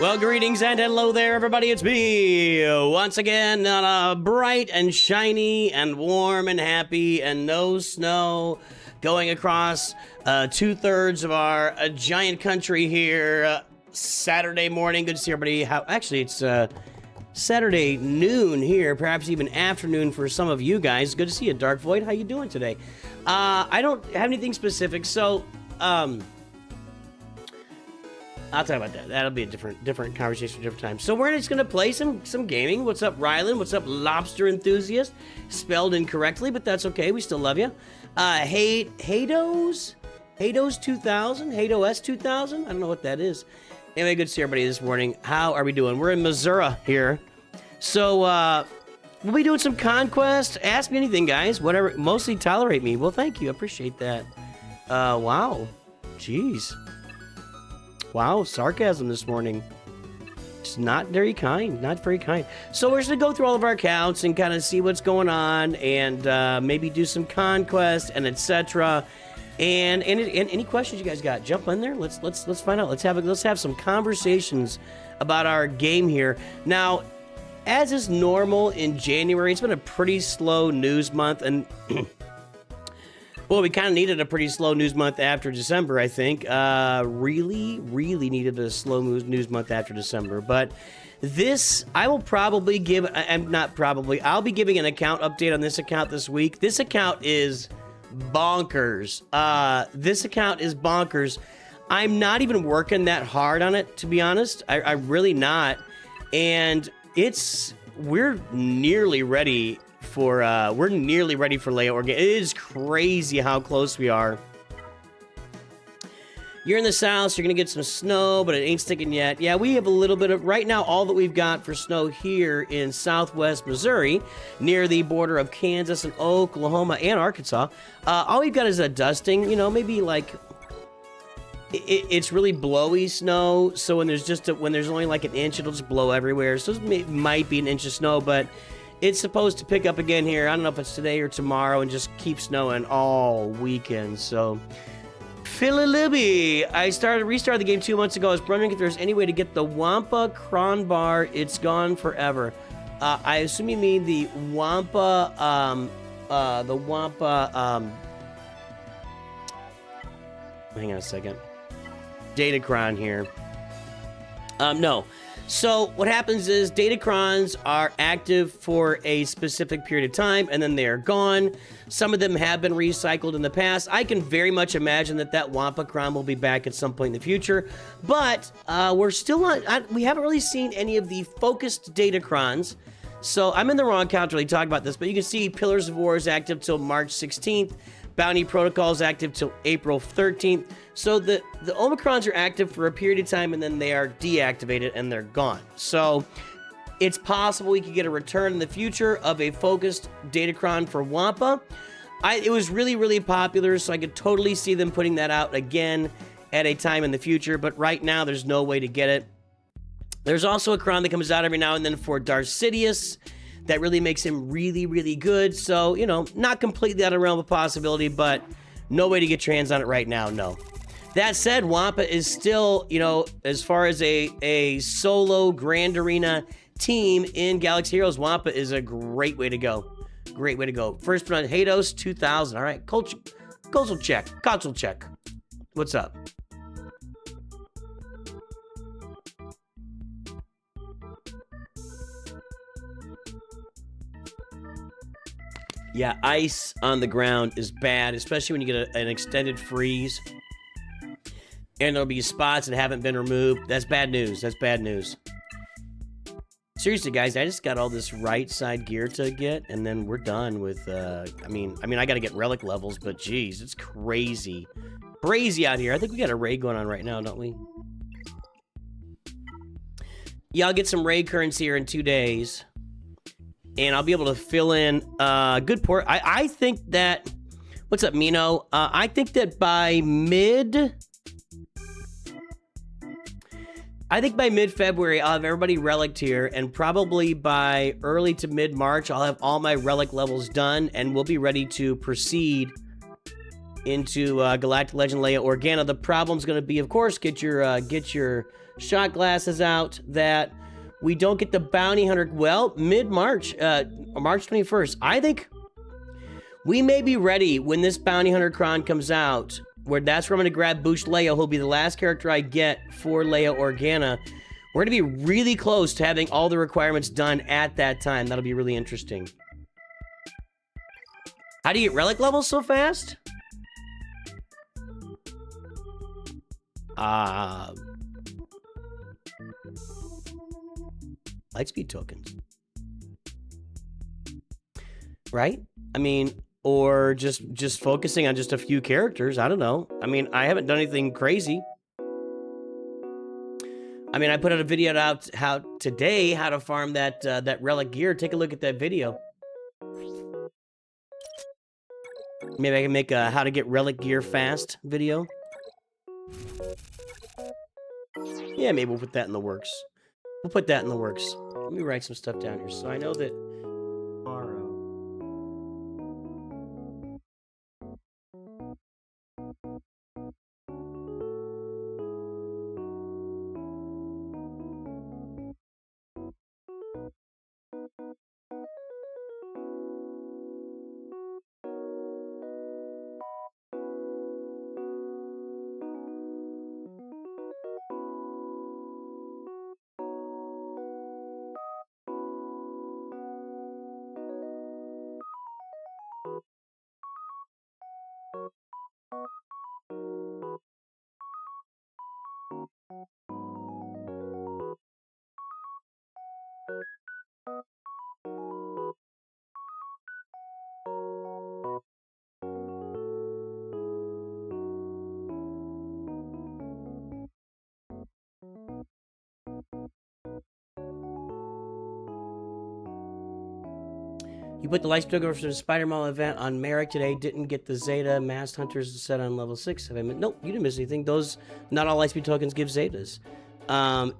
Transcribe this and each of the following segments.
Well, greetings and hello there, everybody. It's me once again on a bright and shiny and warm and happy and no snow going across 2/3 of our giant country here. Saturday morning. Good to see everybody. Actually, it's Saturday noon here, perhaps even afternoon for some of you guys. Good to see you, Dark Void. How you doing today? I don't have anything specific, so I'll talk about that. That'll be a different conversation, different time. So we're just gonna play some gaming. What's up, Rylan? What's up, Lobster Enthusiast? Spelled incorrectly, but that's okay. We still love you. Hados 2000, Hados 2000. I don't know what that is. Anyway, good to see everybody this morning. How are we doing? We're in Missouri here, so we'll be doing some Conquest. Ask me anything, guys. Whatever. Mostly tolerate me. Well, thank you. I appreciate that. Wow. Jeez. Wow, sarcasm this morning. It's not very kind. Not very kind. So we're just going to go through all of our accounts and kind of see what's going on and maybe do some Conquest and etc. And any questions you guys got, jump in there. Let's find out. Let's have some conversations about our game here. Now, as is normal in January, it's been a pretty slow news month, and well, we kind of needed a pretty slow news month after December, I think. Really needed a slow news month after December. But this, I will probably give, I'll be giving an account update on this account this week. This account is bonkers. This account is bonkers. I'm not even working that hard on it, to be honest. I'm really not. And we're nearly ready for Leia Organa. It is crazy how close we are. You're in the south, so you're gonna get some snow, but it ain't sticking yet. Yeah, we have a little bit of, right now, all that we've got for snow here in southwest Missouri, near the border of Kansas and Oklahoma and Arkansas. All we've got is a dusting, you know, maybe like, it's really blowy snow, so when there's only like an inch, it'll just blow everywhere. So it might be an inch of snow, but it's supposed to pick up again here. I don't know if it's today or tomorrow, and just keep snowing all weekend. So, Philly, I restarted the game 2 months ago. I was wondering if there's any way to get the Wampa Cron Bar. It's gone forever. I assume you mean the Wampa, hang on a second. Datacron here. No. So what happens is Datacrons are active for a specific period of time, and then they are gone. Some of them have been recycled in the past. I can very much imagine that Wampa Cron will be back at some point in the future, but we're still not. We haven't really seen any of the focused Datacrons. So I'm in the wrong account to really talk about this, but you can see Pillars of War is active till March 16th. Bounty Protocol is active till April 13th. So the Omicrons are active for a period of time, and then they are deactivated and they're gone. So it's possible we could get a return in the future of a focused Datacron for Wampa. It was really popular, so I could totally see them putting that out again at a time in the future, but right now there's no way to get it. There's also a Cron that comes out every now and then for Darth Sidious. That really makes him really good. So, you know, not completely out of the realm of possibility, but no way to get your hands on it right now, no. That said, Wampa is still, you know, as far as a solo Grand Arena team in Galaxy Heroes, Wampa is a great way to go. Great way to go. First one, Hados 2000. All right, console check. What's up? Yeah, ice on the ground is bad, especially when you get an extended freeze. And there'll be spots that haven't been removed. That's bad news. That's bad news. Seriously, guys, I just got all this right side gear to get, and then we're done with, I mean, I got to get relic levels, but geez, it's crazy. Crazy out here. I think we got a raid going on right now, don't we? Yeah, I'll get some raid currency here in 2 days. And I'll be able to fill in good port. I think that, what's up, Mino? I think that by mid-February, I'll have everybody relicked here, and probably by early to mid-March, I'll have all my relic levels done, and we'll be ready to proceed into Galactic Legend Leia Organa. The problem's going to be, of course, get your shot glasses out. That we don't get the bounty hunter. Well, mid-March, March 21st. I think we may be ready when this bounty hunter Cron comes out. That's where I'm going to grab Boosh Leia, who'll be the last character I get for Leia Organa. We're going to be really close to having all the requirements done at that time. That'll be really interesting. How do you get relic levels so fast? Lightspeed tokens. Right? I mean, or just focusing on just a few characters. I don't know. I mean, I haven't done anything crazy. I mean, I put out a video out how to farm that relic gear. Take a look at that video. Maybe I can make a how to get relic gear fast video. Yeah, maybe we'll put that in the works. We'll put that in the works. Let me write some stuff down here so I know that tomorrow. You put the Lightspeed token for the Spider Mall event on Merrick today. Didn't get the Zeta Masked Hunters set on level 6. Have I missed? Nope, you didn't miss anything. Those, not all Lightspeed tokens give Zetas.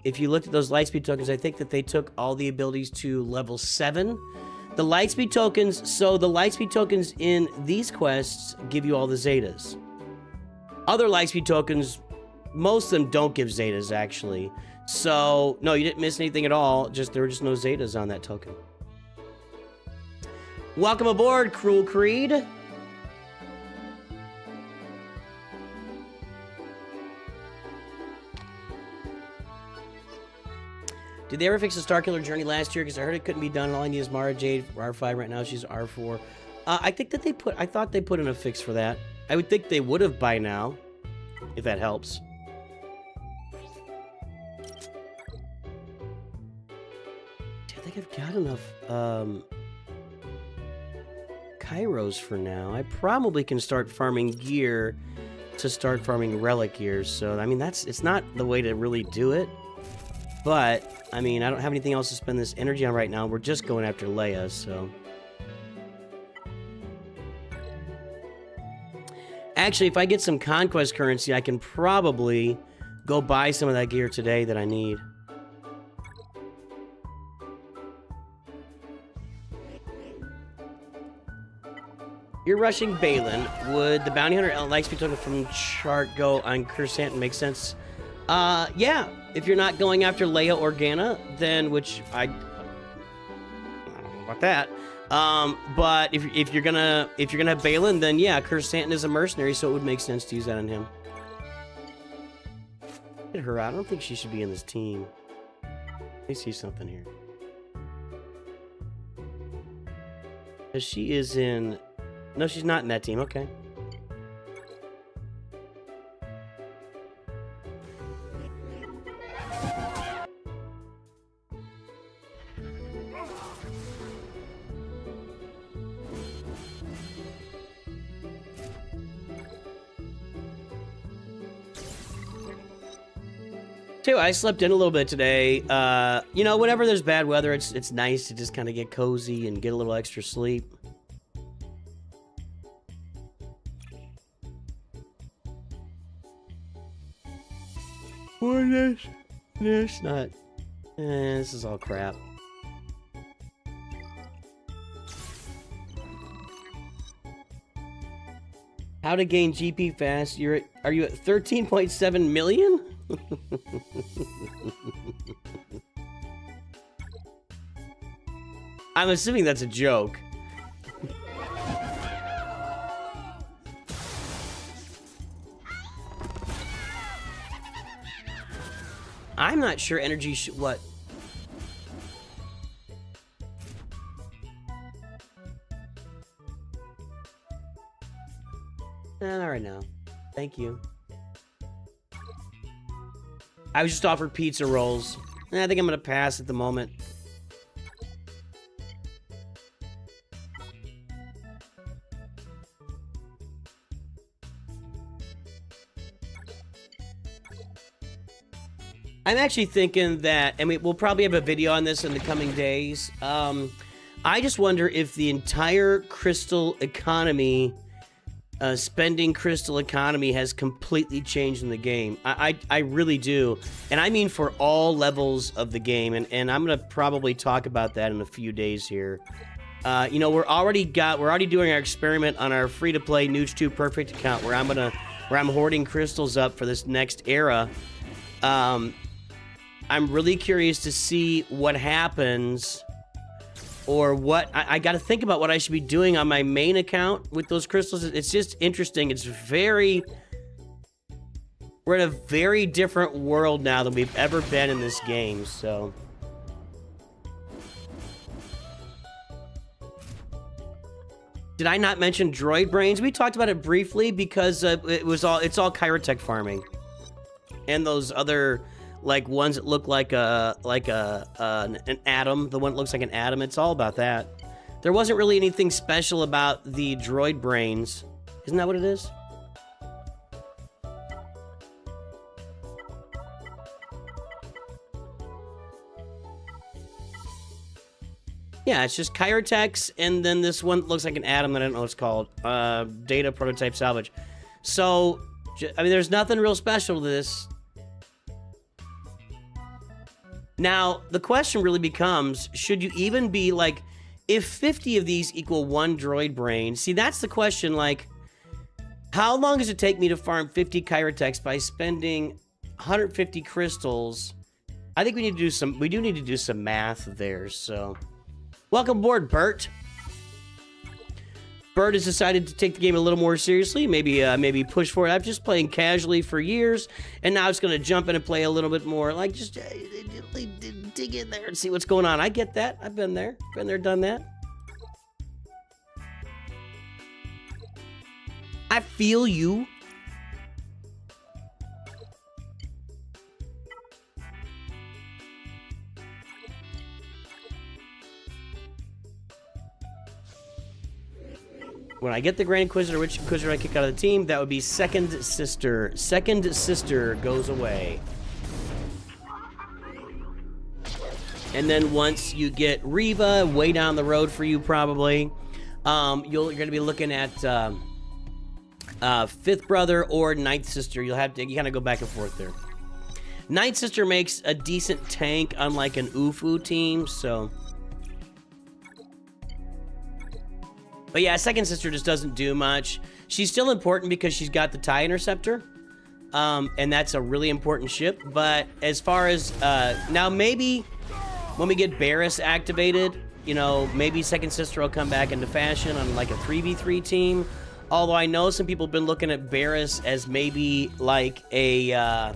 If you looked at those Lightspeed tokens, I think that they took all the abilities to level 7. The Lightspeed tokens, so the Lightspeed tokens in these quests give you all the Zetas. Other Lightspeed tokens, most of them don't give Zetas, actually. So, no, you didn't miss anything at all. Just there were just no Zetas on that token. Welcome aboard, Cruel Creed. Did they ever fix the Starkiller Journey last year? Because I heard it couldn't be done. All I need is Mara Jade, R5 right now. She's R4. I think that I thought they put in a fix for that. I would think they would have by now, if that helps. I think I've got enough, Kairos for now. I probably can start farming gear to start farming relic gears. So, I mean, it's not the way to really do it. But, I mean, I don't have anything else to spend this energy on right now. We're just going after Leia, so. Actually, if I get some Conquest currency, I can probably go buy some of that gear today that I need. You're rushing Balin. Would the bounty hunter Lightspeed token from chart go on Cursant make sense? Yeah. If you're not going after Leia Organa, then which I don't know about that. But if you're gonna have Balin, then yeah, Cursant is a mercenary, so it would make sense to use that on him. Get her out. I don't think she should be in this team. Let me see something here. Because she is in. No, she's not in that team. Okay. Too, I slept in a little bit today. You know, whenever there's bad weather, it's nice to just kind of get cozy and get a little extra sleep. What is this? Not. This is all crap. How to gain GP fast? Are you at 13.7 million? I'm assuming that's a joke. I'm not sure energy what? Not right now. Thank you. I was just offered pizza rolls. I think I'm gonna pass at the moment. I'm actually thinking that, and we'll probably have a video on this in the coming days. I just wonder if the entire crystal economy spending crystal economy has completely changed in the game. I really do. And I mean for all levels of the game. And I'm going to probably talk about that in a few days here. You know, we're already doing our experiment on our free-to-play Nooch 2 Perfect account where I'm hoarding crystals up for this next era. I'm really curious to see what happens, or what I got to think about what I should be doing on my main account with those crystals. It's just interesting. We're in a very different world now than we've ever been in this game. So did I not mention droid brains? We talked about it briefly because it's all chirotech farming, and those other like ones that look like an atom. The one that looks like an atom. It's all about that. There wasn't really anything special about the droid brains. Isn't that what it is? Yeah, it's just chirotechs, and then this one looks like an atom that I don't know what it's called. Data prototype salvage. So, I mean, there's nothing real special to this. Now, the question really becomes, should you even be, like, if 50 of these equal 1 droid brain, see, that's the question, like, how long does it take me to farm 50 chirotechs by spending 150 crystals? I think we do need to do some math there, so. Welcome aboard, Bert. Bert has decided to take the game a little more seriously, maybe push for it. I've just playing casually for years, and now it's going to jump in and play a little bit more, like just dig in there and see what's going on. I get that. I've been there, done that. I feel you. When I get the Grand Inquisitor, which Inquisitor I kick out of the team, that would be Second Sister. Second Sister goes away. And then once you get Reva, way down the road for you probably, you're going to be looking at Fifth Brother or Ninth Sister. You kind of go back and forth there. Ninth Sister makes a decent tank, unlike an UFU team, so. But yeah, Second Sister just doesn't do much. She's still important because she's got the TIE Interceptor. And that's a really important ship. But as far as, now maybe when we get Barriss activated, you know, maybe Second Sister will come back into fashion on like a 3v3 team. Although I know some people have been looking at Barriss as maybe like an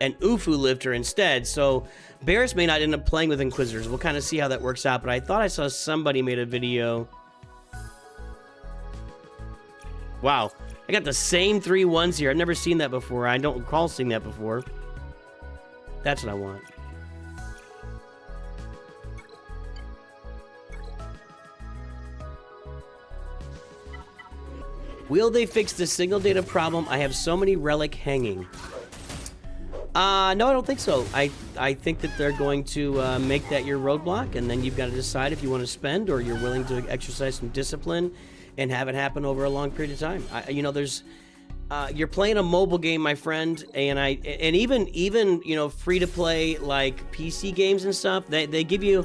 UFU lifter instead. So Barriss may not end up playing with Inquisitors. We'll kind of see how that works out. But I thought I saw somebody made a video. Wow, I got the same 3 ones here. I've never seen that before. I don't recall seeing that before. That's what I want. Will they fix the signal data problem? I have so many relic hanging. No, I don't think so. I think that they're going to make that your roadblock, and then you've got to decide if you want to spend or you're willing to exercise some discipline and have it happen over a long period of time. You know, you're playing a mobile game, my friend, and even you know, free to play like PC games and stuff. They give you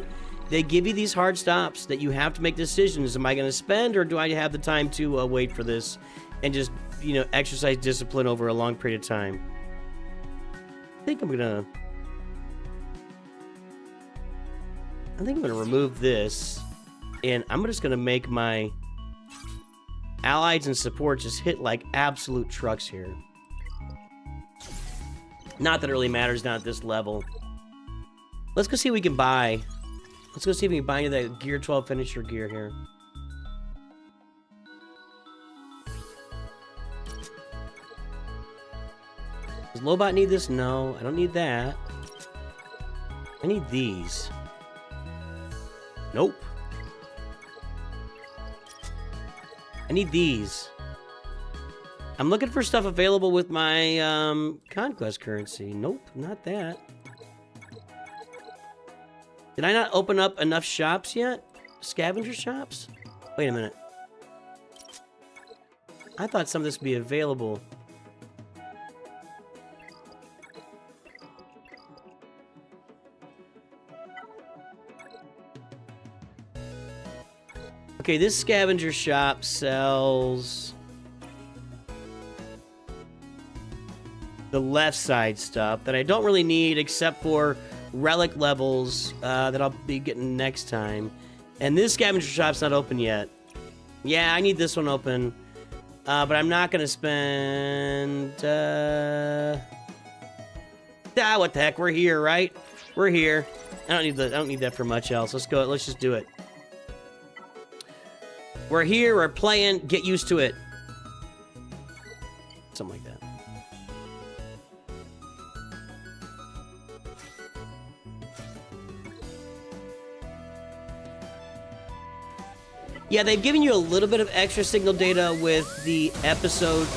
these hard stops that you have to make decisions. Am I going to spend, or do I have the time to wait for this and just, you know, exercise discipline over a long period of time? I think I'm gonna remove this, and I'm just gonna make my allies and support just hit like absolute trucks here. Not that it really matters down at this level. Let's go see what we can buy. Let's go see if we can buy any of that Gear 12 finisher gear here. Does Lobot need this? No, I don't need that. I need these. Nope. I need these. I'm looking for stuff available with my Conquest currency. Nope, not that. Did I not open up enough shops yet? Scavenger shops? Wait a minute. I thought some of this would be available. Okay, this scavenger shop sells the left side stuff that I don't really need except for relic levels that I'll be getting next time. And this scavenger shop's not open yet. Yeah, I need this one open. But I'm not gonna spend what the heck, we're here, right? We're here. I don't need that for much else. Let's go, let's just do it. We're here, we're playing, get used to it. Something like that. Yeah, they've given you a little bit of extra signal data with the episode,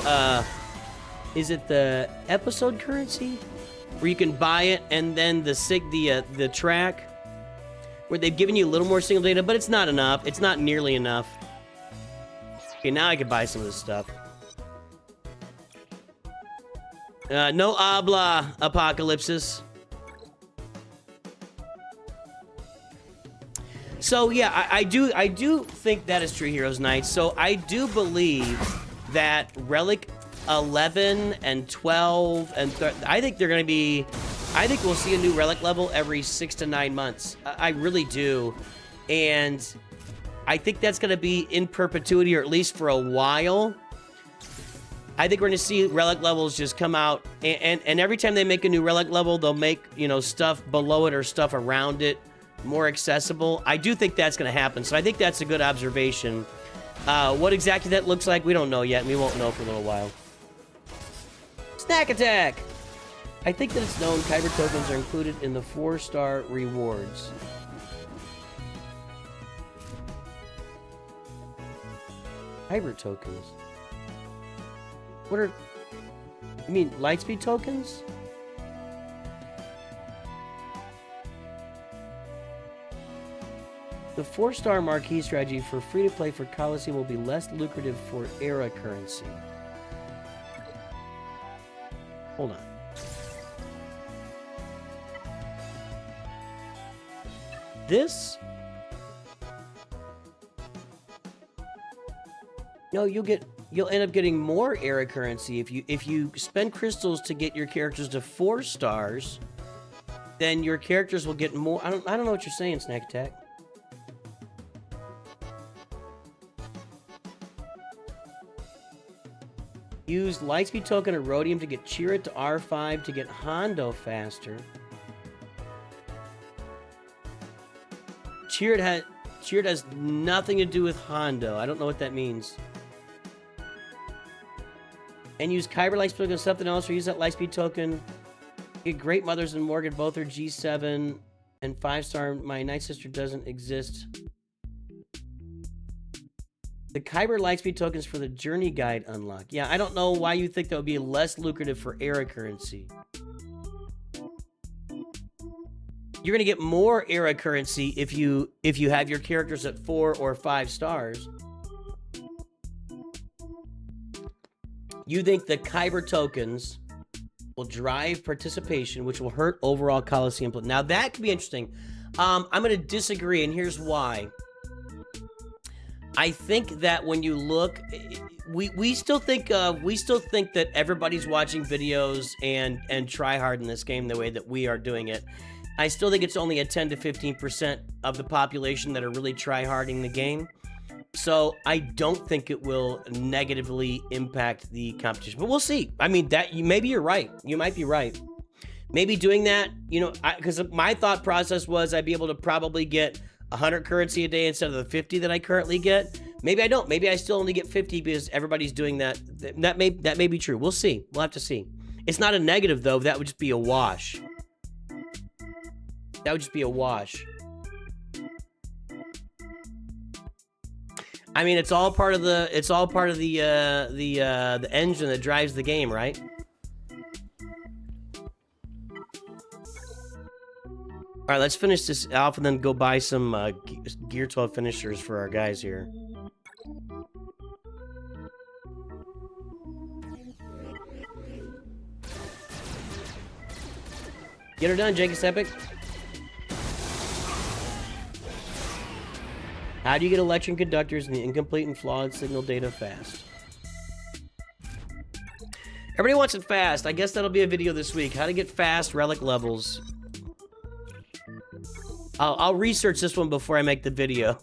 is it the episode currency? Where you can buy it and then the track, where they've given you a little more signal data, but it's not enough. It's not nearly enough. Okay, now I can buy some of this stuff. No habla, Apocalypsis. So yeah, I do think that is True Heroes Night. So I do believe that Relic 11 and 12 and I think they're gonna be. I think we'll see a new relic level every 6 to 9 months. I really do, and I think that's gonna be in perpetuity, or at least for a while. I think we're gonna see relic levels just come out, and every time they make a new relic level, they'll make, you know, stuff below it or stuff around it more accessible. I do think that's going to happen, so I think that's a good observation. What exactly that looks like, we don't know yet, and we won't know for a little while. Snack attack! I think that it's known Kyber tokens are included in the 4-star rewards. Kyber tokens? What are... You mean Lightspeed tokens? The 4-star marquee strategy for free-to-play for Coliseum will be less lucrative for era currency. Hold on. This? No, you'll end up getting more era currency if you spend crystals to get your characters to 4 stars. Then your characters will get more. I don't know what you're saying, Snack Attack. Use Lightspeed token or Rhodium to get Chirrut to R5 to get Hondo faster. Chirrut has nothing to do with Hondo. I don't know what that means. And use Kyber Lightspeed token or something else, or use that Lightspeed token. Get Great Mothers and Morgan, both are G7 and 5-star. My Night Sister doesn't exist. The Kyber Lightspeed tokens for the Journey Guide unlock. Yeah, I don't know why you think that would be less lucrative for era currency. You're gonna get more era currency if you have your characters at 4 or 5 stars. You think the Kyber tokens will drive participation, which will hurt overall Coliseum play. Now that could be interesting. I'm gonna disagree, and here's why. I think that when you look, we still think that everybody's watching videos and try hard in this game the way that we are doing it. I still think it's only a 10 to 15% of the population that are really try-harding the game. So I don't think it will negatively impact the competition, but we'll see. I mean, maybe you're right. You might be right. Maybe doing that, you know, because my thought process was I'd be able to probably get 100 currency a day instead of the 50 that I currently get. Maybe I don't. Maybe I still only get 50 because everybody's doing that. That may be true. We'll see. We'll have to see. It's not a negative though. That would just be a wash. That would just be a wash. I mean, it's all part of the engine that drives the game, right? All right, let's finish this off and then go buy some Gear 12 finishers for our guys here. Get her done, Jacob's Epic. How do you get electron conductors in the incomplete and flawed signal data fast? Everybody wants it fast. I guess that'll be a video this week. How to get fast relic levels. I'll research this one before I make the video.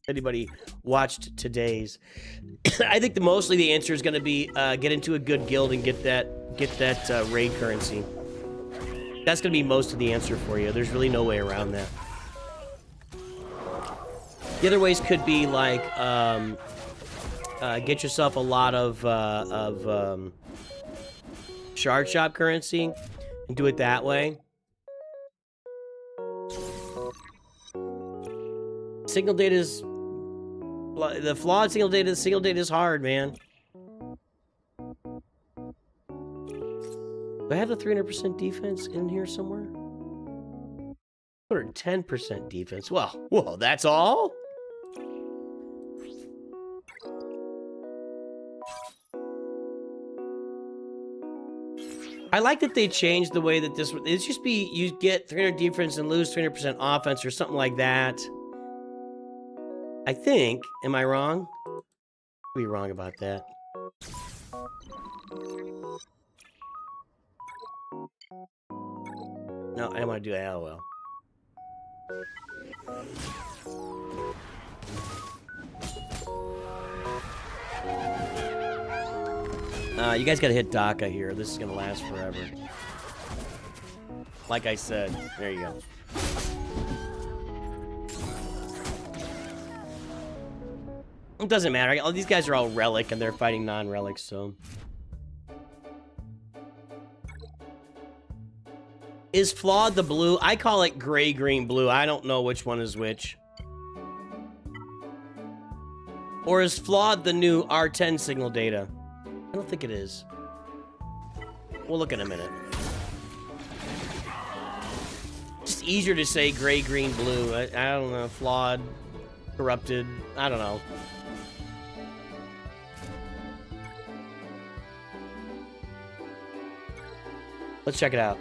Anybody watched today's? I think mostly the answer is going to be get into a good guild and get that raid currency. That's going to be most of the answer for you. There's really no way around that. The other ways could be like get yourself a lot of shard shop currency and do it that way. Signal data is the flawed signal data. The signal data is hard, man. Do I have the 300% defense in here somewhere? 110% defense. Well, whoa, that's all? I like that they changed the way that this... It's just be... You get 300 defense and lose 300% offense or something like that. I think. Am I wrong? I'll be wrong about that. No, I don't want to do that. Oh, well. You guys gotta hit DACA here. This is gonna last forever. Like I said. There you go. It doesn't matter. All these guys are all relic and they're fighting non-relics, so... Is flawed the blue? I call it gray, green, blue. I don't know which one is which. Or is flawed the new R10 signal data? I don't think it is. We'll look in a minute. Just easier to say gray, green, blue. I don't know. Flawed, corrupted. I don't know. Let's check it out.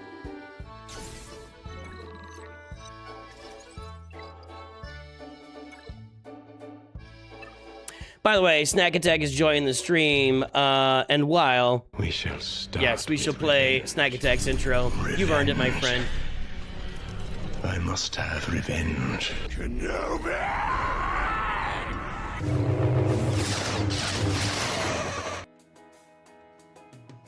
By the way, Snack Attack is joining the stream, and while... We shall start. Yes, we shall play Snack Attack's intro. Revenge. You've earned it, my friend. I must have revenge. Kenobi!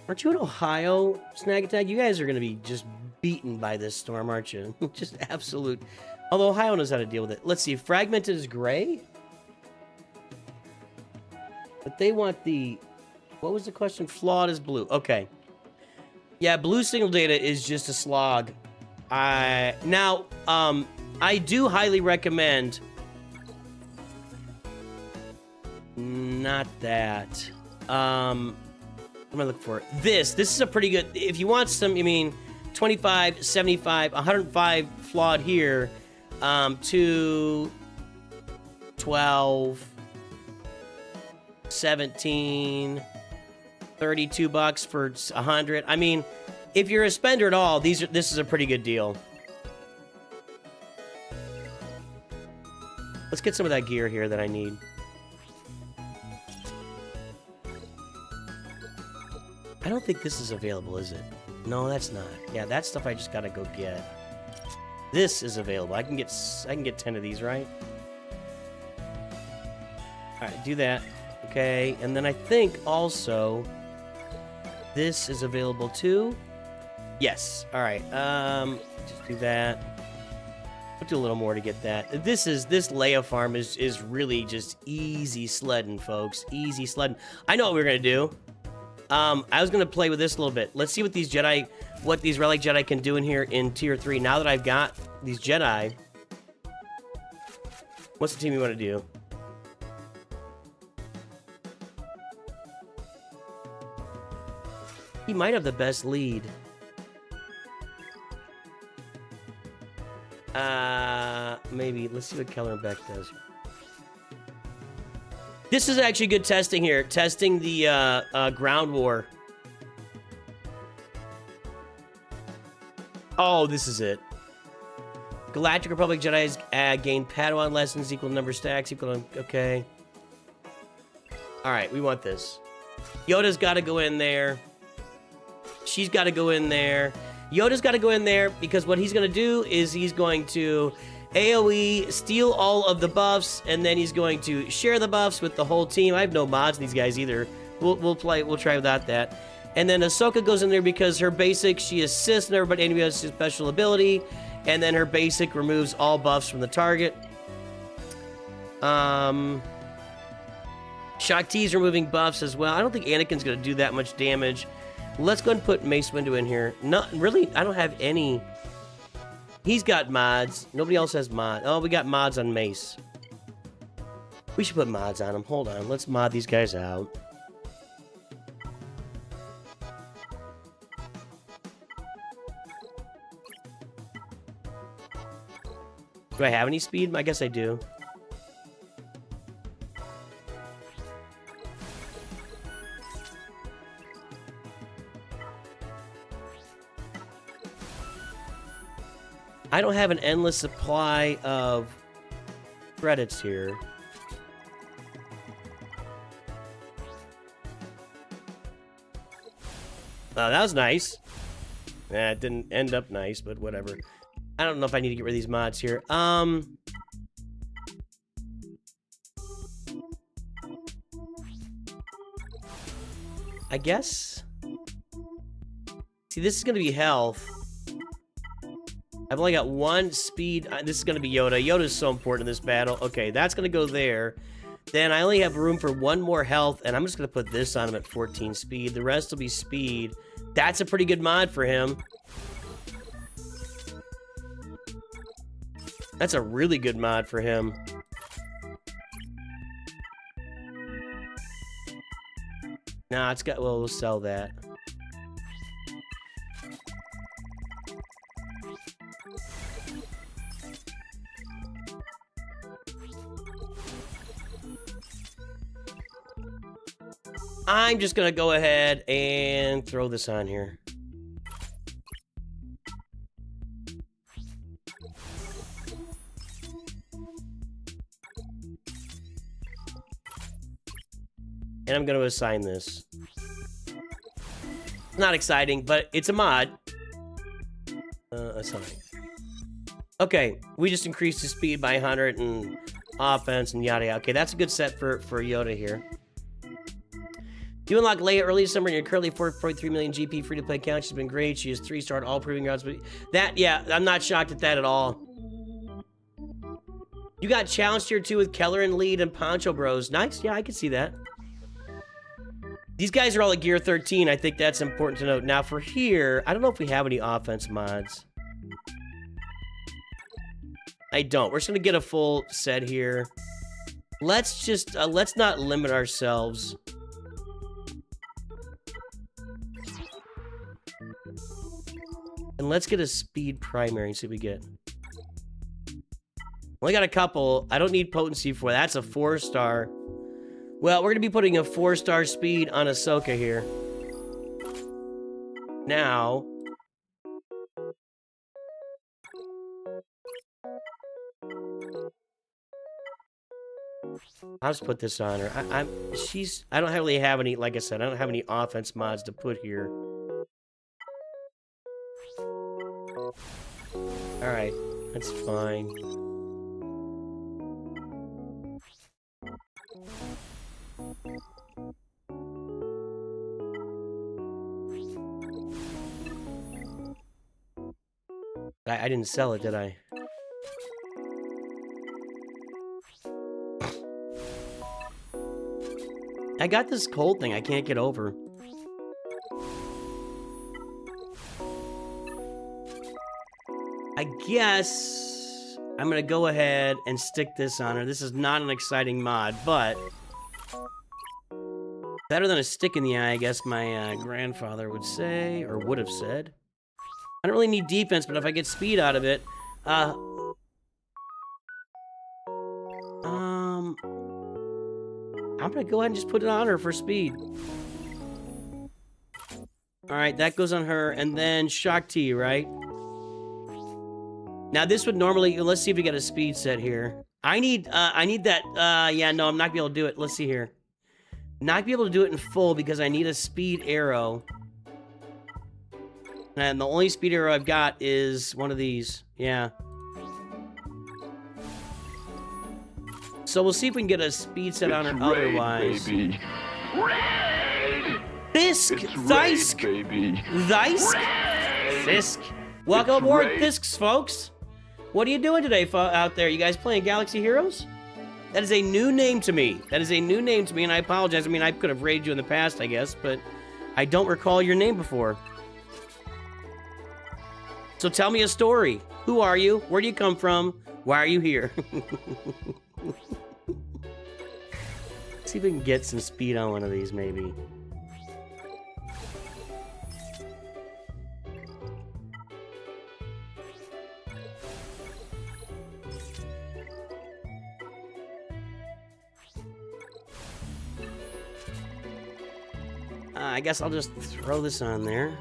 Aren't you in Ohio, Snack Attack? You guys are going to be just beaten by this storm, aren't you? Just absolute... Although Ohio knows how to deal with it. Let's see, Fragmented is gray? But they want the... What was the question? Flawed is blue. Okay. Yeah, blue signal data is just a slog. Now, I do highly recommend... Not that. What am I looking for? This is a pretty good... If you want some, 25, 75, 105 flawed here, to 12... 17, 32 bucks for 100. I mean, if you're a spender at all, this is a pretty good deal. Let's get some of that gear here that I need. I don't think this is available, is it? No, that's not. Yeah, that stuff I just gotta go get. This is available. I can get 10 of these, right? All right, do that. Okay, and then I think also this is available too. Yes. All right. Just do that. We'll do a little more to get that. This Leia farm is really just easy sledding, folks. Easy sledding. I know what we're gonna do. I was gonna play with this a little bit. Let's see what these relic Jedi can do in here in tier 3. Now that I've got these Jedi, what's the team you want to do? He might have the best lead. Maybe. Let's see what Keller Beck does. This is actually good testing here. Testing the ground war. Oh, this is it. Galactic Republic Jedi's gain Padawan lessons equal number stacks equal to... Okay. Alright, we want this. Yoda's got to go in there. She's got to go in there. Yoda's got to go in there because what he's going to do is he's going to AoE, steal all of the buffs, and then he's going to share the buffs with the whole team. I have no mods in these guys either. We'll try without that. And then Ahsoka goes in there because her basic, she assists and everybody has a special ability. And then her basic removes all buffs from the target. Shakti's removing buffs as well. I don't think Anakin's going to do that much damage. Let's go ahead and put Mace Windu in here. Not really, I don't have any. He's got mods. Nobody else has mods. Oh, we got mods on Mace. We should put mods on him. Hold on. Let's mod these guys out. Do I have any speed? I guess I do. I don't have an endless supply of credits here. Oh, that was nice. Nah, it didn't end up nice, but whatever. I don't know if I need to get rid of these mods here. I guess. See, this is going to be health. I've only got one speed. This is going to be Yoda. Yoda's so important in this battle. Okay, that's going to go there. Then I only have room for one more health, and I'm just going to put this on him at 14 speed. The rest will be speed. That's a pretty good mod for him. That's a really good mod for him. Nah, it's got... Well, we'll sell that. I'm just gonna go ahead and throw this on here. And I'm going to assign this. Not exciting, but it's a mod. Assign. Okay, we just increased the speed by 100 and offense and yada yada. Okay, that's a good set for Yoda here. You unlock Leia early this summer and you're currently 4.3 million GP free-to-play account. She's been great. She has 3-starred all proving grounds. But that, yeah, I'm not shocked at that at all. You got challenged here too with Keller and Lead and Poncho Bros. Nice, yeah, I can see that. These guys are all at Gear 13. I think that's important to note. Now for here, I don't know if we have any offense mods. I don't. We're just gonna get a full set here. Let's just, let's not limit ourselves. And let's get a speed primary and see what we get. Only got a couple. I don't need potency for that. That's a 4-star. Well, we're going to be putting a 4-star speed on Ahsoka here. Now. I'll just put this on her. I don't really have any, like I said, I don't have any offense mods to put here. Alright, that's fine. I didn't sell it, did I? I got this cold thing I can't get over. I guess I'm gonna go ahead and stick this on her. This is not an exciting mod, but better than a stick in the eye, I guess my grandfather would say, or would have said. I don't really need defense, but if I get speed out of it, I'm gonna go ahead and just put it on her for speed. All right, that goes on her, and then Shakti, right? Now this would normally, let's see if we get a speed set here. I need that, yeah, no, I'm not gonna be able to do it. Let's see here. Not gonna be able to do it in full because I need a speed arrow. And the only speed arrow I've got is one of these, yeah. So we'll see if we can get a speed set on it otherwise. Baby. Thisk! Thisk! Baby. Thisk! Thisk! Welcome aboard, Thisks, folks! What are you doing today out there? You guys playing Galaxy Heroes? That is a new name to me. That is a new name to me, and I apologize. I mean, I could have raided you in the past, I guess, but I don't recall your name before. So tell me a story. Who are you? Where do you come from? Why are you here? See if we can get some speed on one of these, maybe. I guess I'll just throw this on there.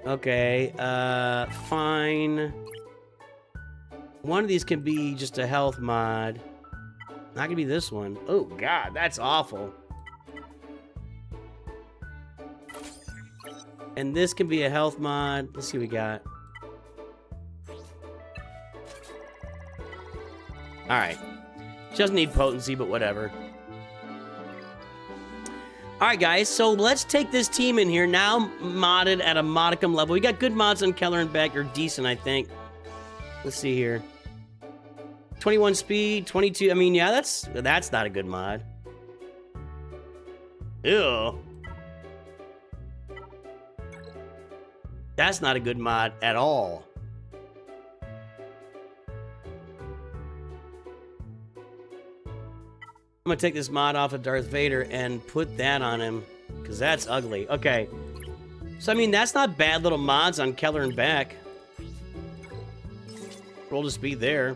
Okay, fine. One of these can be just a health mod. Not gonna be this one. Oh, God, that's awful. And this can be a health mod. Let's see what we got. Alright. Doesn't need potency, but whatever. Alright, guys, so let's take this team in here, now modded at a modicum level. We got good mods on Keller and Beck, or decent, I think. Let's see here. 21 speed, 22, I mean, yeah, that's not a good mod. Ew. That's not a good mod at all. I'm gonna take this mod off of Darth Vader and put that on him, because that's ugly. Okay. So, I mean, that's not bad little mods on Keller and Beck. Roll to speed there.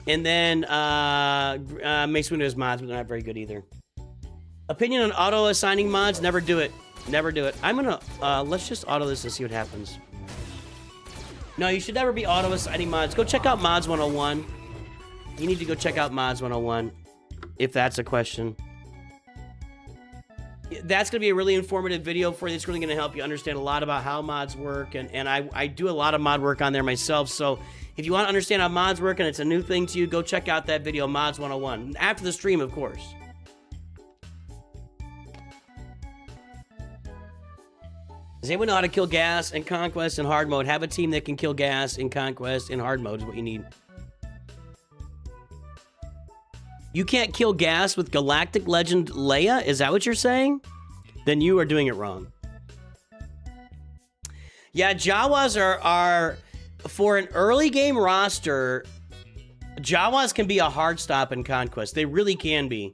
And then, Mace Windu's mods, but they're not very good either. Opinion on auto-assigning mods, never do it. Never do it. I'm gonna, let's just auto this and see what happens. No, you should never be auto-assigning mods. Go check out Mods 101. You need to go check out Mods 101, if that's a question. That's gonna be a really informative video for you. It's really gonna help you understand a lot about how mods work, and I do a lot of mod work on there myself, so if you want to understand how mods work and it's a new thing to you, go check out that video, Mods 101. After the stream, of course. Does anyone know how to kill gas in Conquest and hard mode? Have a team that can kill gas in Conquest in hard mode is what you need. You can't kill gas with Galactic Legend Leia? Is that what you're saying? Then you are doing it wrong. Yeah, Jawas are for an early game roster, Jawas can be a hard stop in Conquest. They really can be.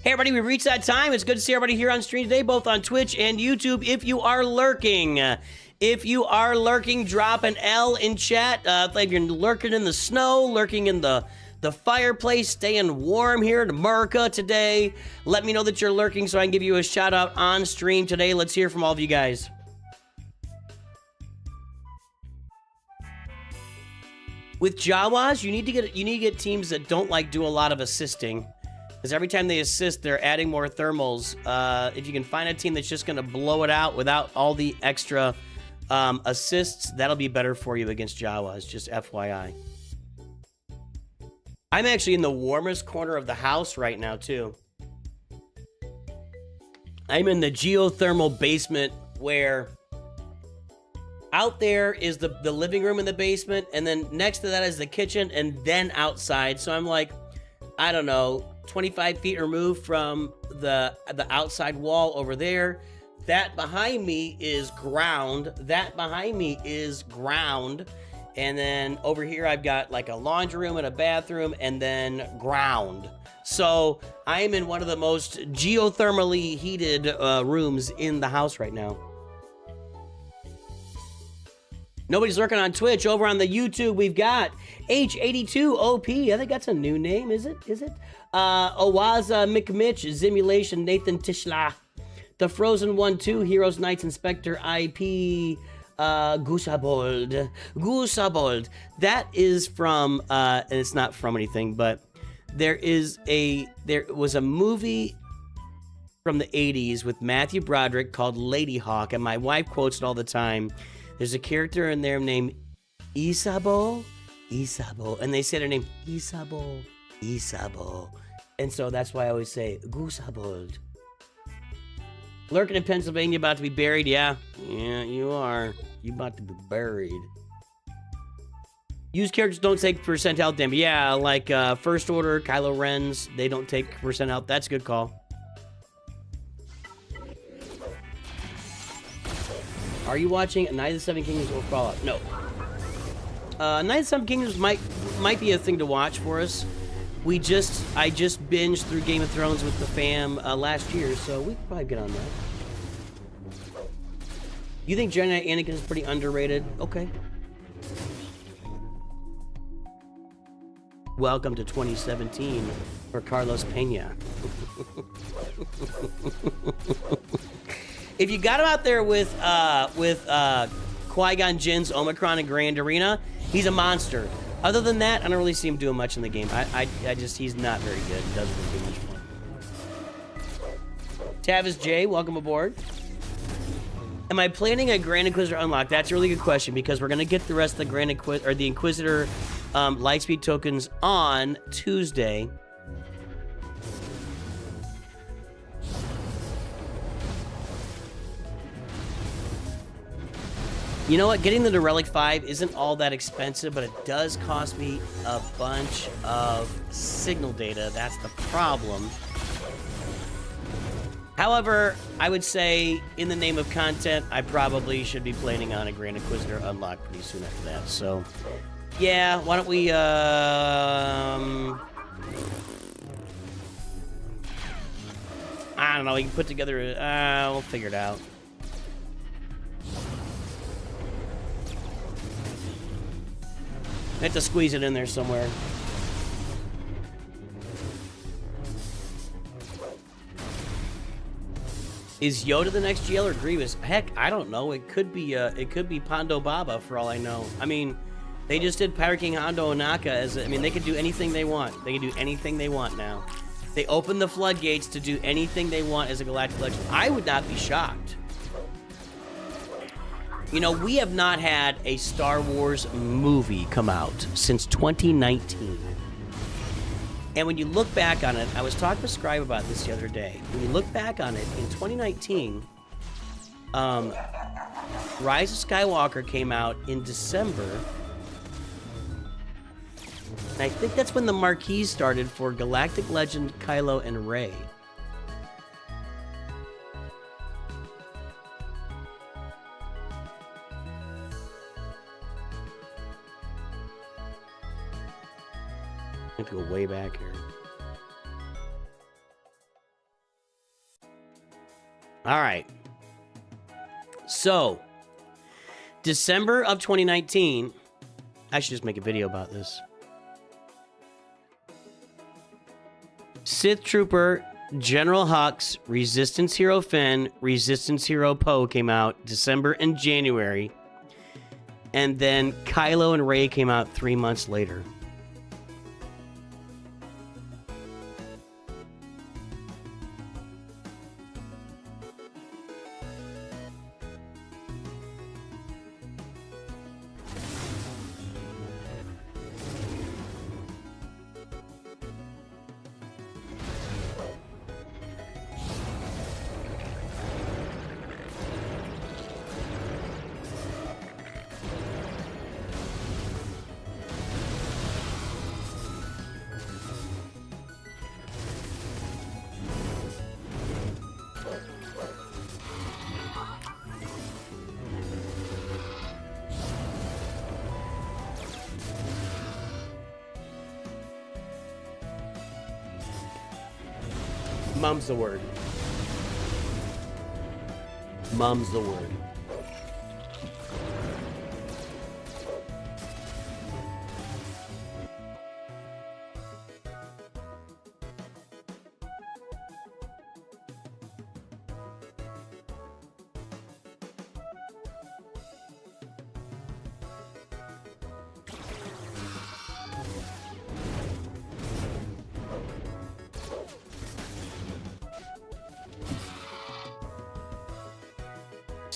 Hey everybody, we've reached that time. It's good to see everybody here on stream today, both on Twitch and YouTube. If you are lurking, drop an L in chat. If you're lurking in the snow, lurking in the fireplace, staying warm here in America today, let me know that you're lurking so I can give you a shout out on stream today. Let's hear from all of you guys. With Jawas, you need to get teams that don't do a lot of assisting. Because every time they assist, they're adding more thermals. If you can find a team that's just going to blow it out without all the extra assists, that'll be better for you against Jawas, just FYI. I'm actually in the warmest corner of the house right now, too. I'm in the geothermal basement where out there is the living room in the basement, and then next to that is the kitchen, and then outside. So I'm like, I don't know, 25 feet removed from the outside wall over there. That behind me is ground. That behind me is ground. And then over here I've got like a laundry room and a bathroom and then ground. So I'm in one of the most geothermally heated rooms in the house right now. Nobody's lurking on Twitch. Over on the YouTube, we've got H82OP. I think that's a new name, is it? Owaza McMitch, Zimulation, Nathan Tishla, The Frozen One 2, Heroes Knights Inspector IP, Goosabold. That is from, and it's not from anything, but there was a movie from the 80s with Matthew Broderick called Lady Hawk, and my wife quotes it all the time. There's a character in there named Isabo, and they say their name Isabo, and so that's why I always say Goosabold. Lurking in Pennsylvania, about to be buried. Yeah, you are. You about to be buried. Used characters don't take percent health damage. Yeah, like First Order, Kylo Ren's, they don't take percent health. That's a good call. Are you watching Night of the Seven Kingdoms or Fallout? No. Night of the Seven Kingdoms might be a thing to watch for us. I just binged through Game of Thrones with the fam last year, so we could probably get on that. You think Jedi Anakin is pretty underrated? Okay. Welcome to 2017 for Carlos Pena. If you got him out there with Qui-Gon Jinn's Omicron and Grand Arena, he's a monster. Other than that, I don't really see him doing much in the game. He's not very good. He doesn't do much fun. Tavis J, welcome aboard. Am I planning a Grand Inquisitor unlock? That's a really good question because we're gonna get the rest of the the Inquisitor Lightspeed tokens on Tuesday. You know what? Getting the Relic 5 isn't all that expensive, but it does cost me a bunch of signal data. That's the problem. However, I would say, in the name of content, I probably should be planning on a Grand Inquisitor unlock pretty soon after that. So, yeah, why don't we, I don't know, we can put together, we'll figure it out. I have to squeeze it in there somewhere. Is Yoda the next GL or Grievous? Heck, I don't know. It could be Pondo Baba for all I know. I mean, they just did Pirate King Hondo Onaka as I mean, they could do anything they want. They can do anything they want now. They opened the floodgates to do anything they want as a Galactic Legend. I would not be shocked. You know, we have not had a Star Wars movie come out since 2019. And when you look back on it, I was talking to Scribe about this the other day. When you look back on it, in 2019, Rise of Skywalker came out in December. And I think that's when the marquee started for Galactic Legend, Kylo, and Rey. I have to go way back here. All right. So, December of 2019, I should just make a video about this. Sith Trooper, General Hux, Resistance Hero Finn, Resistance Hero Poe came out December and January. And then Kylo and Rey came out 3 months later. Mum's the word. Mum's the word.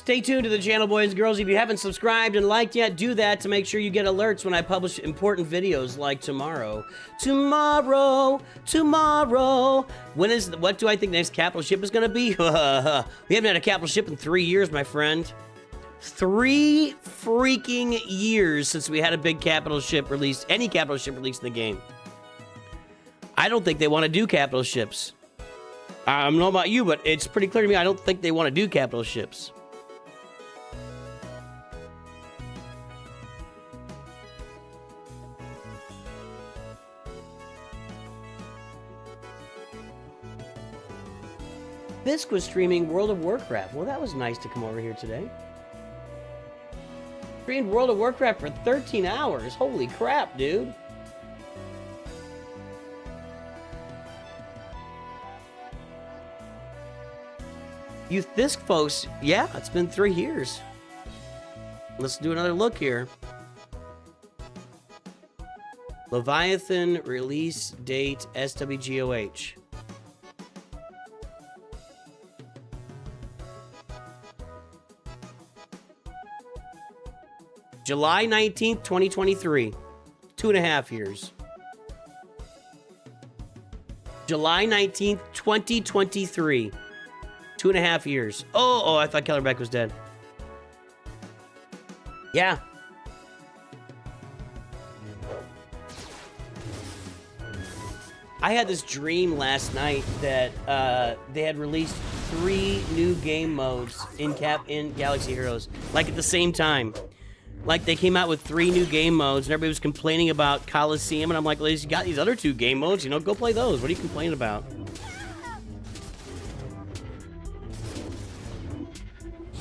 Stay tuned to the channel, boys and girls. If you haven't subscribed and liked yet, do that to make sure you get alerts when I publish important videos like tomorrow. Tomorrow. What do I think the next capital ship is going to be? We haven't had a capital ship in 3 years, my friend. 3 freaking years since we had a big capital ship released, any capital ship released in the game. I don't think they want to do capital ships. I don't know about you, but it's pretty clear to me I don't think they want to do capital ships. Fisk was streaming World of Warcraft. Well, that was nice to come over here today. Streamed World of Warcraft for 13 hours. Holy crap, dude. You Fisk folks, yeah, it's been 3 years. Let's do another look here. Leviathan release date SWGOH. July 19th, 2023. 2.5 years. July 19th, 2023. 2.5 years. Oh, I thought Kellerbeck was dead. Yeah. I had this dream last night that they had released 3 new game modes in Galaxy Heroes, like at the same time. Like they came out with 3 new game modes, and everybody was complaining about Coliseum, and I'm like, well, you got these other 2 game modes, you know, go play those. What are you complaining about?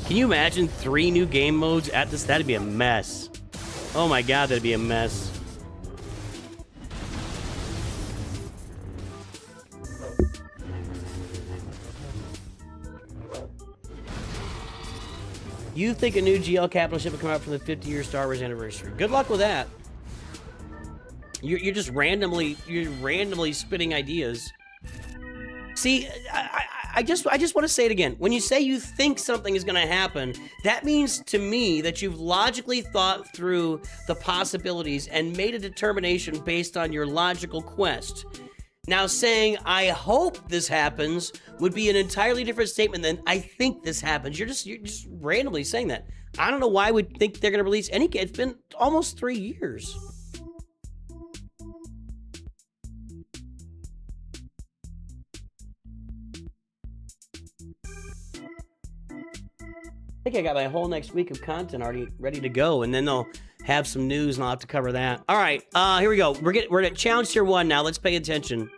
Can you imagine 3 new game modes at this? That'd be a mess. Oh my god, that'd be a mess. You think a new GL capital ship will come out for the 50-year Star Wars anniversary? Good luck with that. You're just randomly spitting ideas. See, I just want to say it again. When you say you think something is going to happen, that means to me that you've logically thought through the possibilities and made a determination based on your logical quest. Now, saying, I hope this happens, would be an entirely different statement than I think this happens. You're just randomly saying that. I don't know why I would think they're going to release any... It's been almost 3 years. I think I got my whole next week of content already ready to go, and then they'll have some news, and I'll have to cover that. All right, here we go. We're at Challenge Tier 1 now. Let's pay attention.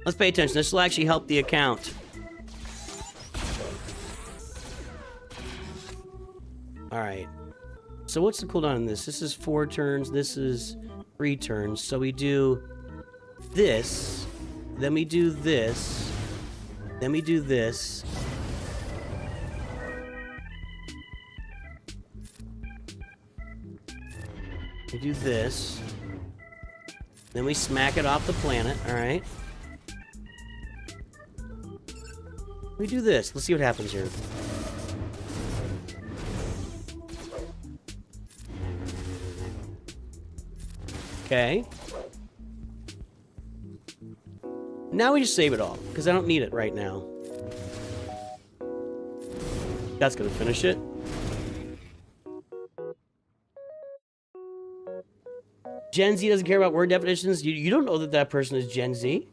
Let's pay attention. This will actually help the account. All right. So what's the cooldown on this? This is 4 turns. This is 3 turns. So we do this. Then we do this. Then we do this. We do this. Then we smack it off the planet, alright? We do this. Let's see what happens here. Okay. Now we just save it all, because I don't need it right now. That's gonna finish it. Gen Z doesn't care about word definitions. You don't know that that person is Gen Z.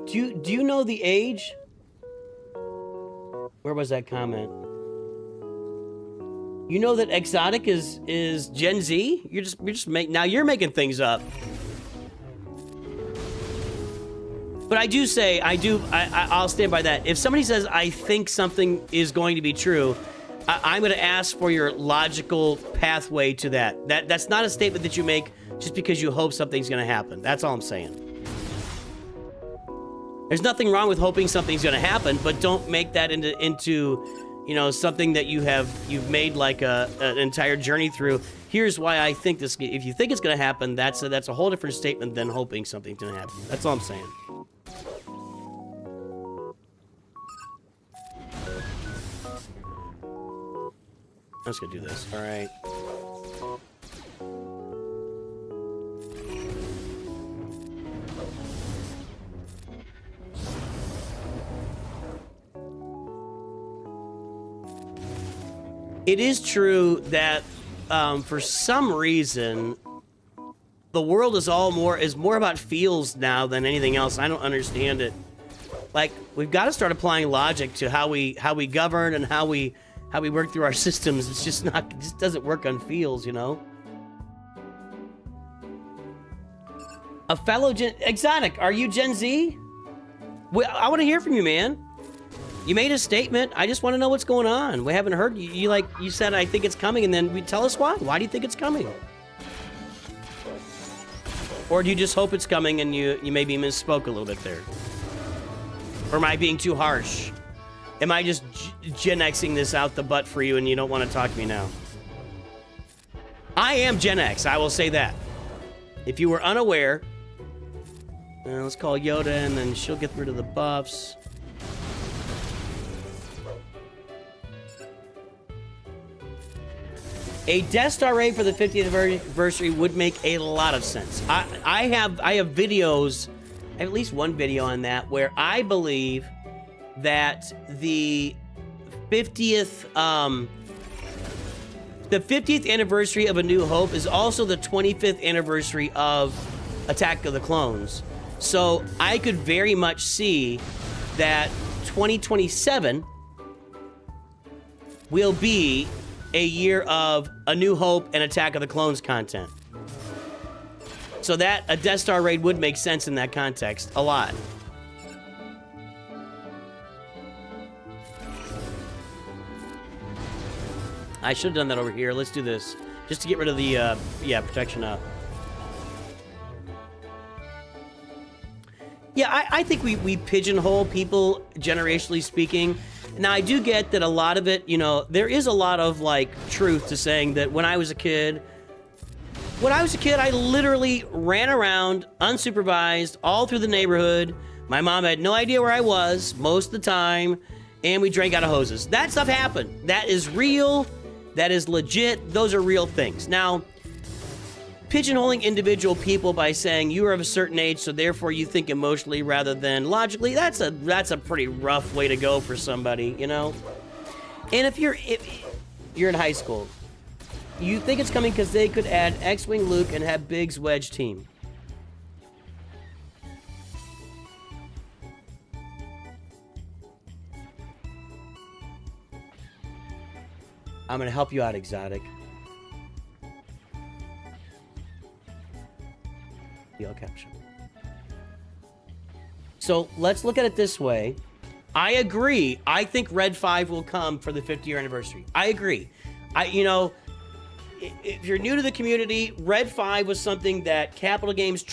Do you know the age? Where was that comment? You know that exotic is Gen Z? You're just making things up. But I do say I'll stand by that. If somebody says I think something is going to be true, I'm going to ask for your logical pathway to that. That's not a statement that you make just because you hope something's going to happen. That's all I'm saying. There's nothing wrong with hoping something's going to happen, but don't make that into you know, something that you've made like an entire journey through. Here's why I think this. If you think it's going to happen, that's a whole different statement than hoping something's going to happen. That's all I'm saying. I'm just gonna do this. All right. It is true that for some reason the world is more about feels now than anything else. I don't understand it. Like, we've got to start applying logic to how we govern and how we work through our systems. It's just not, it just doesn't work on feels, you know. A fellow Exotic, are you Gen Z? I want to hear from you, man. You made a statement. I just want to know what's going on. We haven't heard you. You said, I think it's coming, and then tell us why. Why do you think it's coming? Or do you just hope it's coming and you maybe misspoke a little bit there? Or am I being too harsh? Am I just Gen Xing this out the butt for you and you don't want to talk to me now? I am Gen X, I will say that. If you were unaware, let's call Yoda and then she'll get rid of the buffs. A Death Star raid for the 50th anniversary would make a lot of sense. I have videos, I have at least one video on that, where I believe that the 50th anniversary of A New Hope is also the 25th anniversary of Attack of the Clones. So I could very much see that 2027 will be a year of A New Hope and Attack of the Clones content. So that a Death Star raid would make sense in that context a lot. I should have done that over here. Let's do this just to get rid of the protection up. Yeah, I think we pigeonhole people, generationally speaking. Now, I do get that a lot of it, you know, there is a lot of, like, truth to saying that when I was a kid, I literally ran around unsupervised all through the neighborhood. My mom had no idea where I was most of the time, and we drank out of hoses. That stuff happened. That is real. That is legit. Those are real things. Now, pigeonholing individual people by saying you are of a certain age, so therefore you think emotionally rather than logically, that's a pretty rough way to go for somebody, you know? And if you're in high school, you think it's coming because they could add X-Wing Luke and have Biggs Wedge team. I'm gonna help you out, Exotic. Caption. So let's look at it this way. I agree. I think Red 5 will come for the 50-year anniversary. I agree. You know, if you're new to the community, Red 5 was something that Capital Games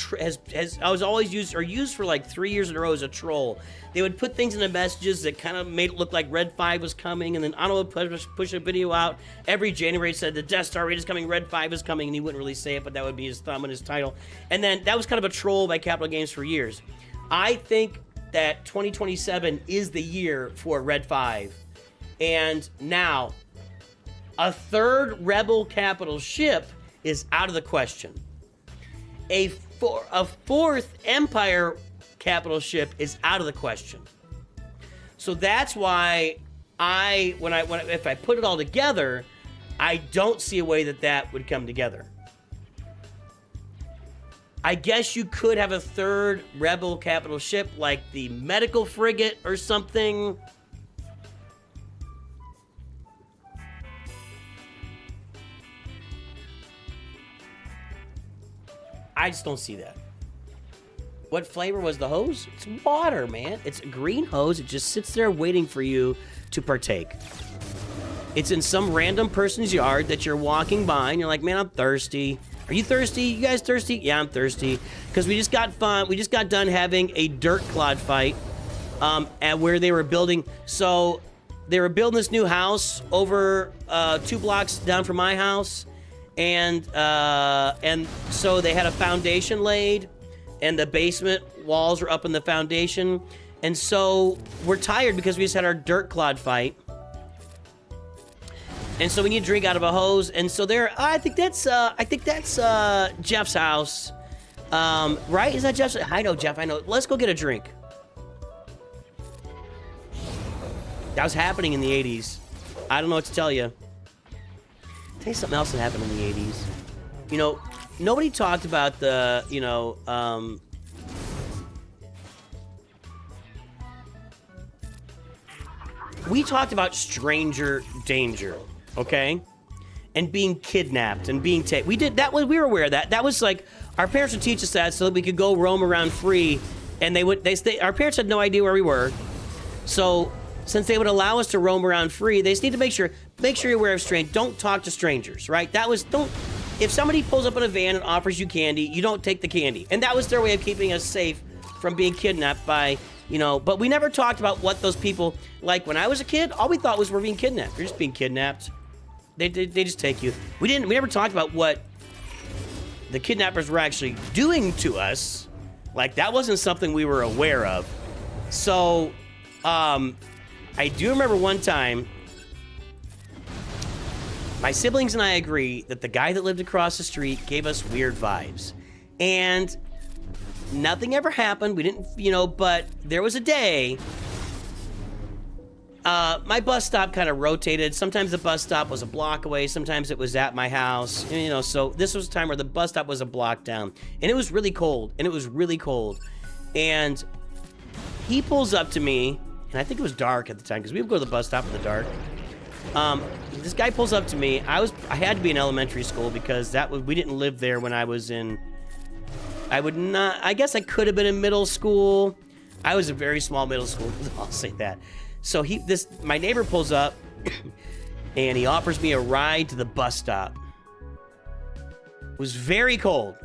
has always used for like 3 years in a row as a troll. They would put things in the messages that kind of made it look like Red 5 was coming, and then Otto would push a video out every January. Said the Death Star raid is coming, Red 5 is coming, and he wouldn't really say it, but that would be his thumb and his title. And then that was kind of a troll by Capital Games for years. I think that 2027 is the year for Red 5. And now, a third Rebel capital ship is out of the question. A fourth Empire capital ship is out of the question. So that's why if I put it all together, I don't see a way that would come together. I guess you could have a third Rebel capital ship like the medical frigate or something. I just don't see that. What flavor was the hose? It's water, man. It's a green hose. It just sits there waiting for you to partake. It's in some random person's yard that you're walking by and you're like, man, I'm thirsty. Are you thirsty? You guys thirsty? Yeah, I'm thirsty. Because we just got done having a dirt clod fight at where they were building. So they were building this new house over 2 blocks down from my house. And so they had a foundation laid, and the basement walls were up in the foundation. And so we're tired because we just had our dirt clod fight. And so we need to drink out of a hose. And so there, I think that's Jeff's house. Right? Is that Jeff's? I know, Jeff, I know. Let's go get a drink. That was happening in the 80s. I don't know what to tell you. Tell you something else that happened in the 80s. You know, nobody talked about the, you know, we talked about stranger danger, okay? And being kidnapped and being taken. We did that. We were aware of that. That was like our parents would teach us that so that we could go roam around free. And our parents had no idea where we were. So since they would allow us to roam around free, they just need to make sure you're aware of strange. Don't talk to strangers, right? If somebody pulls up in a van and offers you candy, you don't take the candy. And that was their way of keeping us safe from being kidnapped by, you know, but we never talked about what those people, like when I was a kid, all we thought was we're being kidnapped. You're just being kidnapped. They just take you. We never talked about what the kidnappers were actually doing to us. Like that wasn't something we were aware of. So, I do remember one time, my siblings and I agree that the guy that lived across the street gave us weird vibes. And nothing ever happened. We didn't, you know, but there was a day, my bus stop kind of rotated. Sometimes the bus stop was a block away. Sometimes it was at my house. And, you know, so this was a time where the bus stop was a block down. And it was really cold. And he pulls up to me, and I think it was dark at the time because we would go to the bus stop in the dark. This guy pulls up to me. I had to be in elementary school because we didn't live there when I was in. I guess I could have been in middle school. I was a very small middle school. I'll say that. So my neighbor pulls up, and he offers me a ride to the bus stop. It was very cold,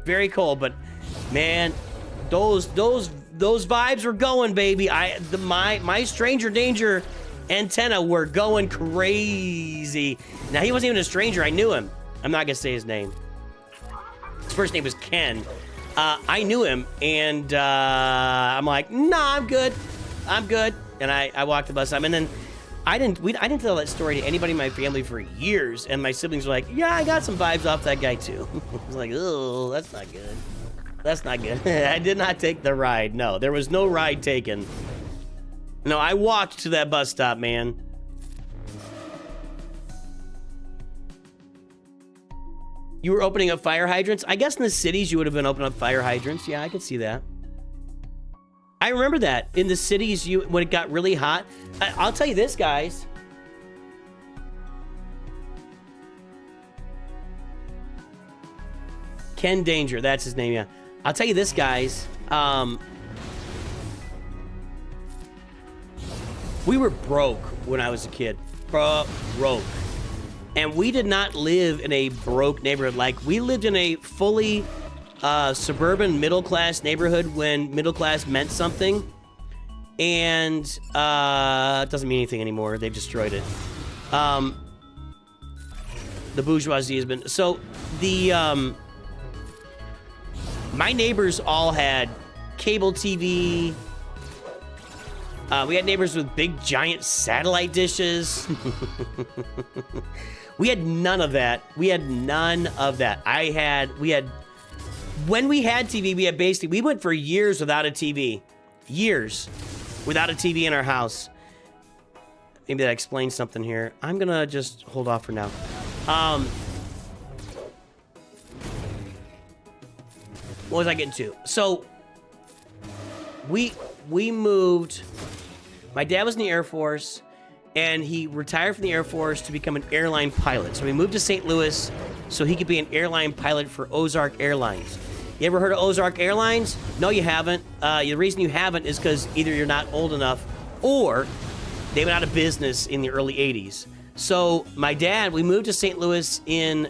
but man, those vibes were going, baby. My stranger danger antenna were going crazy. Now, he wasn't even a stranger. I knew him. I'm not gonna say his name. His first name was Ken. I knew him, and I'm like, nah, I'm good. And I walked the bus stop, and then I didn't tell that story to anybody in my family for years, and my siblings were like, yeah, I got some vibes off that guy too. I was like, oh, that's not good. That's not good. I did not take the ride. No, there was no ride taken. No, I walked to that bus stop, man. You were opening up fire hydrants? I guess in the cities you would have been opening up fire hydrants. Yeah, I could see that. I remember that. In the cities, when it got really hot. I'll tell you this, guys. Ken Danger, that's his name, yeah. I'll tell you this, guys. We were broke when I was a kid. Broke. And we did not live in a broke neighborhood. Like, we lived in a fully suburban middle-class neighborhood when middle class meant something. And it doesn't mean anything anymore. They've destroyed it. The bourgeoisie has been... So, my neighbors all had cable TV. We had neighbors with big, giant satellite dishes. We had none of that. When we had TV, we went for years without a TV. Years without a TV in our house. Maybe that explains something here. I'm gonna just hold off for now. What was I getting to? So, we moved. My dad was in the Air Force, and he retired from the Air Force to become an airline pilot. So we moved to St. Louis so he could be an airline pilot for Ozark Airlines. You ever heard of Ozark Airlines? No, you haven't. The reason you haven't is because either you're not old enough or they went out of business in the early 80s. So my dad, we moved to St. Louis in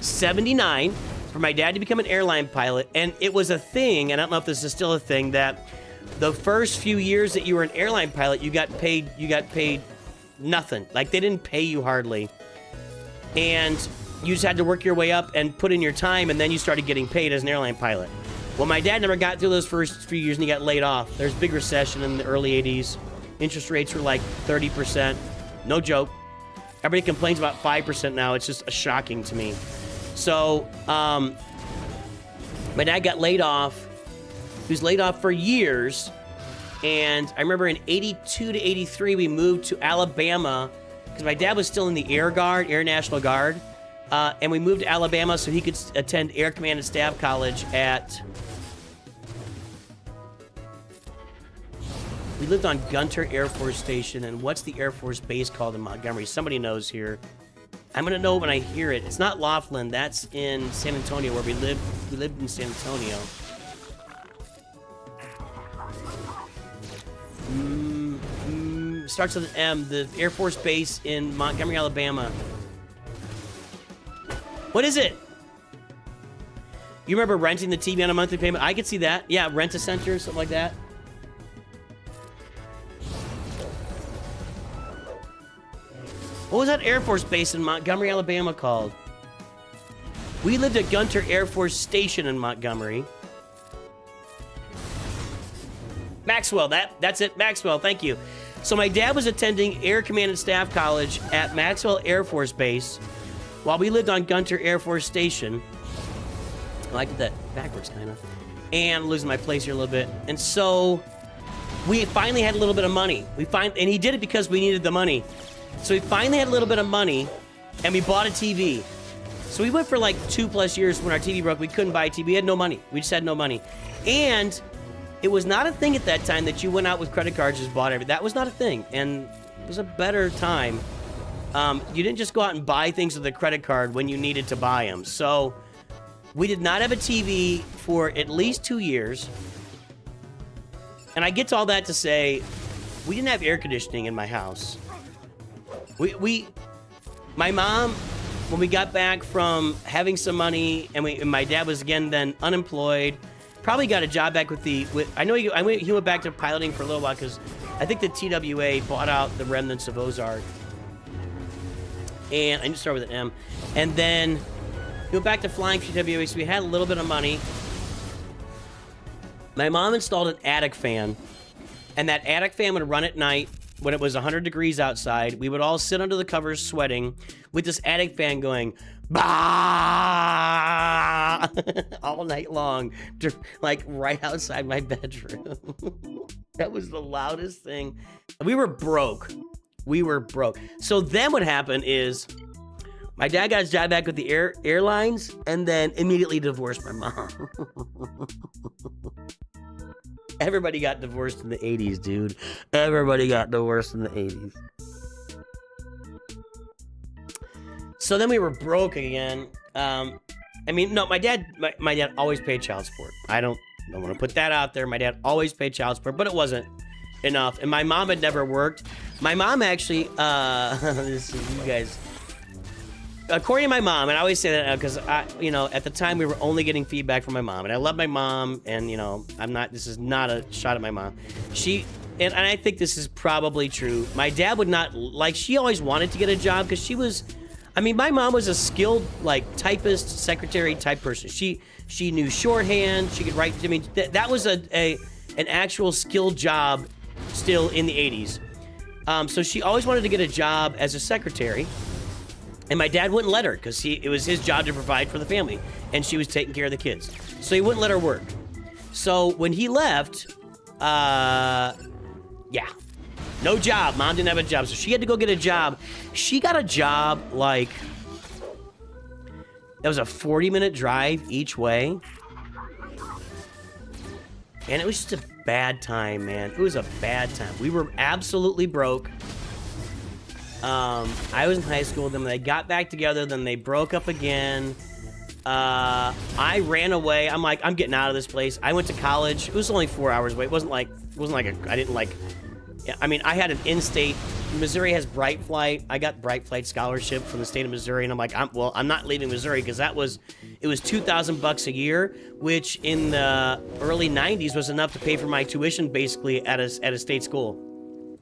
79 for my dad to become an airline pilot. And it was a thing, and I don't know if this is still a thing, that the first few years that you were an airline pilot, you got paid nothing. Like, they didn't pay you hardly. And you just had to work your way up and put in your time, and then you started getting paid as an airline pilot. Well, my dad never got through those first few years, and he got laid off. There's a big recession in the early 80s. Interest rates were like 30%. No joke. Everybody complains about 5% now. It's just shocking to me. So, my dad got laid off. He was laid off for years. And I remember in 82 to 83, we moved to Alabama because my dad was still in the Air Guard, Air National Guard. And we moved to Alabama so he could attend Air Command and Staff College at... We lived on Gunter Air Force Station, and what's the Air Force base called in Montgomery? Somebody knows here. I'm gonna know when I hear it. It's not Laughlin. That's in San Antonio, where we lived. We lived in San Antonio. Starts with an M. The Air Force base in Montgomery, Alabama. What is it? You remember renting the TV on a monthly payment? I could see that. Yeah, Rent-A-Center, something like that. What was that Air Force base in Montgomery, Alabama called? We lived at Gunter Air Force Station in Montgomery. Maxwell, that's it, Maxwell, thank you. So my dad was attending Air Command and Staff College at Maxwell Air Force Base while we lived on Gunter Air Force Station. I like that backwards, kind of. And losing my place here a little bit. And so we finally had a little bit of money. And he did it because we needed the money. So we finally had a little bit of money, and we bought a TV. So we went for like 2+ years when our TV broke. We couldn't buy a TV. We had no money. We just had no money. And it was not a thing at that time that you went out with credit cards and just bought everything. That was not a thing. And it was a better time. You didn't just go out and buy things with a credit card when you needed to buy them. So we did not have a TV for at least 2 years. And I get to all that to say, we didn't have air conditioning in my house. My mom, when we got back from having some money, and my dad was again then unemployed, probably got a job back with I know he went back to piloting for a little while because I think the TWA bought out the remnants of Ozark. And I need to start with an M. And then he went back to flying for TWA, so we had a little bit of money. My mom installed an attic fan, and that attic fan would run at night. When it was 100 degrees outside, we would all sit under the covers sweating with this attic fan going, bah! all night long, like right outside my bedroom. That was the loudest thing. We were broke. We were broke. So then what happened is my dad got his job back with the airlines and then immediately divorced my mom. Everybody got divorced in the 80s, dude. Everybody got divorced in the 80s. So then we were broke again. I mean, no, my dad always paid child support. I don't want to put that out there. My dad always paid child support, but it wasn't enough. And my mom had never worked. My mom actually, this is you guys. According to my mom, and I always say that because at the time we were only getting feedback from my mom, and I love my mom, and this is not a shot at my mom. And I think this is probably true. My dad would not, she always wanted to get a job because she was, my mom was a skilled, typist, secretary type person. She knew shorthand, she could write, that was an actual skilled job still in the 80s. So she always wanted to get a job as a secretary. And my dad wouldn't let her because it was his job to provide for the family. And she was taking care of the kids. So he wouldn't let her work. So when he left, no job. Mom didn't have a job. So she had to go get a job. She got a job that was a 40-minute drive each way. And it was just a bad time, man. It was a bad time. We were absolutely broke. I was in high school, then they got back together, then they broke up again. I ran away. I'm like, I'm getting out of this place. I went to college. It was only 4 hours away. It wasn't like I had an in-state. Missouri has Bright Flight. I got Bright Flight scholarship from the state of Missouri, and I'm like, I'm not leaving Missouri because it was $2,000 a year, which in the early 90s was enough to pay for my tuition basically at a state school.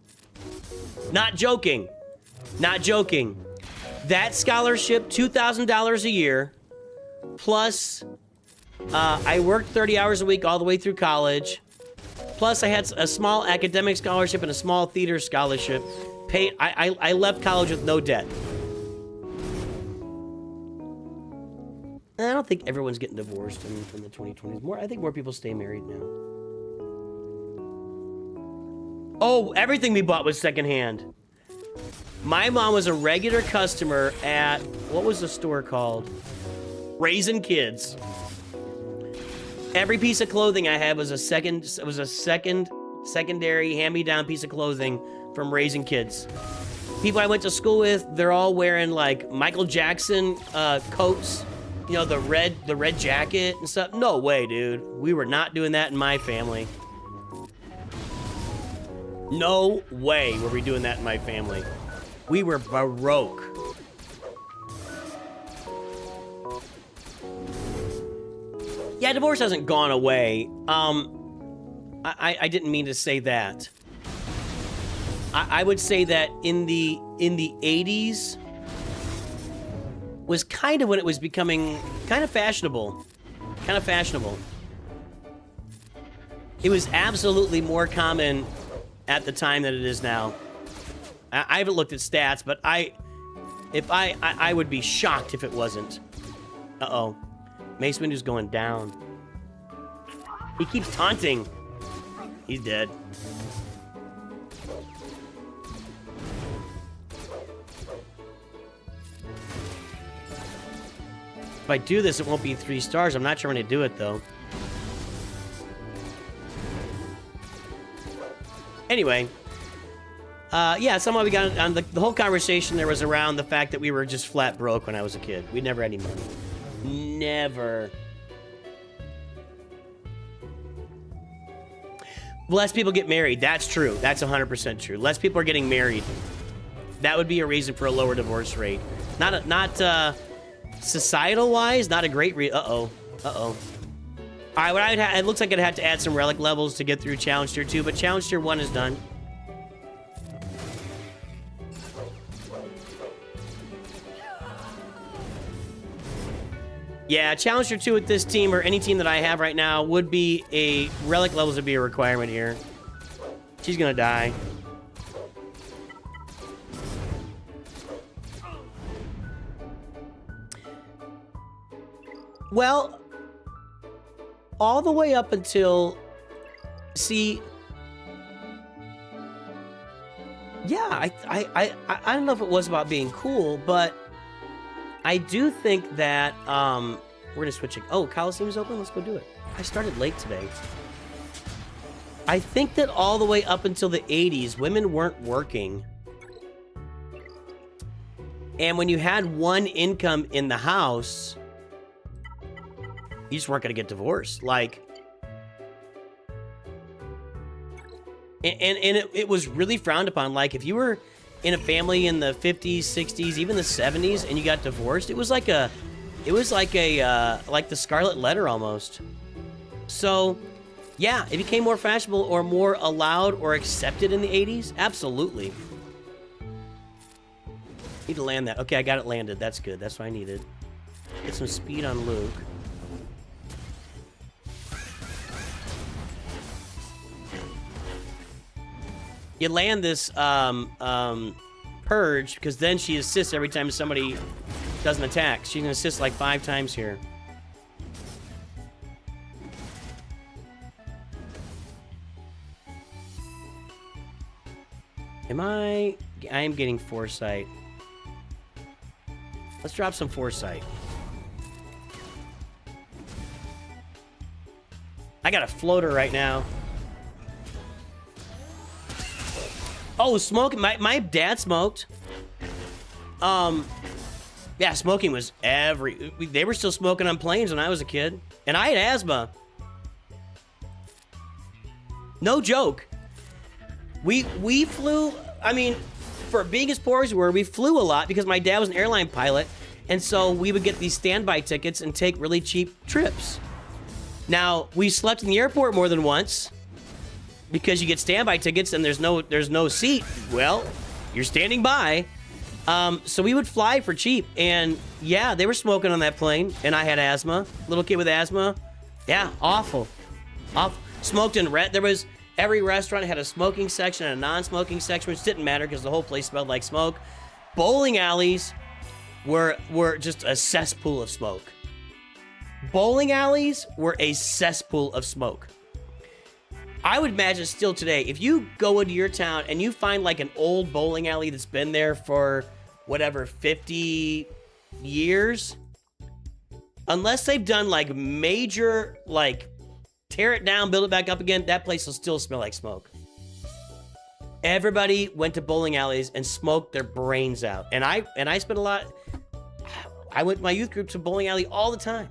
Not joking. Not joking. That scholarship, $2,000 a year, plus I worked 30 hours a week all the way through college, plus I had a small academic scholarship and a small theater scholarship, paid. I left college with no debt. I don't think everyone's getting divorced in the 2020s. I think more people stay married now. Oh, everything we bought was secondhand. My mom was a regular customer at, what was the store called? Raisin Kids. Every piece of clothing I had was a secondary hand-me-down piece of clothing from Raisin Kids. People I went to school with, they're all wearing like Michael Jackson coats. You know, the red jacket and stuff. No way, dude. We were not doing that in my family. No way were we doing that in my family. We were Baroque. Yeah, divorce hasn't gone away. I didn't mean to say that. I would say that in the 80s was kind of when it was becoming kind of fashionable. Kind of fashionable. It was absolutely more common at the time than it is now. I haven't looked at stats, but I would be shocked if it wasn't. Uh-oh. Mace Windu's going down. He keeps taunting. He's dead. If I do this, it won't be 3 stars. I'm not sure when to do it, though. Anyway. Yeah, somehow we got on the whole conversation there was around the fact that we were just flat broke when I was a kid. We never had any money. Never. Less people get married. That's true. That's 100% true. Less people are getting married. That would be a reason for a lower divorce rate. Not societal-wise, not a great Uh-oh. Uh-oh. All right, what it looks like I'd have to add some relic levels to get through Challenge Tier 2, but Challenge Tier 1 is done. Yeah, Challenge Tier 2 with this team, or any team that I have right now, would be a... Relic levels would be a requirement here. She's gonna die. Well, all the way up until... See... Yeah, I don't know if it was about being cool, but... I do think that, we're gonna switch it. Oh, Coliseum's open? Let's go do it. I started late today. I think that all the way up until the 80s, women weren't working. And when you had one income in the house, you just weren't gonna get divorced. Like, and it was really frowned upon. Like, if you were in a family in the 50s, 60s, even the 70s, and you got divorced, it was like the Scarlet Letter almost. So, yeah, it became more fashionable or more allowed or accepted in the 80s. Absolutely. Need to land that. Okay, I got it landed. That's good. That's what I needed. Get some speed on Luke. You land this purge, because then she assists every time somebody does an attack. She can assist like 5 times here. I am getting foresight. Let's drop some foresight. I got a floater right now. Oh, smoking. My dad smoked. Yeah, smoking was they were still smoking on planes when I was a kid. And I had asthma. No joke. We flew, I mean, for being as poor as we were, we flew a lot because my dad was an airline pilot. And so we would get these standby tickets and take really cheap trips. Now, we slept in the airport more than once. Because you get standby tickets and there's no seat. Well, you're standing by. So we would fly for cheap. And yeah, they were smoking on that plane. And I had asthma. Little kid with asthma. Yeah, awful. Smoked in red. There was Every restaurant had a smoking section and a non-smoking section, which didn't matter because the whole place smelled like smoke. Bowling alleys were just a cesspool of smoke. Bowling alleys were a cesspool of smoke. I would imagine still today, if you go into your town and you find like an old bowling alley that's been there for whatever, 50 years, unless they've done like major, like tear it down, build it back up again, that place will still smell like smoke. Everybody went to bowling alleys and smoked their brains out. And I spent a lot, I went to my youth group to bowling alley all the time.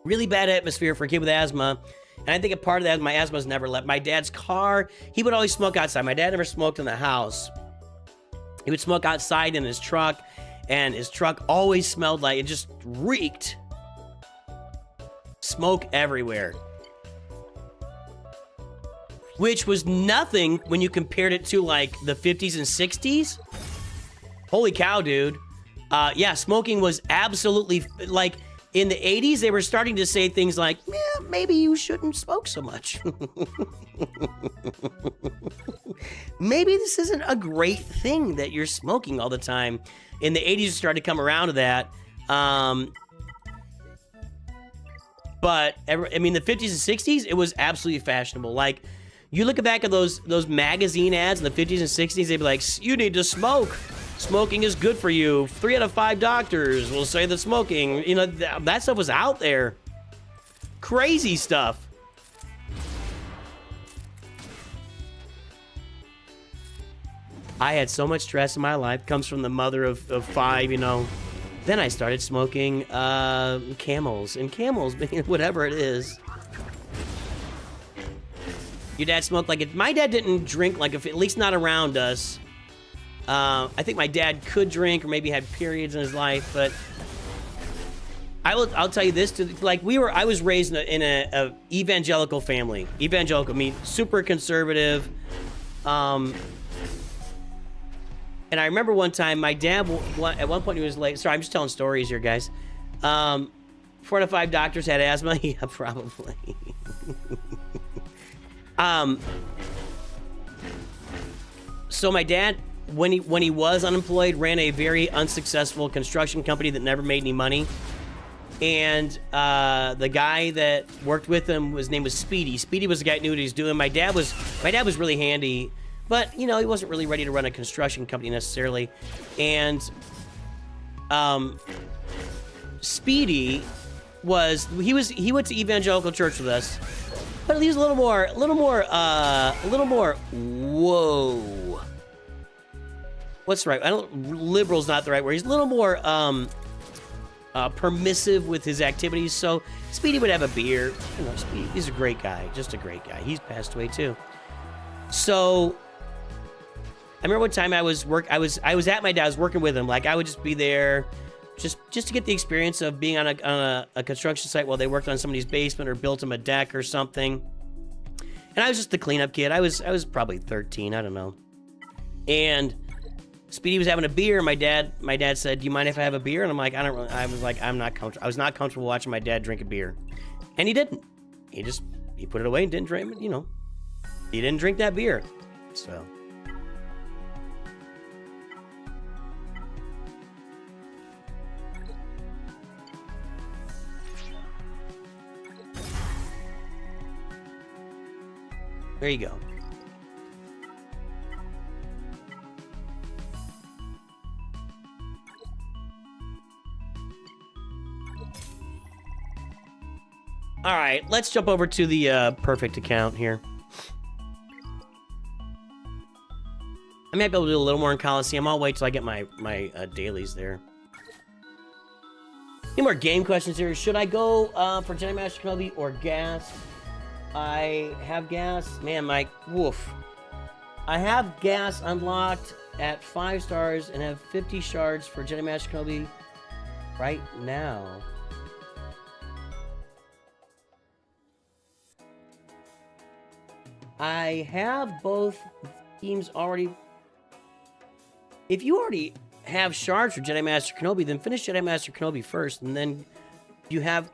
Really bad atmosphere for a kid with asthma. And I think a part of that, my asthma's never left. My dad's car, he would always smoke outside. My dad never smoked in the house. He would smoke outside in his truck, and his truck always smelled like, it just reeked. Smoke everywhere. Which was nothing when you compared it to like the 50s and 60s. Holy cow, dude. Yeah, smoking was absolutely, like, in the 80s, they were starting to say things like, yeah, maybe you shouldn't smoke so much. Maybe this isn't a great thing that you're smoking all the time. In the 80s, it started to come around to that. But, I mean, the 50s and 60s, it was absolutely fashionable. Like, you look back at those magazine ads in the 50s and 60s, they'd be like, you need to smoke. Smoking is good for you. 3 out of 5 doctors will say that smoking, you know, that stuff was out there. Crazy stuff. I had so much stress in my life. Comes from the mother of 5, you know. Then I started smoking Camels. And Camels, whatever it is. Your dad smoked like it. My dad didn't drink like, at least not around us. I think my dad could drink or maybe had periods in his life, but I'll tell you this, like I was raised in a evangelical family. Evangelical, I mean, super conservative. And I remember one time my dad, at one point he was late. Sorry, I'm just telling stories here, guys. 4 out of 5 doctors had asthma. Yeah, probably. So my dad, when he was unemployed, ran a very unsuccessful construction company that never made any money. And the guy that worked with him, his name was Speedy. Speedy was the guy who knew what he was doing. My dad was really handy, but you know, he wasn't really ready to run a construction company necessarily. And Speedy he went to evangelical church with us, but he was a little more whoa. What's right? Liberal's not the right word. He's a little more permissive with his activities. So Speedy would have a beer. You know, Speedy, he's a great guy, just a great guy. He's passed away too. So I remember one time I was at my dad's working with him. Like I would just be there, just to get the experience of being on a construction site while they worked on somebody's basement or built him a deck or something. And I was just the cleanup kid. I was probably 13. I don't know. And Speedy was having a beer. My dad said, "Do you mind if I have a beer?" And I'm like, I was not comfortable watching my dad drink a beer. And he didn't. He put it away and didn't drink it, you know. He didn't drink that beer. So there you go. All right, let's jump over to the perfect account here. I might be able to do a little more in Coliseum. I'll wait till I get my dailies there. Any more game questions here? Should I go for Jedi Master Kenobi or gas? I have gas. Man, Mike, woof. I have gas unlocked at 5 stars and have 50 shards for Jedi Master Kenobi right now. I have both teams already. If you already have shards for Jedi Master Kenobi, then finish Jedi Master Kenobi first, and then you have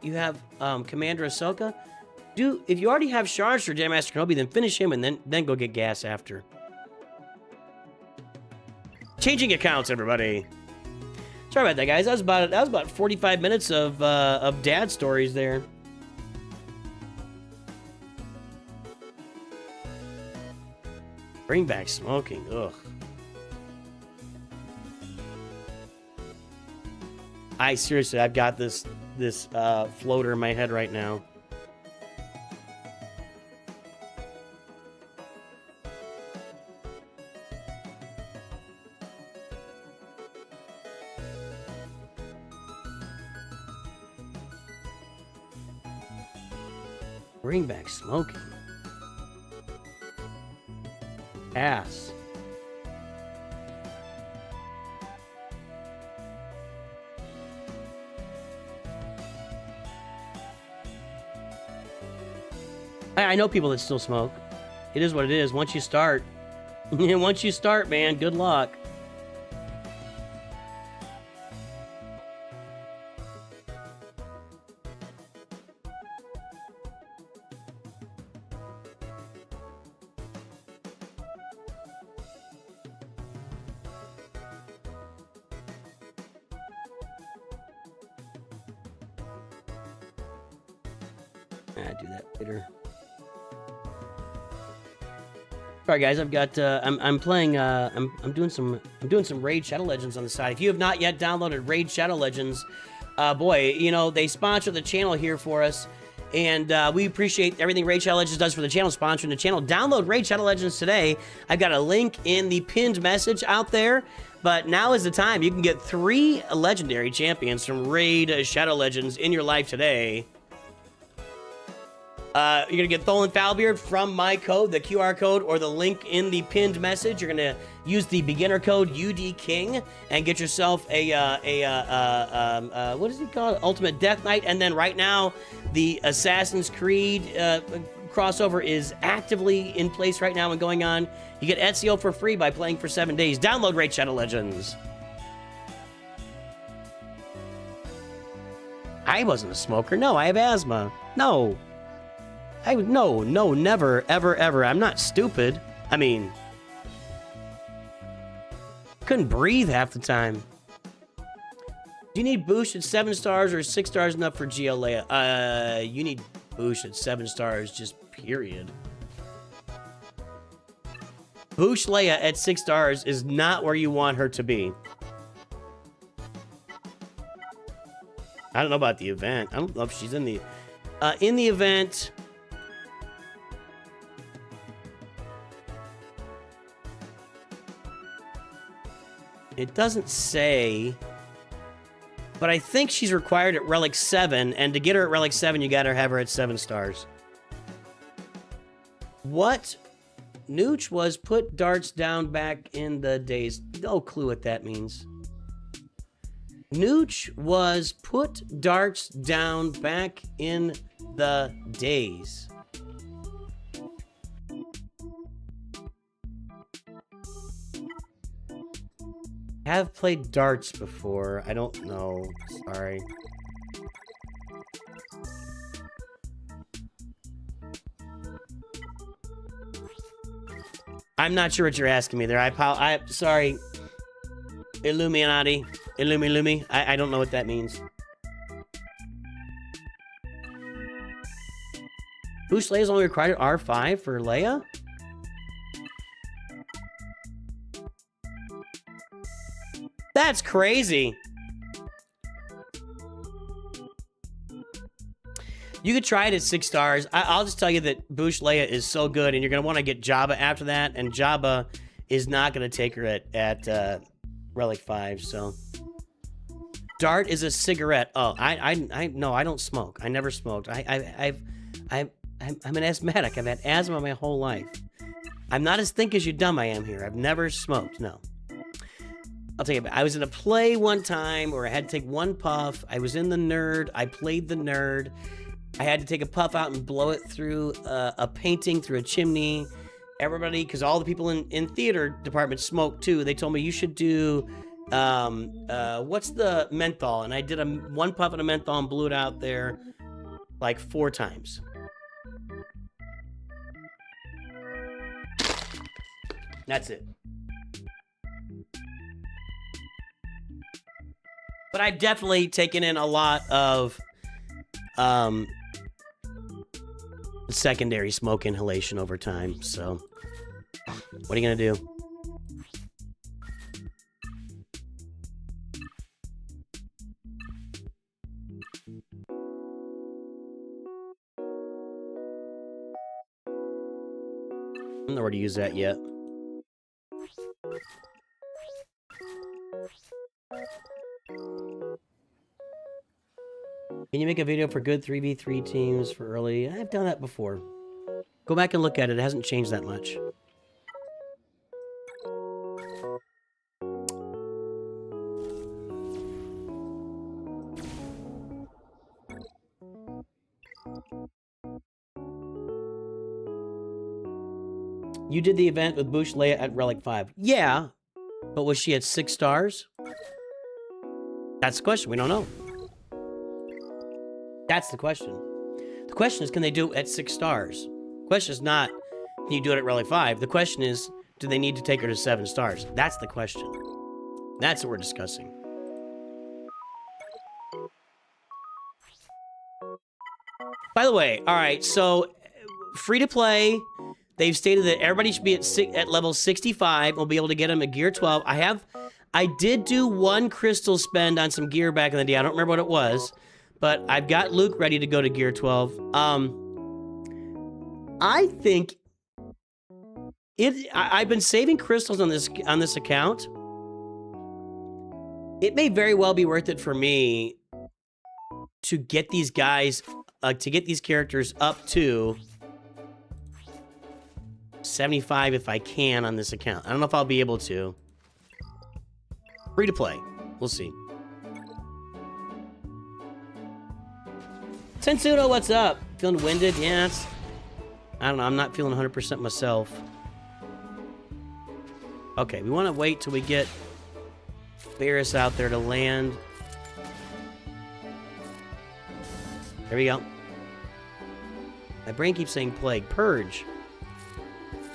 Commander Ahsoka. if you already have shards for Jam Master Kenobi, then finish him and then go get gas after. Changing accounts, everybody. Sorry about that, guys. That was about 45 minutes of dad stories there. Bring back smoking. Ugh. Seriously, I've got this floater in my head right now. Bring back smoking. Ass. I know people that still smoke. It is what it is. Once you start, once you start, man, good luck. Do that later. Sorry guys, I've got I'm playing I'm doing some Raid Shadow Legends on the side. If you have not yet downloaded Raid Shadow Legends, boy, you know, they sponsor the channel here for us, and we appreciate everything Raid Shadow Legends does for the channel, sponsoring the channel. Download Raid Shadow Legends today. I've got a link in the pinned message out there. But now is the time. You can get 3 legendary champions from Raid Shadow Legends in your life today. You're going to get Tholen Foulbeard from my code, the QR code, or the link in the pinned message. You're going to use the beginner code UDKING and get yourself what is it called? Ultimate Death Knight. And then right now, the Assassin's Creed crossover is actively in place right now and going on. You get Ezio for free by playing for 7 days. Download Raid Shadow Legends. I wasn't a smoker. No, I have asthma. No. No, never, ever, ever. I'm not stupid. I mean, couldn't breathe half the time. Do you need boost at 7 stars or 6 stars enough for GLA? You need boost at 7 stars, just period. Boost Leia at 6 stars is not where you want her to be. I don't know about the event. I don't know if she's in the event. It doesn't say, but I think she's required at Relic 7, and to get her at Relic 7, you gotta have her at 7 stars. What? Nooch was put darts down back in the days. No clue what that means. Nooch was put darts down back in the days. Have played darts before. I don't know. Sorry. I'm not sure what you're asking me there. I'm sorry. Illuminati. Illumi. I don't know what that means. Boost Leia is only required at R5 for Leia? That's crazy. You could try it at 6 stars. I'll just tell you that Boost Leia is so good, and you're going to want to get Jabba after that, and Jabba is not going to take her at Relic 5, so. Dart is a cigarette. Oh, no, I don't smoke. I never smoked. I'm an asthmatic. I've had asthma my whole life. I'm not as think as you dumb I am here. I've never smoked, no. I'll tell you about it. I was in a play one time where I had to take one puff. I was in the nerd. I played the nerd. I had to take a puff out and blow it through a painting, through a chimney. Everybody, because all the people in theater department smoke too. They told me you should do, what's the menthol? And I did one puff of a menthol and blew it out there like 4 times. That's it. But I've definitely taken in a lot of secondary smoke inhalation over time, so what are you gonna do? I don't know where to use that yet. Can you make a video for good 3v3 teams for early? I've done that before. Go back and look at it. It hasn't changed that much. You did the event with Bush Leia at Relic 5. Yeah, but was she at 6 stars? That's the question. We don't know. That's the question. The question is, can they do it at 6 stars? The question is not, can you do it at Relic 5? The question is, do they need to take her to 7 stars? That's the question. That's what we're discussing. By the way, all right, so free to play. They've stated that everybody should be at level 65. We'll be able to get them a gear 12. I did do one crystal spend on some gear back in the day. I don't remember what it was, but I've got Luke ready to go to gear 12. I think I've been saving crystals on this account. It may very well be worth it for me to get these guys, to get these characters up to 75 if I can on this account. I don't know if I'll be able to. Free to play. We'll see. Sensudo, what's up? Feeling winded? Yeah, I don't know. I'm not feeling 100% myself. Okay, we want to wait till we get Barris out there to land. There we go. My brain keeps saying plague. Purge.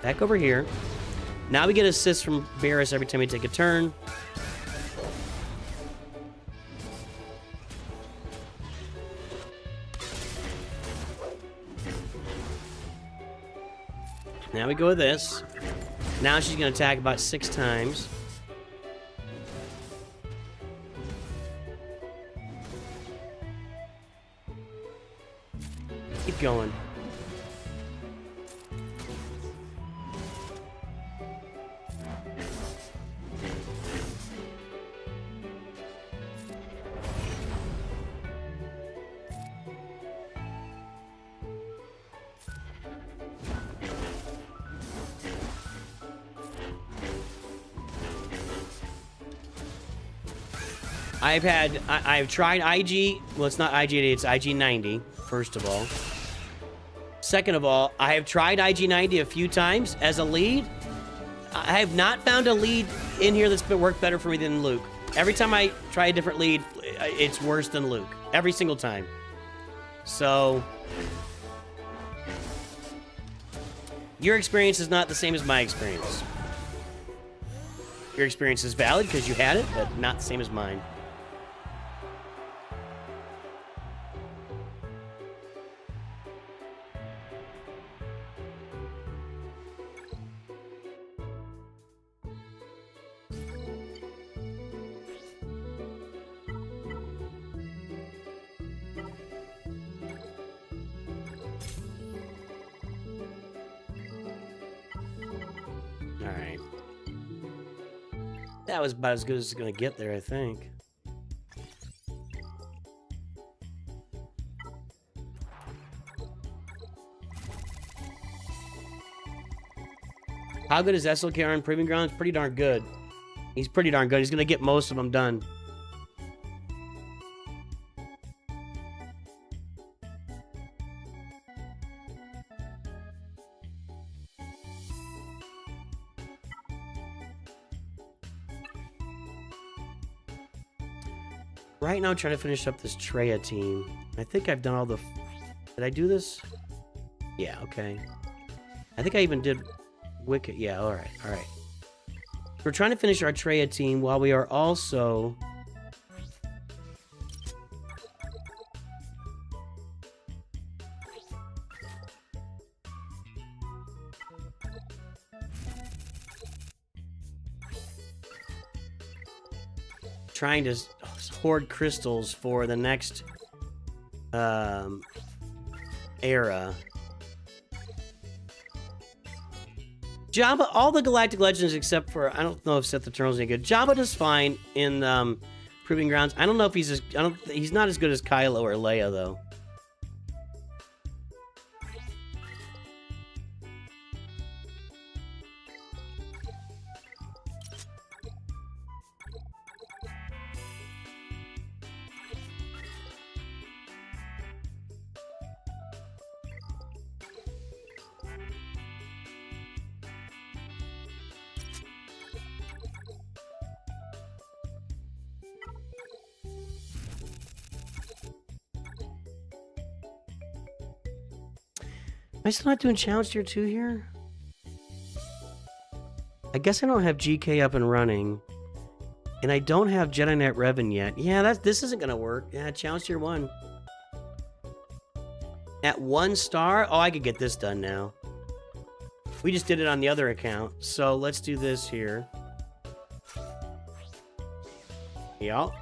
Back over here. Now we get assists from Barris every time we take a turn. Now we go with this. Now she's going to attack about 6 times. Keep going. I've tried IG, well, it's not IG80, it's IG90, first of all. Second of all, I have tried IG90 a few times as a lead. I have not found a lead in here that's worked better for me than Luke. Every time I try a different lead, it's worse than Luke. Every single time. So, your experience is not the same as my experience. Your experience is valid because you had it, but not the same as mine. That was about as good as it's going to get there, I think. How good is SLKR on Proving Grounds? Pretty darn good. He's pretty darn good. He's going to get most of them done. Right now, I'm trying to finish up this Treya team. I think I've done all the... Did I do this? Yeah, okay. I think I even did Wicked. Yeah, alright, alright. We're trying to finish our Treya team while we are also... trying to hoard crystals for the next era. Jabba, all the Galactic Legends except for, I don't know if Sith Eternal is any good. Jabba does fine in Proving Grounds. I don't know if he's he's not as good as Kylo or Leia though. Am I still not doing challenge tier 2 here? I guess I don't have GK up and running. And I don't have Jedi Knight Revan yet. Yeah, this isn't gonna work. Yeah, challenge tier 1. At 1 star? Oh, I could get this done now. We just did it on the other account. So let's do this here. Yup.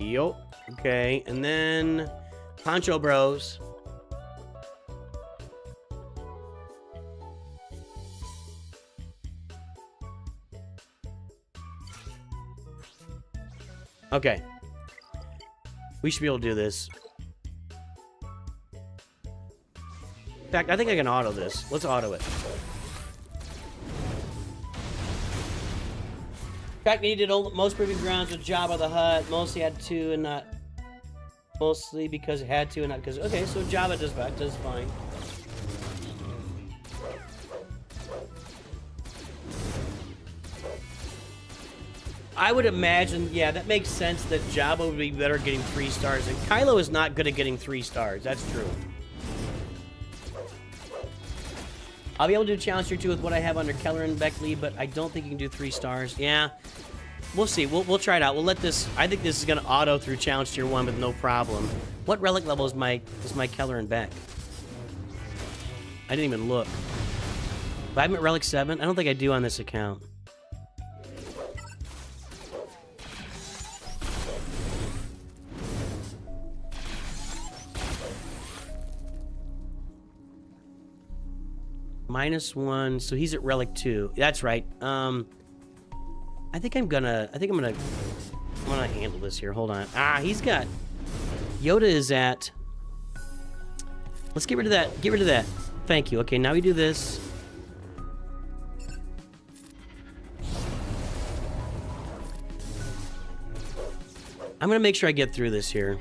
Yup. Okay, and then... Poncho Bros. Okay. We should be able to do this. In fact, I think I can auto this. Let's auto it. In fact, needed most Proving Grounds with Jabba the Hutt. Mostly had to and not... Mostly because it had to and not because... Okay, so Jabba does fine. I would imagine, yeah, that makes sense that Jabba would be better getting 3 stars. And Kylo is not good at getting 3 stars. That's true. I'll be able to do Challenge Tier 2 with what I have under Keller and Beckley, but I don't think you can do 3 stars. Yeah. We'll see. We'll try it out. We'll let this... I think this is going to auto through Challenge Tier 1 with no problem. What relic level is my Keller and Beck? I didn't even look. But I'm at relic 7? I don't think I do on this account. -1, so he's at relic 2. That's right. I think I'm gonna handle this here. Hold on. Ah, he's got... Yoda is at... Let's get rid of that. Get rid of that. Thank you. Okay, now we do this. I'm gonna make sure I get through this here.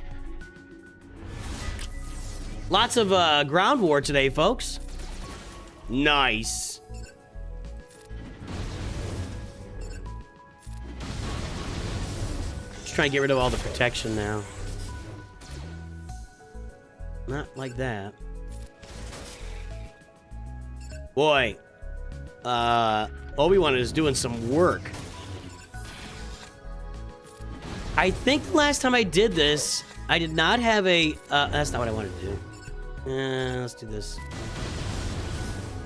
Lots of ground war today, folks. Nice. Just trying to get rid of all the protection now. Not like that. Boy. Obi-Wan is doing some work. I think the last time I did this, I did not have a... that's not what I wanted to do. Let's do this.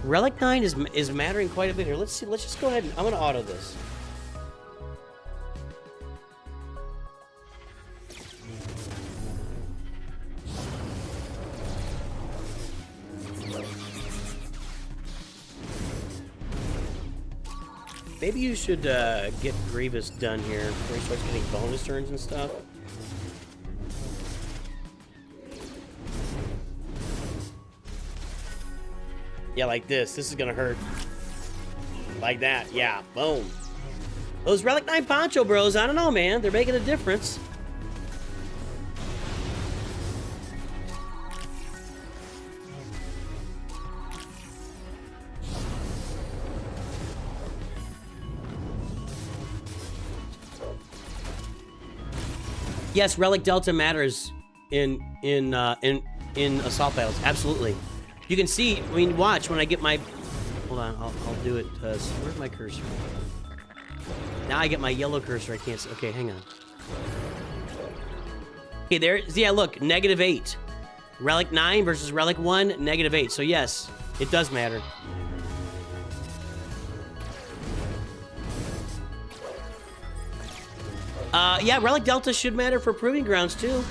Relic 9 is mattering quite a bit here. Let's see. Let's just go ahead and... I'm going to auto this. Maybe you should get Grievous done here before he starts getting bonus turns and stuff. Yeah, like this. This is gonna hurt. Like that. Yeah, boom. Those Relic 9 Poncho Bros, I don't know, man. They're making a difference. Yes, Relic Delta matters in assault battles. Absolutely. You can see, I mean, watch when I get my Hold on, I'll do it. Where's my cursor? Now I get my yellow cursor. I can't see. Okay, hang on. Okay, there. Yeah, look, -8. Relic 9 versus Relic 1, -8. So yes, it does matter. Yeah, Relic Delta should matter for Proving Grounds too.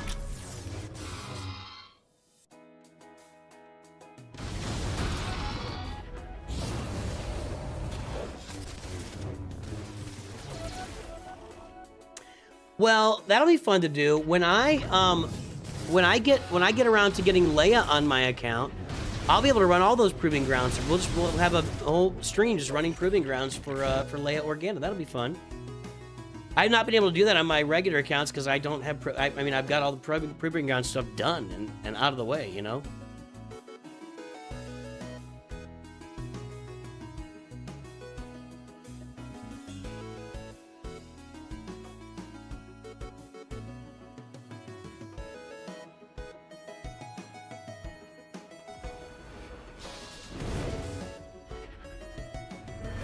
Well, that'll be fun to do when I get around to getting Leia on my account. I'll be able to run all those Proving Grounds. We'll have a whole stream just running Proving Grounds for Leia Organa. That'll be fun. I've not been able to do that on my regular accounts because I don't have. I mean, I've got all the Proving Ground stuff done and out of the way, you know.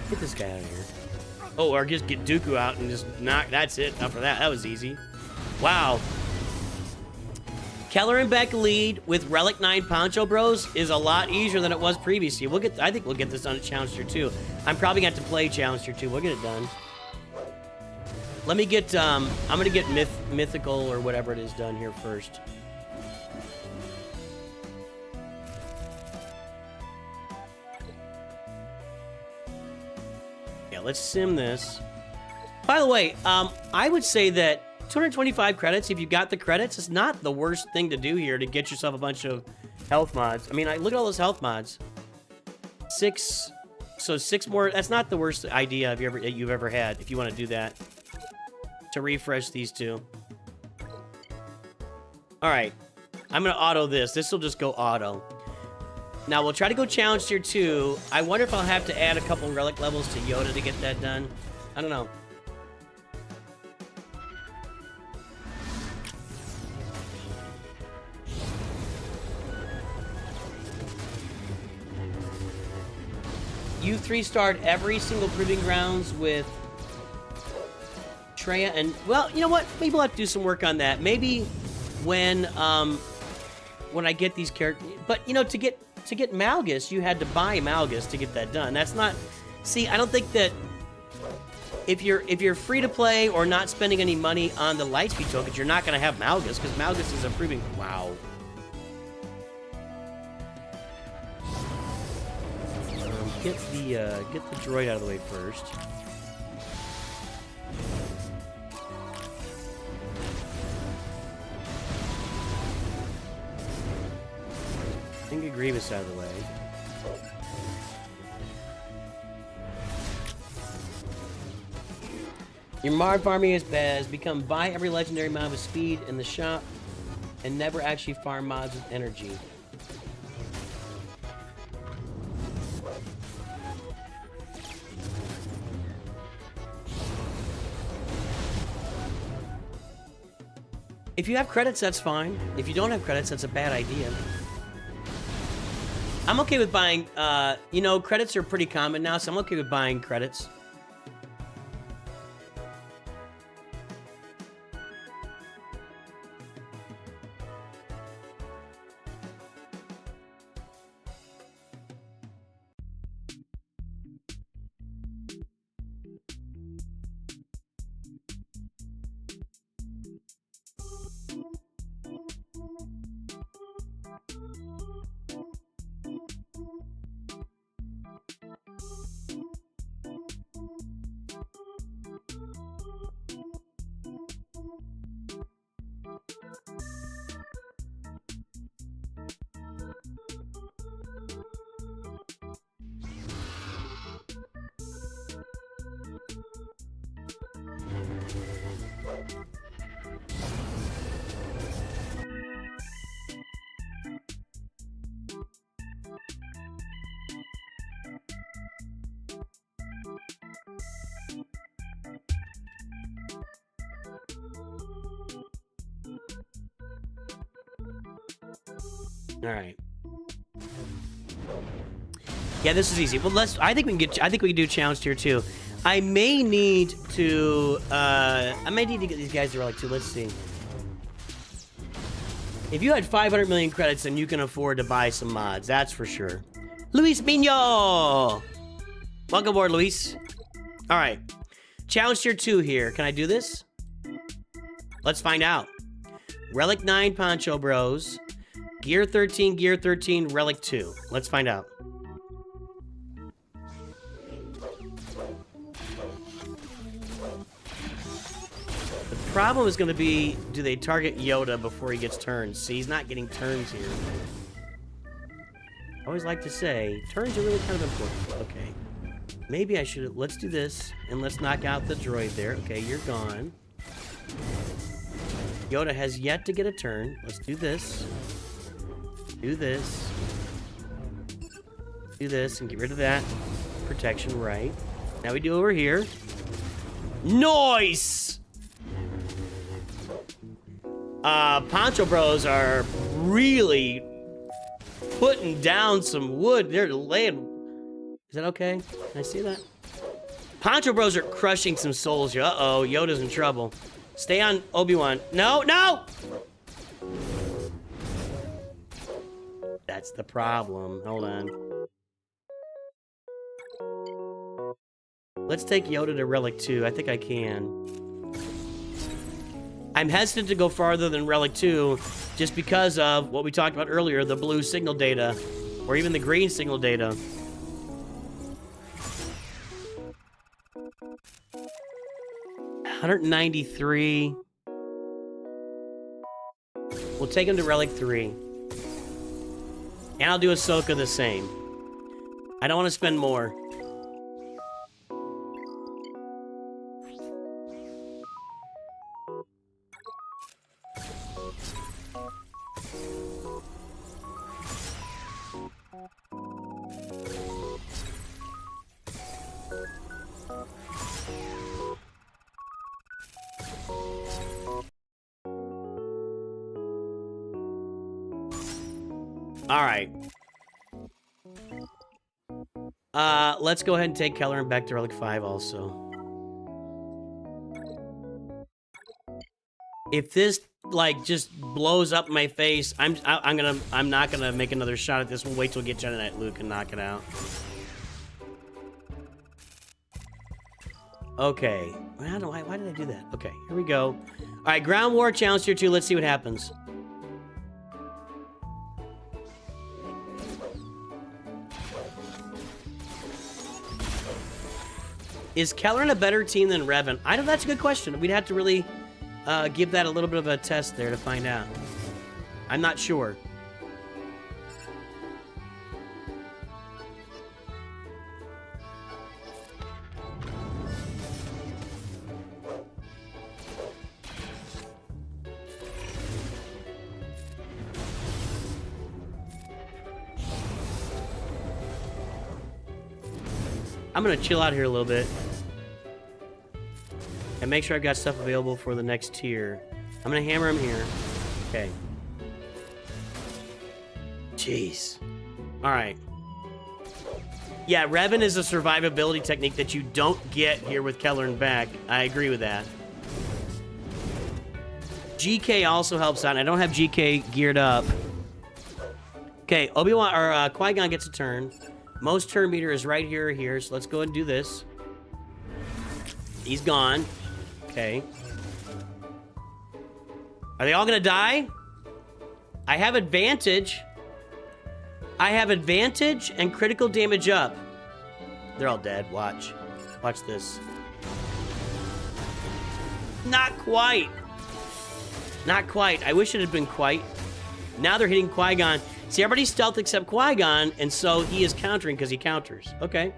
Get this guy out of here. Oh, or just get Dooku out and just knock. That's it. After that, that was easy. Wow. Keller and Beck lead with Relic 9 Poncho Bros is a lot easier than it was previously. I think we'll get this done at Challenge Tier 2. I'm probably going to have to play Challenge Tier 2. We'll get it done. Let me get, I'm going to get Mythical or whatever it is done here first. Let's sim this. By the way, I would say that 225 credits, if you got the credits, is not the worst thing to do here to get yourself a bunch of health mods. I mean, look at all those health mods. 6 more. That's not the worst idea you've ever had if you want to do that. To refresh these two. All right, I'm gonna auto this. This will just go auto. Now, we'll try to go Challenge Tier 2. I wonder if I'll have to add a couple Relic levels to Yoda to get that done. I don't know. You 3-starred every single Proving Grounds with Treya and... Well, you know what? Maybe we'll have to do some work on that. Maybe when I get these characters... But, you know, to get Malgus, you had to buy Malgus to get that done. That's not... See, I don't think that... If you're free to play or not spending any money on the Lightspeed tokens, you're not going to have Malgus, because Malgus is a proving... Wow. Get the droid out of the way first. Get Grievous out of the way. Your Marv army has become buy every legendary mod with speed in the shop and never actually farm mods with energy. If you have credits, that's fine. If you don't have credits, that's a bad idea. I'm okay with buying, you know, credits are pretty common now, so I'm okay with buying credits. All right. Yeah, this is easy. Well, I think we can do challenge tier 2. I may need to get these guys to relic 2. Let's see. If you had 500 million credits, then you can afford to buy some mods. That's for sure. Luis Mino! Welcome aboard, Luis. All right. Challenge tier 2 here. Can I do this? Let's find out. Relic 9 Poncho Bros. Gear 13, Relic 2. Let's find out. The problem is going to be, do they target Yoda before he gets turns? See, he's not getting turns here. I always like to say, turns are really kind of important. Okay. Maybe I should, let's do this, and let's knock out the droid there. Okay, you're gone. Yoda has yet to get a turn. Let's do this. Do this. Do this, and get rid of that protection, right. Now we do over here. Nice! Poncho Bros are really putting down some wood. They're laying... Is that okay? Can I see that? Poncho Bros are crushing some souls here. Uh-oh, Yoda's in trouble. Stay on Obi-Wan. No, no! That's the problem. Hold on. Let's take Yoda to Relic 2. I think I can. I'm hesitant to go farther than Relic 2 just because of what we talked about earlier, the blue signal data, or even the green signal data. $193. We'll take him to Relic 3. And I'll do Ahsoka the same. I don't want to spend more. All right. Let's go ahead and take Kelleran back to Relic 5 also. If this like just blows up my face, I'm not gonna make another shot at this. We'll wait till we get Jedi Knight Luke and knock it out. Okay. Why did I do that? Okay, here we go. All right, Ground War Challenge Tier 2. Let's see what happens. Is Kelleran a better team than Revan? I don't. That's a good question. We'd have to really give that a little bit of a test there to find out. I'm not sure. I'm gonna chill out here a little bit and make sure I've got stuff available for the next tier. I'm gonna hammer him here. Okay. Jeez. All right. Yeah, Revan is a survivability technique that you don't get here with Kelleran back. I agree with that. GK also helps out, and I don't have GK geared up. Okay, Obi-Wan or Qui-Gon gets a turn. Most turn meter is right here or here, so let's go ahead and do this. He's gone. Okay. Are they all gonna die? I have advantage. I have advantage and critical damage up. They're all dead. Watch. Watch this. Not quite. Not quite. I wish it had been quite. Now they're hitting Qui-Gon. See, everybody's stealth except Qui-Gon, and so he is countering because he counters. Okay.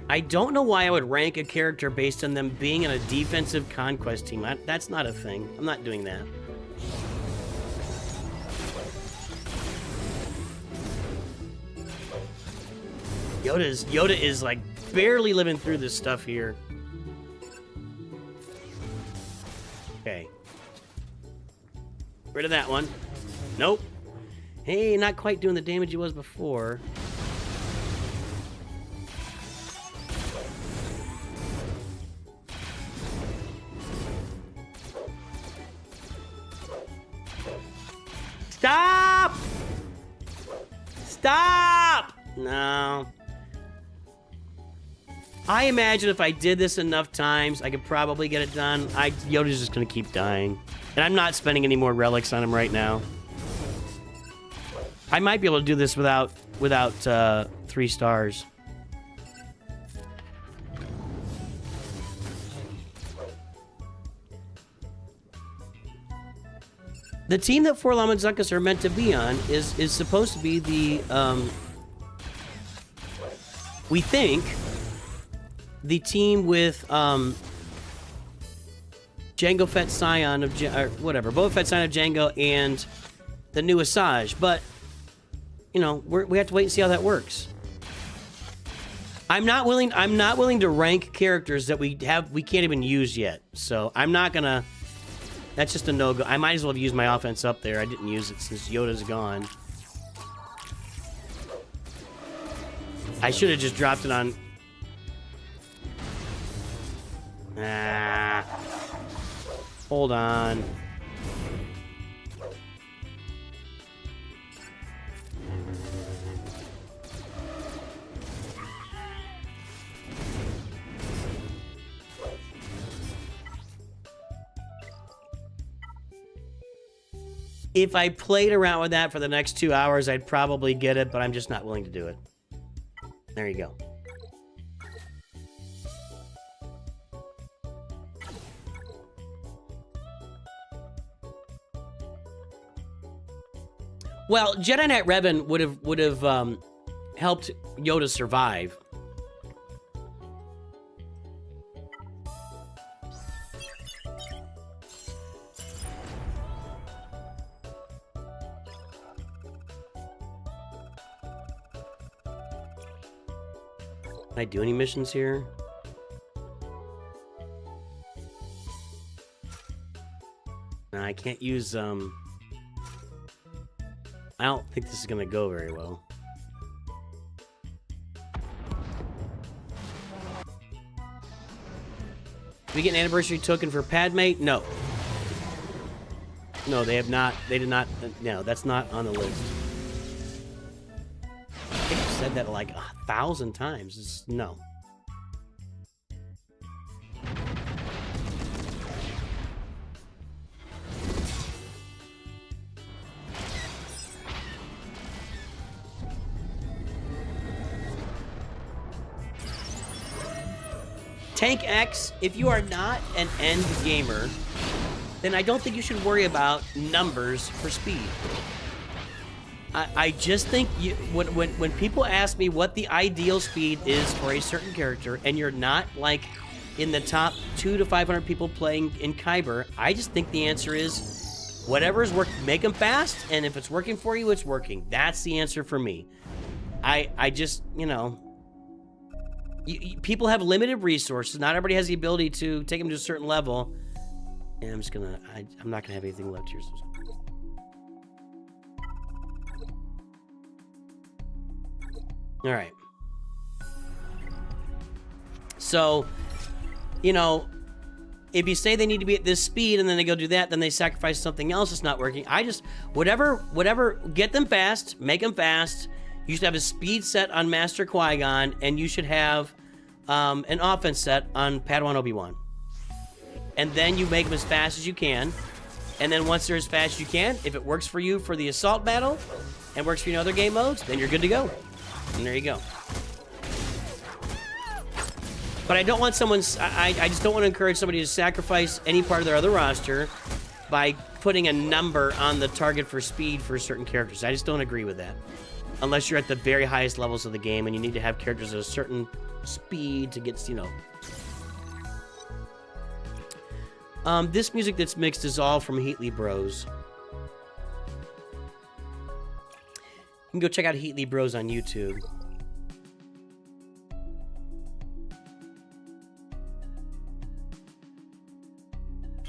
I don't know why I would rank a character based on them being in a defensive Conquest team. That's not a thing. I'm not doing that. Yoda is like barely living through this stuff here. Rid of that one. Nope. Hey, not quite doing the damage he was before. Stop! Stop! No. I imagine if I did this enough times, I could probably get it done. Yoda's just gonna keep dying. And I'm not spending any more relics on him right now. I might be able to do this without 3 stars. The team that Forlom and Zuckus are meant to be on is supposed to be the, we think, the team with, Jango Fett Scion of, or whatever, Boba Fett Scion of Jango and the new Asajj, but, you know, we have to wait and see how that works. I'm not willing to rank characters that we can't even use yet, so I'm not gonna, that's just a no-go. I might as well have used my offense up there. I didn't use it since Yoda's gone. I should have just dropped it on... Ah. Hold on. If I played around with that for the next 2 hours, I'd probably get it, but I'm just not willing to do it. There you go. Well, Jedi Knight Revan would have helped Yoda survive. Can I do any missions here? No, I can't use, I don't think this is gonna go very well. Do we get an anniversary token for Padme? No. No, they have not. They did not. No, that's not on the list. I think I've said that like 1,000 times. It's, no. Tank X, if you are not an end gamer, then I don't think you should worry about numbers for speed. I just think when people ask me what the ideal speed is for a certain character, and you're not like in the top 200 to 500 people playing in Kyber, I just think the answer is whatever's working, make them fast, and if it's working for you, it's working. That's the answer for me. I just, you know, people have limited resources. Not everybody has the ability to take them to a certain level. And I'm just gonna, I'm not gonna have anything left here. All right. So, you know, if you say they need to be at this speed and then they go do that, then they sacrifice something else that's not working. I just, whatever, get them fast, make them fast. You should have a speed set on Master Qui-Gon, and you should have an offense set on Padawan Obi-Wan. And then you make them as fast as you can. And then once they're as fast as you can, if it works for you for the assault battle and works for you in other game modes, then you're good to go. And there you go. But I don't want someone, I just don't want to encourage somebody to sacrifice any part of their other roster by putting a number on the target for speed for certain characters. I just don't agree with that. Unless you're at the very highest levels of the game and you need to have characters at a certain speed to get, you know. This music that's mixed is all from Heatley Bros. You can go check out Heatley Bros on YouTube.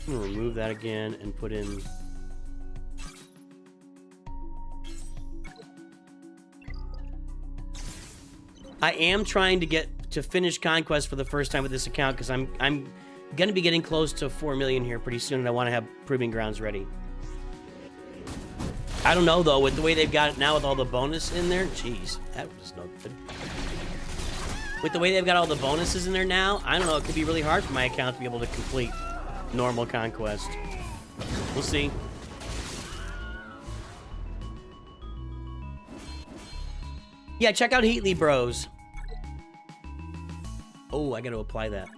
I'm gonna remove that again and put in I am trying to get to finish Conquest for the first time with this account because I'm going to be getting close to 4 million here pretty soon, and I want to have Proving Grounds ready. I don't know, though, with the way they've got it now with all the bonus in there. Jeez, that was no good. With the way they've got all the bonuses in there now, I don't know, it could be really hard for my account to be able to complete normal Conquest. We'll see. Yeah, check out Heatley Bros. Oh, I gotta apply that.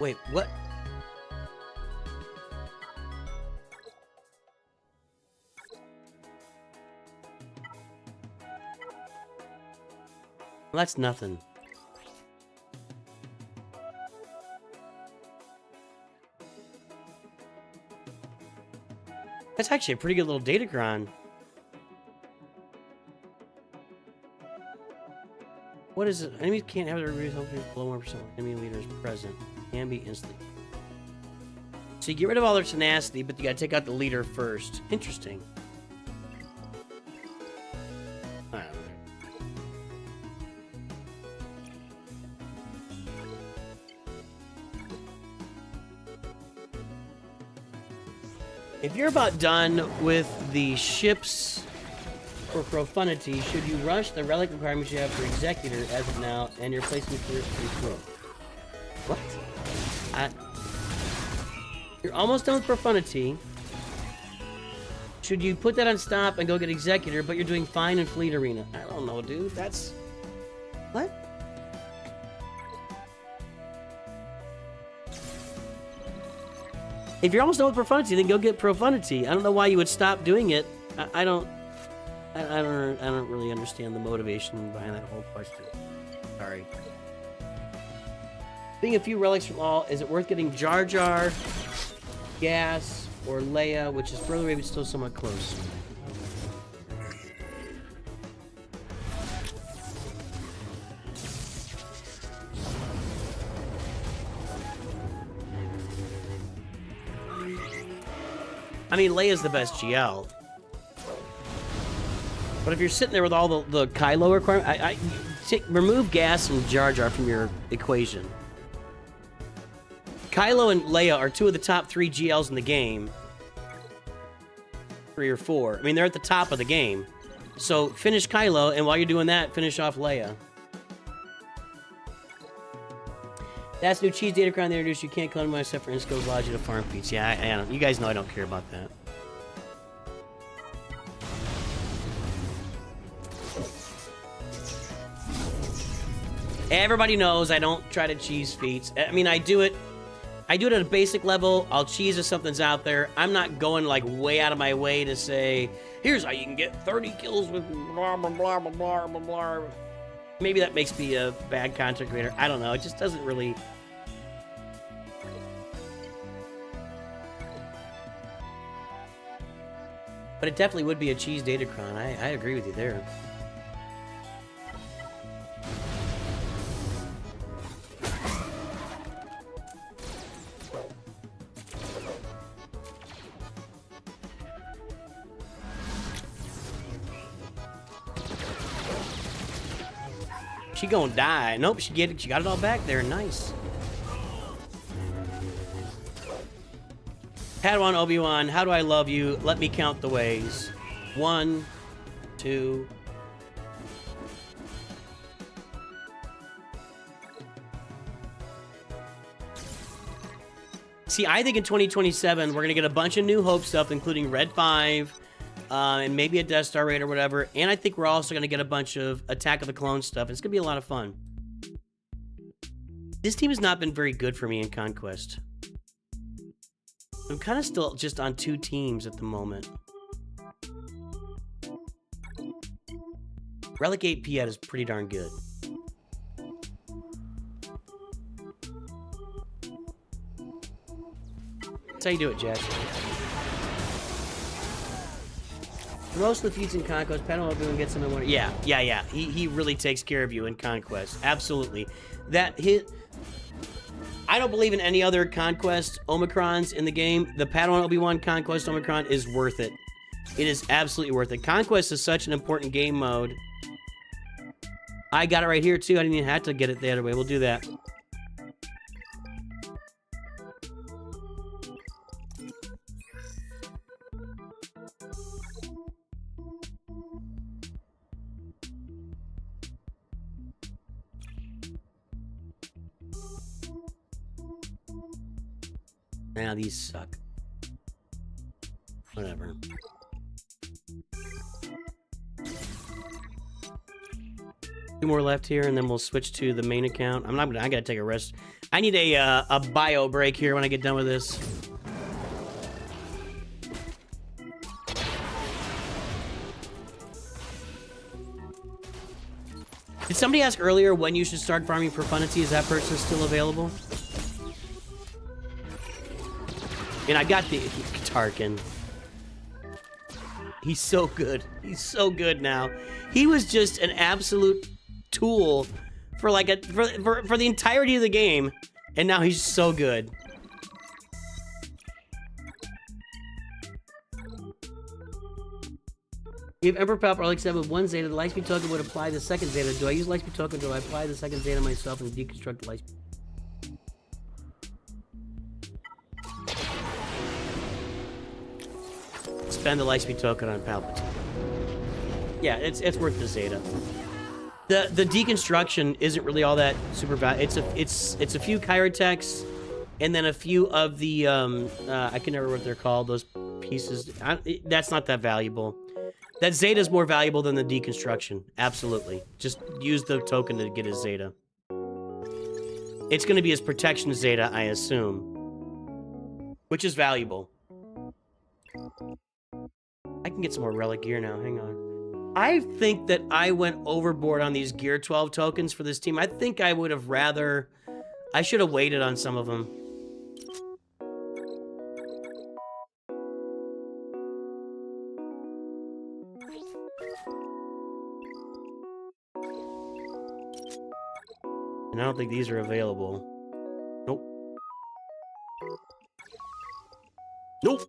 Wait, what? Well, that's nothing. That's actually a pretty good little Datacron. What is it? Enemies can't have their results below 1% enemy leaders present. Can be instantly. So you get rid of all their tenacity, but you gotta take out the leader first. Interesting. I don't know. If you're about done with the ships for profundity, should you rush the relic requirements you have for Executor as of now and your placement first through? What? You're almost done with profundity. Should you put that on stop and go get Executor, but you're doing fine in Fleet Arena? I don't know, dude. That's... What? If you're almost done with profundity, then go get profundity. I don't know why you would stop doing it. I don't really understand the motivation behind that whole question. Sorry. Being a few relics from all, is it worth getting Jar Jar, Gas, or Leia, which is further away but still somewhat close? I mean, Leia's the best GL. But if you're sitting there with all the Kylo requirement, remove Gas and Jar Jar from your equation. Kylo and Leia are two of the top 3 GLs in the game. 3 or 4. I mean, they're at the top of the game. So finish Kylo, and while you're doing that, finish off Leia. That's new cheese Datacron they introduced. You can't clone myself for Insco's Lodge to farm feats. Yeah, I don't. You guys know I don't care about that. Everybody knows I don't try to cheese feats. I mean, I do it at a basic level. I'll cheese if something's out there. I'm not going like way out of my way to say, here's how you can get 30 kills with blah, blah, blah, blah, blah, blah, blah. Maybe that makes me a bad content creator. I don't know. It just doesn't really... But it definitely would be a cheese Datacron. I agree with you there. She gonna die. Nope, she got it all back there. Nice. Padawan Obi-Wan, how do I love you? Let me count the ways. 1, 2. See, I think in 2027 we're gonna get a bunch of New Hope stuff, including Red 5, and maybe a Death Star raid or whatever. And I think we're also gonna get a bunch of Attack of the Clones stuff. It's gonna be a lot of fun. This team has not been very good for me in Conquest. I'm kind of still just on 2 teams at the moment. Relic 8 Piet is pretty darn good. That's how you do it, Jack. For most of the feats in Conquest, Padawan Obi-Wan gets them in one. Yeah. He really takes care of you in Conquest. Absolutely. That hit. I don't believe in any other Conquest Omicrons in the game. The Padawan Obi-Wan Conquest Omicron is worth it. It is absolutely worth it. Conquest is such an important game mode. I got it right here, too. I didn't even have to get it the other way. We'll do that. Now these suck. Whatever. Two more left here, and then we'll switch to the main account. I gotta take a rest. I need a bio break here when I get done with this. Did somebody ask earlier when you should start farming profundity? Is that person still available? And I got the Tarkin. He's so good. He's so good now. He was just an absolute tool for like for the entirety of the game, and now he's so good. If Emperor Palpatine, like said, with one Zeta, the Lightspeed token would apply the second Zeta. Do I use Lightspeed token? Do I apply the second Zeta myself and deconstruct the Lightspeed? Spend the Lightspeed token on Palpatine. Yeah, it's worth the Zeta. The deconstruction isn't really all that super bad. It's a few Chirotechs, and then a few of the I can never remember what they're called. Those pieces. That's not that valuable. That Zeta is more valuable than the deconstruction. Absolutely. Just use the token to get his Zeta. It's going to be his protection Zeta, I assume, which is valuable. I can get some more relic gear now. Hang on. I think that I went overboard on these Gear 12 tokens for this team. I think I would have rather... I should have waited on some of them. And I don't think these are available. Nope. Nope!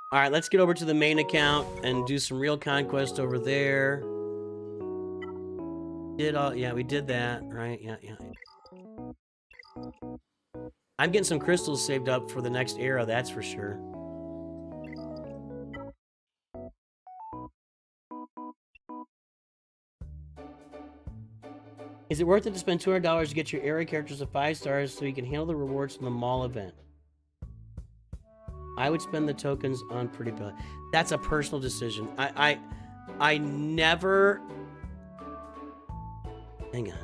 All right, let's get over to the main account and do some real conquest over there. Yeah, we did that, right? Yeah. I'm getting some crystals saved up for the next era, that's for sure. Is it worth it to spend $200 to get your area characters to 5 stars so you can handle the rewards from the mall event? I would spend the tokens on Pretty Bill. That's a personal decision. I never... Hang on.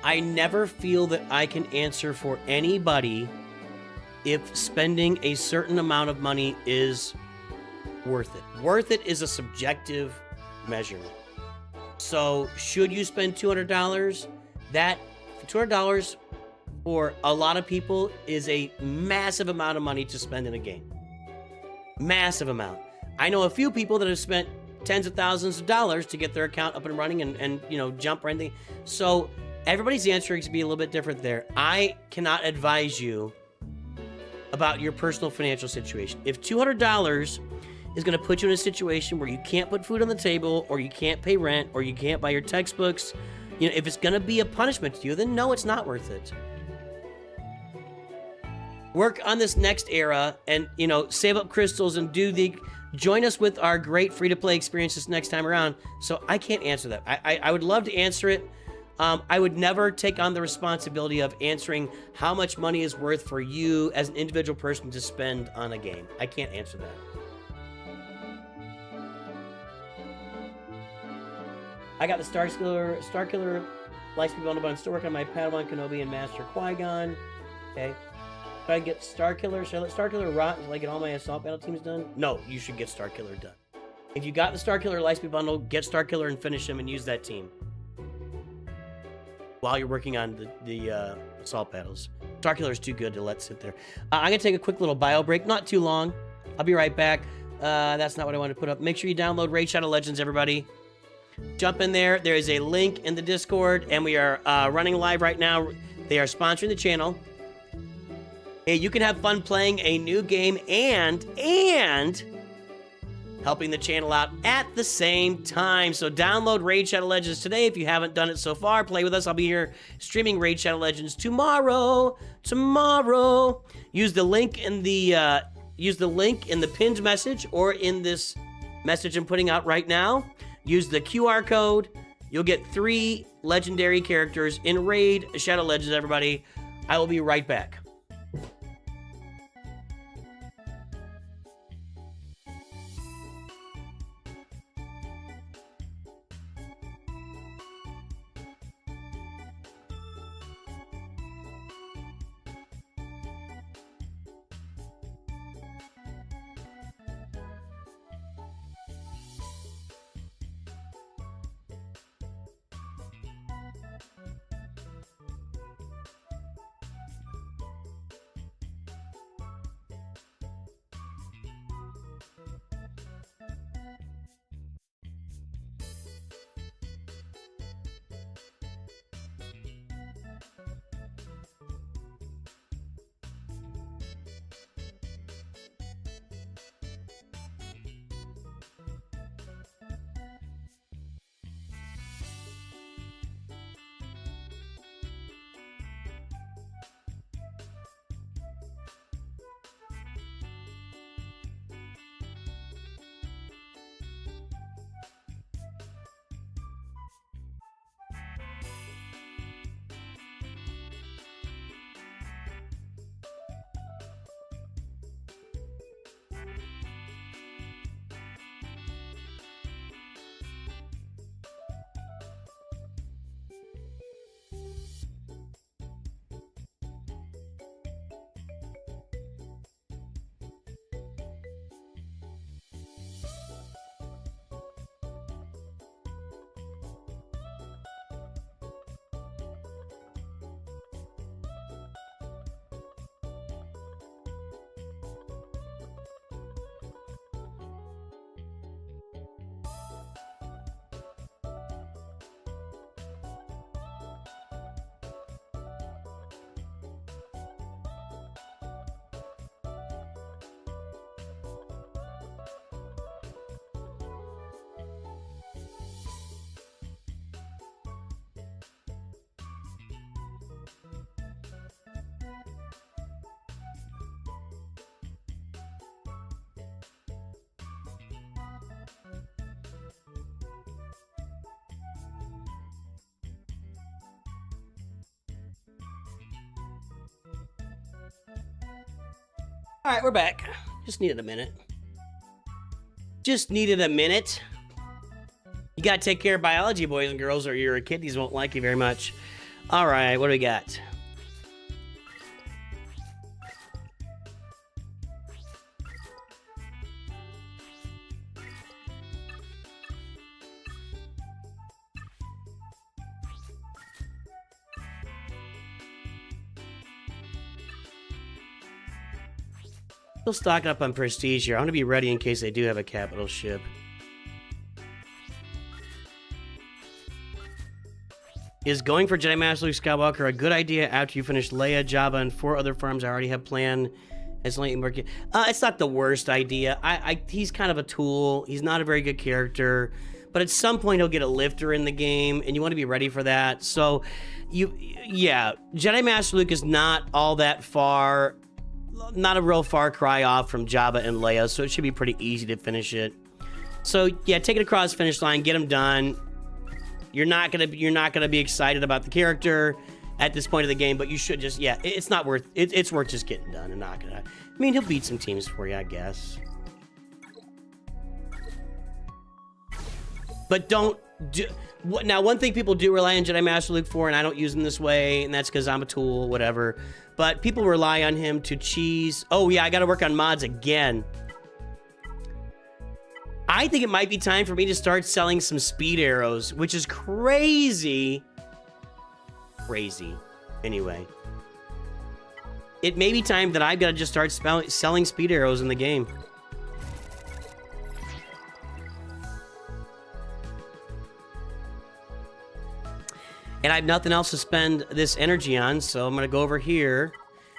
I never feel that I can answer for anybody if spending a certain amount of money is worth it. Worth it is a subjective measurement. So, should you spend $200? That $200 for a lot of people is a massive amount of money to spend in a game. Massive amount. I know a few people that have spent tens of thousands of dollars to get their account up and running and you know, jump or anything. So, everybody's answer is going to be a little bit different there. I cannot advise you about your personal financial situation. If $200 is going to put you in a situation where you can't put food on the table, or you can't pay rent, or you can't buy your textbooks, you know, if it's going to be a punishment to you, then no, it's not worth it. Work on this next era and, you know, save up crystals and join us with our great free-to-play experiences next time around. So I can't answer that. I would love to answer it. I would never take on the responsibility of answering how much money is worth for you as an individual person to spend on a game. I can't answer that. I got the Starkiller Lightspeed bundle, but I'm still working on my Padawan Kenobi and Master Qui-Gon. Okay. Should I get Starkiller? Should I let Starkiller rot until I get all my assault battle teams done? No, you should get Starkiller done. If you got the Starkiller Lightspeed bundle, get Starkiller and finish him and use that team while you're working on the assault battles. Starkiller is too good to let sit there. I'm gonna take a quick little bio break, not too long. I'll be right back. That's not what I wanted to put up. Make sure you download Raid Shadow Legends, everybody. Jump in there. There is a link in the Discord, and we are running live right now. They are sponsoring the channel. Hey, you can have fun playing a new game and helping the channel out at the same time. So download Raid Shadow Legends today if you haven't done it so far. Play with us. I'll be here streaming Raid Shadow Legends tomorrow. Use the link in the pinned message or in this message I'm putting out right now. Use the QR code. You'll get 3 legendary characters in Raid Shadow Legends, everybody. I will be right back. All right, we're back. Just needed a minute. You gotta take care of biology, boys and girls, or your kiddies won't like you very much. All right, what do we got? Still stocking up on prestige here. I want to be ready in case they do have a capital ship. Is going for Jedi Master Luke Skywalker a good idea after you finish Leia, Jabba, and 4 other farms I already have planned? It's not the worst idea. He's kind of a tool. He's not a very good character. But at some point, he'll get a lifter in the game, and you want to be ready for that. So, yeah, Jedi Master Luke is not all that far... Not a real far cry off from Jabba and Leia, so it should be pretty easy to finish it. So yeah, take it across the finish line, get them done. You're not gonna be excited about the character at this point of the game, but you should just it's not worth it. It's worth just getting done and not gonna. I mean, he'll beat some teams for you, I guess. But don't Now, one thing people do rely on Jedi Master Luke for, and I don't use him this way, and that's because I'm a tool, whatever. But people rely on him to cheese. Oh, yeah, I got to work on mods again. I think it might be time for me to start selling some speed arrows, which is crazy. Crazy. Anyway. It may be time that I've got to just start selling speed arrows in the game. And I have nothing else to spend this energy on, so I'm going to go over here.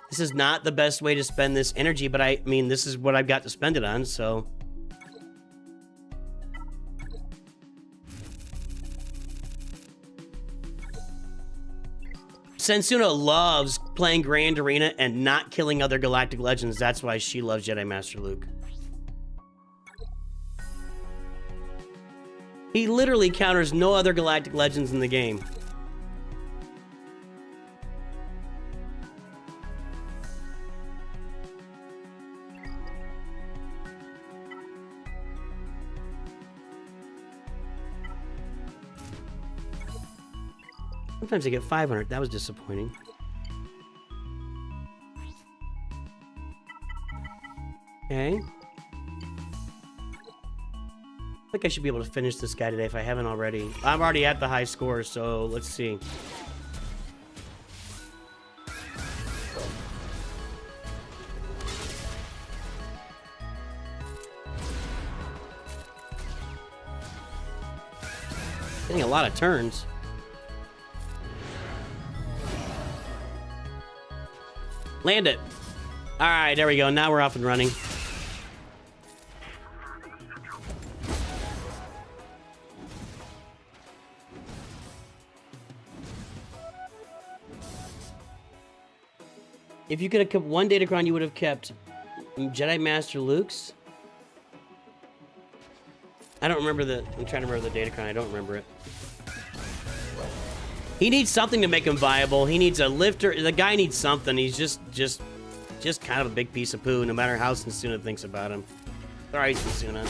This is not the best way to spend this energy, but I mean, this is what I've got to spend it on, so... Sensuna loves playing Grand Arena and not killing other Galactic Legends. That's why she loves Jedi Master Luke. He literally counters no other Galactic Legends in the game. Sometimes I get 500. That was disappointing. Okay. I think I should be able to finish this guy today if I haven't already. I'm already at the high score, so let's see. Getting a lot of turns. Land it. All right, there we go. Now we're off and running. If you could have kept one Datacron, you would have kept Jedi Master Luke's. I don't remember the... I'm trying to remember the Datacron. I don't remember it. He needs something to make him viable. He needs a lifter. The guy needs something. He's just kind of a big piece of poo, no matter how Sensuna thinks about him. Sorry, Sensuna.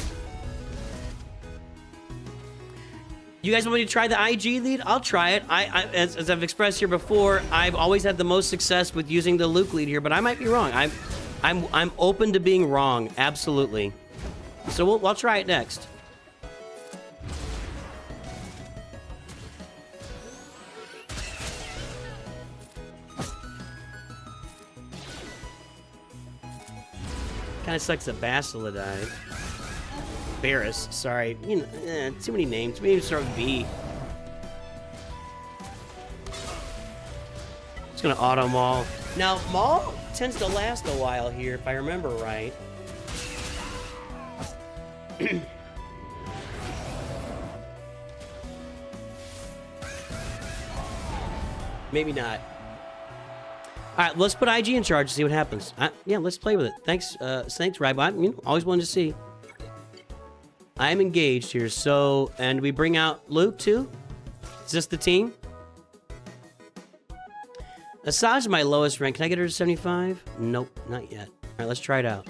You guys want me to try the IG lead? I'll try it. As I've expressed here before, I've always had the most success with using the Luke lead here, but I might be wrong. I'm open to being wrong. Absolutely. So I'll try it next. Kind of sucks that Bastila died. Barris, sorry. You know, too many names. Maybe start with B. It's gonna auto Maul. Now, Maul tends to last a while here, if I remember right. Maybe not. All right, let's put IG in charge and see what happens. Yeah, let's play with it. Thanks, Rybo. Always wanted to see. I am engaged here, so... And we bring out Luke, too? Is this the team? Asajj is my lowest rank. Can I get her to 75? Nope, not yet. All right, let's try it out.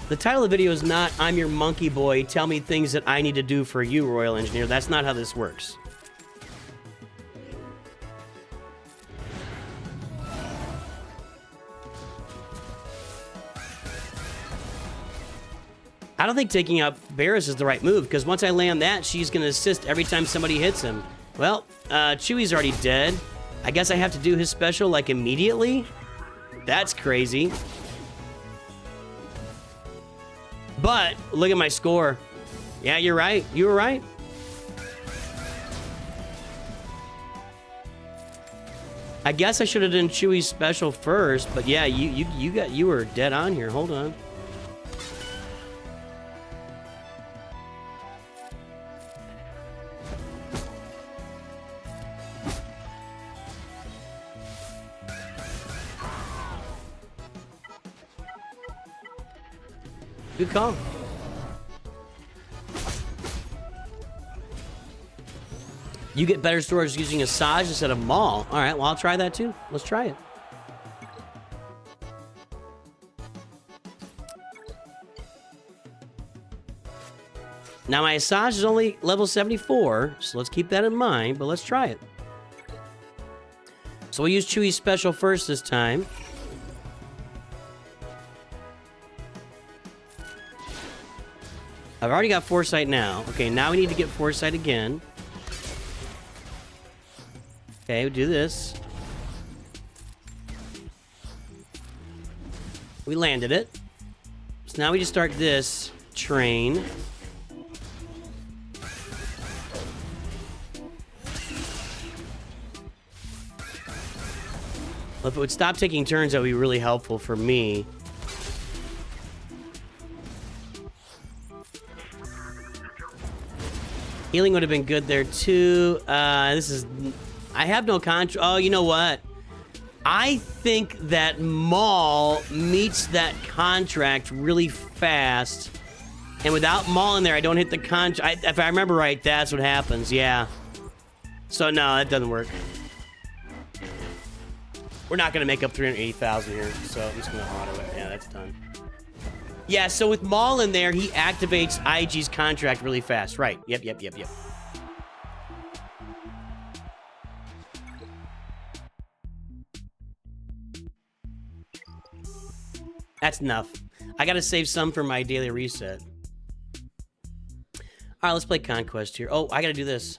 The title of the video is not, I'm your monkey boy, tell me things that I need to do for you, Royal Engineer. That's not how this works. I don't think taking out Barris is the right move, because once I land that, she's going to assist every time somebody hits him. Well, Chewie's already dead. I guess I have to do his special, like, immediately? That's crazy. But, look at my score. Yeah, you're right. You were right. I guess I should have done Chewie's special first, but yeah, you were dead on here. Hold on. Good call. You get better storage using Asajj instead of Maul. All right, well, I'll try that too. Let's try it. Now, my Asajj is only level 74, so let's keep that in mind, but let's try it. So we'll use Chewie's special first this time. I've already got Foresight now. Okay, now we need to get Foresight again. Okay, we'll do this. We landed it. So now we just start this train. Well, if it would stop taking turns, that would be really helpful for me. Healing would have been good there too. This is... I have no control. Oh, you know what? I think that Maul meets that contract really fast. And without Maul in there, I don't hit the contract. If I remember right, that's what happens. Yeah. So, no, that doesn't work. We're not going to make up 380,000 here. So, I'm just going to auto it. Yeah, that's done. Yeah, so with Maul in there, he activates IG's contract really fast. Right. Yep. That's enough. I gotta save some for my daily reset. Alright, let's play Conquest here. Oh, I gotta do this.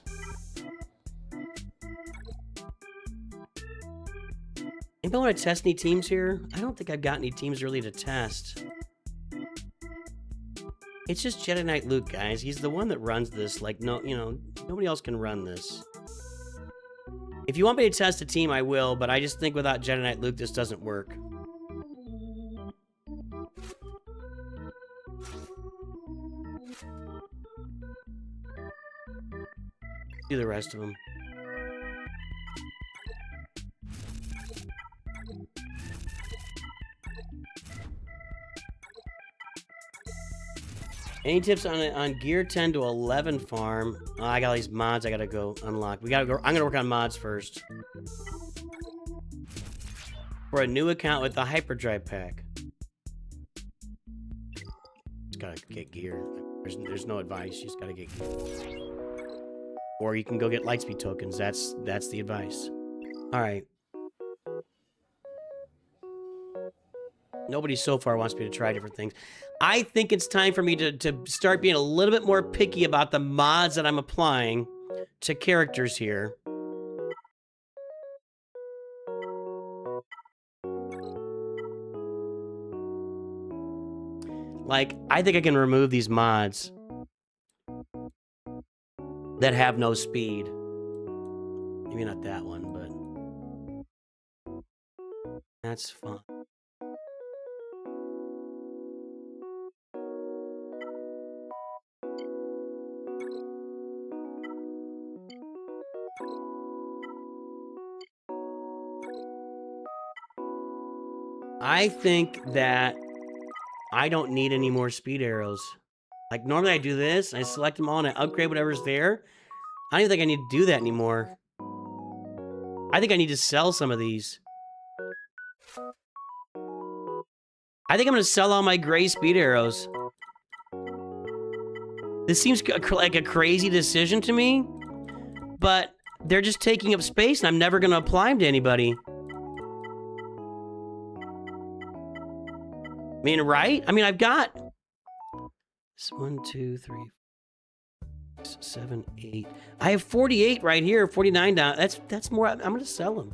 Anybody want to test any teams here? I don't think I've got any teams really to test. It's just Jedi Knight Luke, guys. He's the one that runs this. Like, no, you know, nobody else can run this. If you want me to test a team, I will, but I just think without Jedi Knight Luke, this doesn't work. Do the rest of them. Any tips on gear 10 to 11 farm? Oh, I got all these mods I gotta go unlock. We gotta go. I'm gonna work on mods first. For a new account with the hyperdrive pack. Just gotta get gear. There's no advice. You just gotta get gear. Or you can go get lightspeed tokens. That's the advice. All right. Nobody so far wants me to try different things. I think it's time for me to start being a little bit more picky about the mods that I'm applying to characters here. Like, I think I can remove these mods that have no speed. Maybe not that one, but that's fun. I think that I don't need any more speed arrows. Like, normally I do this, I select them all, and I upgrade whatever's there. I don't even think I need to do that anymore. I think I need to sell some of these. I think I'm going to sell all my gray speed arrows. This seems like a crazy decision to me, but they're just taking up space, and I'm never going to apply them to anybody. I mean, right? I mean, I've got 1, 2, 3, 7, 8. I have 48 right here, 49 down. That's more. I'm going to sell them.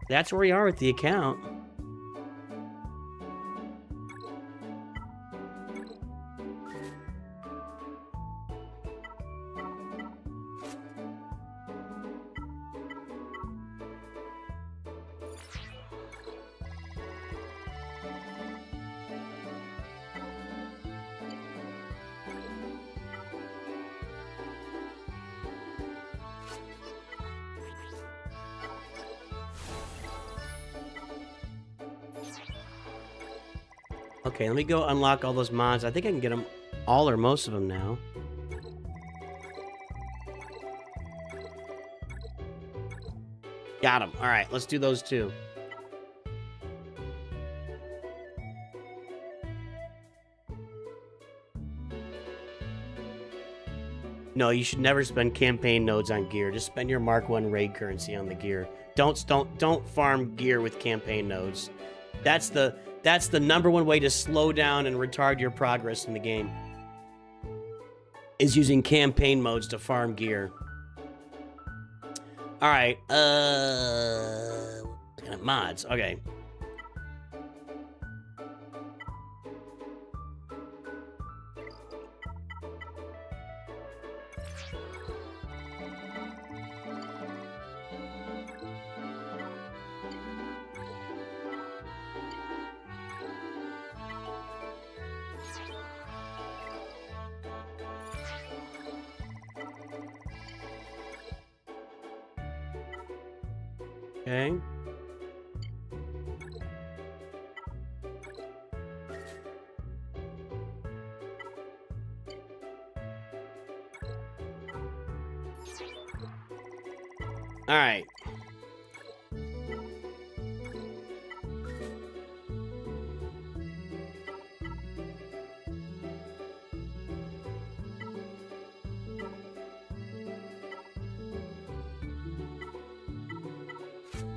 That's where we are with the account. Okay, let me go unlock all those mods. I think I can get them all or most of them now. Got him. All right, let's do those two. No, you should never spend campaign nodes on gear. Just spend your Mark 1 raid currency on the gear. Don't farm gear with campaign nodes. That's the #1 way to slow down and retard your progress in the game. Is using campaign modes to farm gear. All right. Looking at mods. Okay. Okay. All right.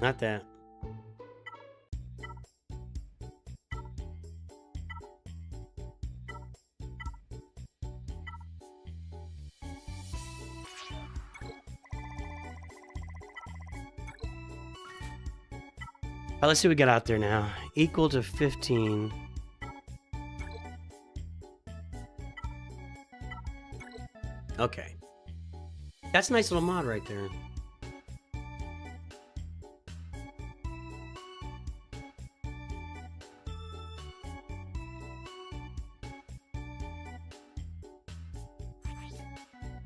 Not that. All right, let's see what we got out there now. Equal to 15. Okay. That's a nice little mod right there.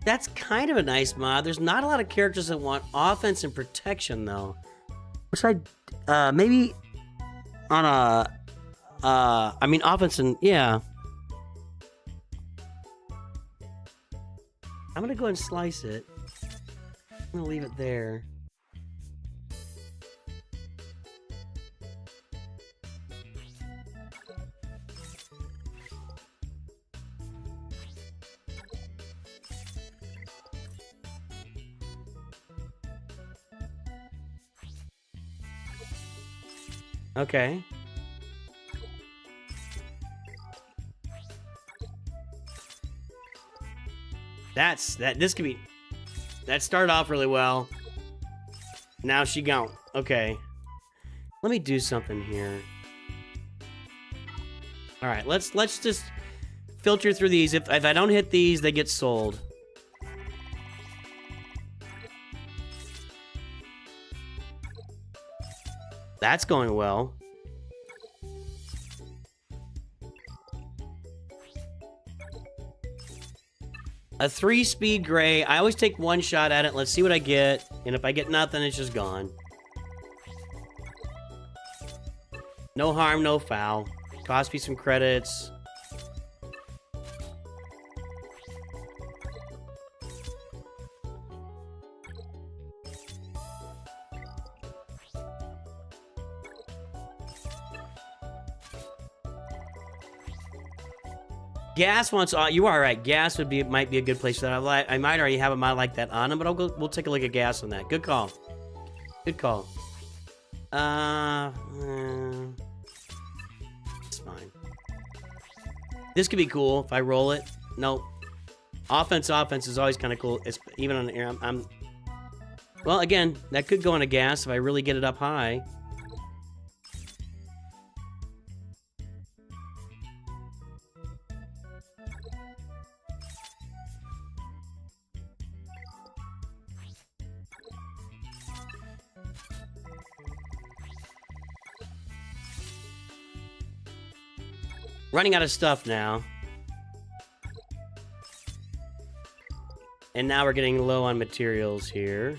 That's kind of a nice mod. There's not a lot of characters that want offense and protection, though. Which I, maybe on a, I mean, offense and, yeah. I'm gonna go ahead and slice it. I'm gonna leave it there. Okay. This could be, that started off really well. Now she gone. Okay. Let me do something here. All right, let's just filter through these. If I don't hit these, they get sold. That's going well. A 3-speed gray. I always take one shot at it. Let's see what I get. And if I get nothing, it's just gone. No harm, no foul. Cost me some credits. Gas wants. You are right. Gas might be a good place for that. I might already have a mod like that on him, but we'll take a look at gas on that. Good call. Good call. It's fine. This could be cool if I roll it. Nope. Offense is always kind of cool. It's even on the air. Well, again, that could go on a gas if I really get it up high. Running out of stuff now. And now we're getting low on materials here.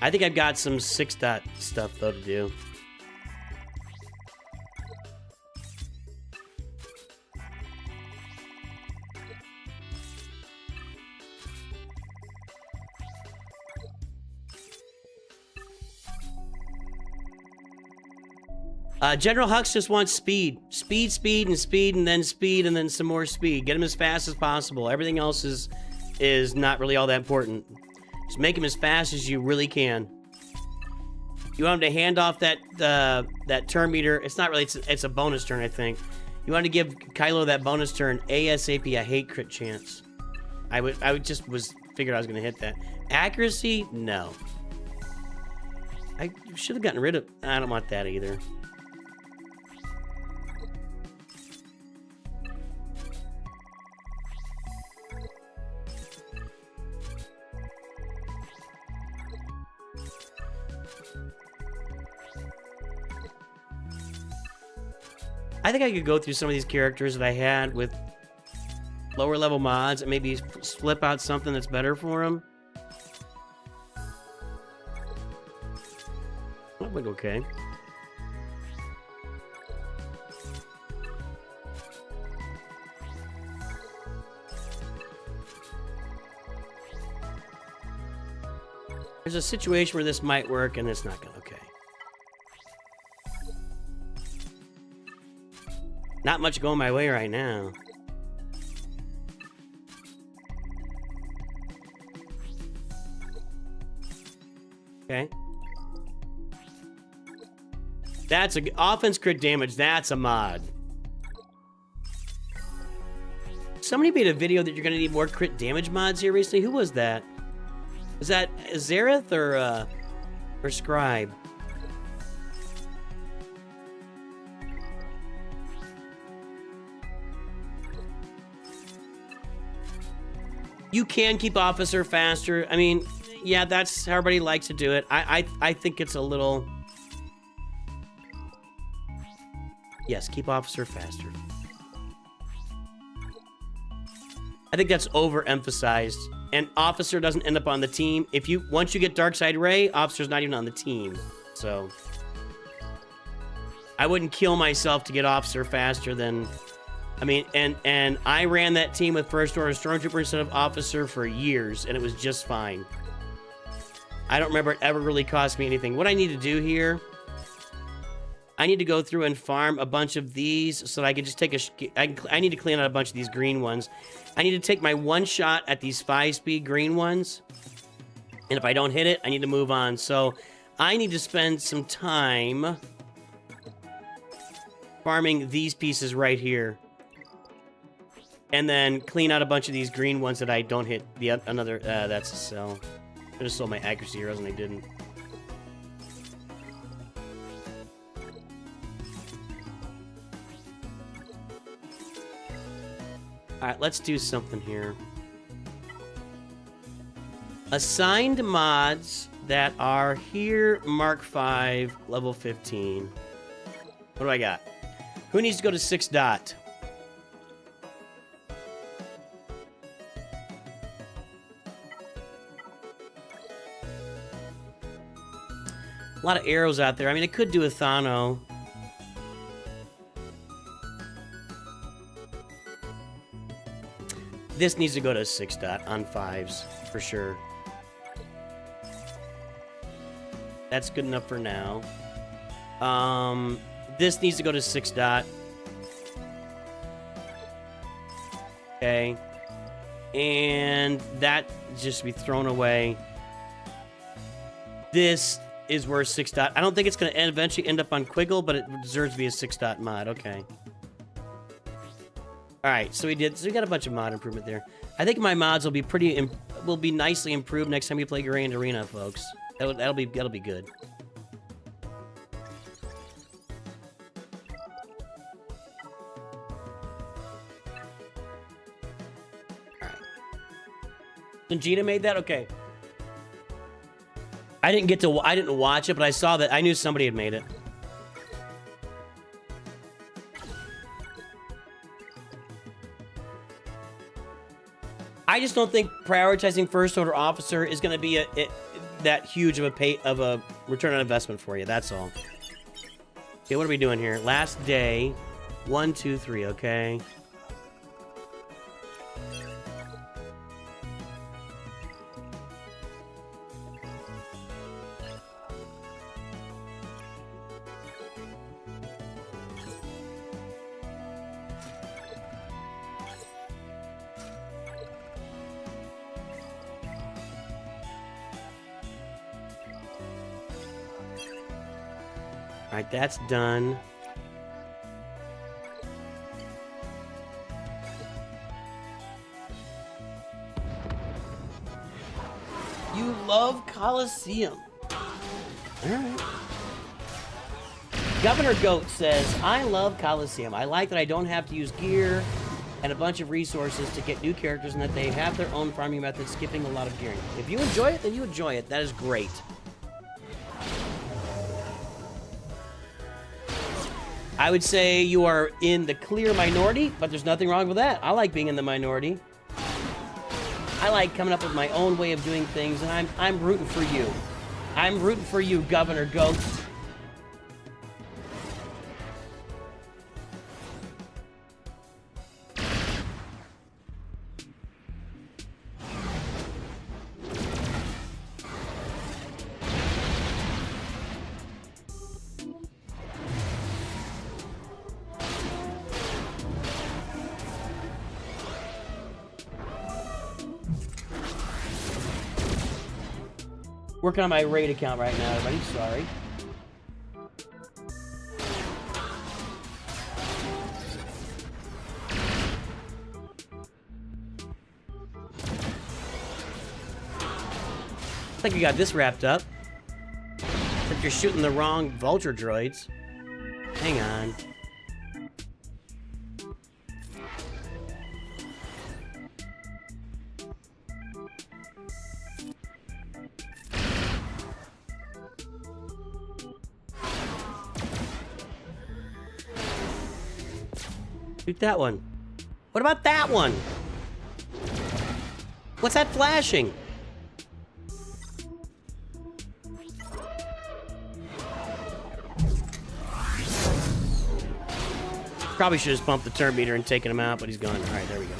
I think I've got some 6-dot stuff, though, to do. General Hux just wants speed. Speed, speed, and speed, and then some more speed. Get him as fast as possible. Everything else is not really all that important. Just make him as fast as you really can. You want him to hand off that turn meter. It's not really, it's a bonus turn, I think. You want to give Kylo that bonus turn ASAP. I hate crit chance. I figured I was gonna hit that. Accuracy? No. I should have gotten rid of, I don't want that either. I think I could go through some of these characters that I had with lower level mods and maybe flip out something that's better for them. That would be okay. There's a situation where this might work and it's not gonna, okay. Not much going my way right now. Okay. That's a offense crit damage. That's a mod. Somebody made a video that you're gonna need more crit damage mods here recently. Who was that? Is that Zareth or Scribe? You can keep Officer faster. I mean, yeah, that's how everybody likes to do it. I think it's a little... Yes, keep Officer faster. I think that's overemphasized. And Officer doesn't end up on the team. Once you get Darkside Ray, Officer's not even on the team. So... I wouldn't kill myself to get Officer faster than... I mean, and I ran that team with First Order Stormtrooper instead of Officer for years, and it was just fine. I don't remember it ever really cost me anything. What I need to do here, I need to go through and farm a bunch of these so that I can just take I need to clean out a bunch of these green ones. I need to take my one shot at these 5-speed green ones, and if I don't hit it, I need to move on. So I need to spend some time farming these pieces right here. And then clean out a bunch of these green ones that I don't hit. That's a sell. I just sold my accuracy heroes and I didn't. Alright, let's do something here. Assigned mods that are here, Mark 5, level 15. What do I got? Who needs to go to 6 dot? A lot of arrows out there. I mean, I could do a Thano. This needs to go to 6 dot on 5s, for sure. That's good enough for now. This needs to go to 6 dot. Okay. And that just be thrown away. This is worth 6 dot. I don't think it's going to eventually end up on Quiggle, but it deserves to be a 6 dot mod. Okay. Alright, so we got a bunch of mod improvement there. I think my mods will be nicely improved next time we play Grand Arena, folks. That'll be good. Alright. Vegeta made that? Okay. I didn't watch it, but I saw that. I knew somebody had made it. I just don't think prioritizing First Order Officer is going to be that huge of a return on investment for you. That's all. Okay, what are we doing here? Last day. 1, 2, 3, okay. Alright, that's done. You love Colosseum. Alright. Governor Goat says, I love Colosseum. I like that I don't have to use gear and a bunch of resources to get new characters and that they have their own farming method, skipping a lot of gearing. If you enjoy it, then you enjoy it. That is great. I would say you are in the clear minority, but there's nothing wrong with that. I like being in the minority. I like coming up with my own way of doing things, and I'm rooting for you. I'm rooting for you, Governor Goat. Working on my raid account right now, everybody. Sorry. I think we got this wrapped up. Except you're shooting the wrong vulture droids. Hang on. Shoot that one. What about that one? What's that flashing? Probably should have just bumped the turn meter and taken him out, but he's gone. All right, there we go.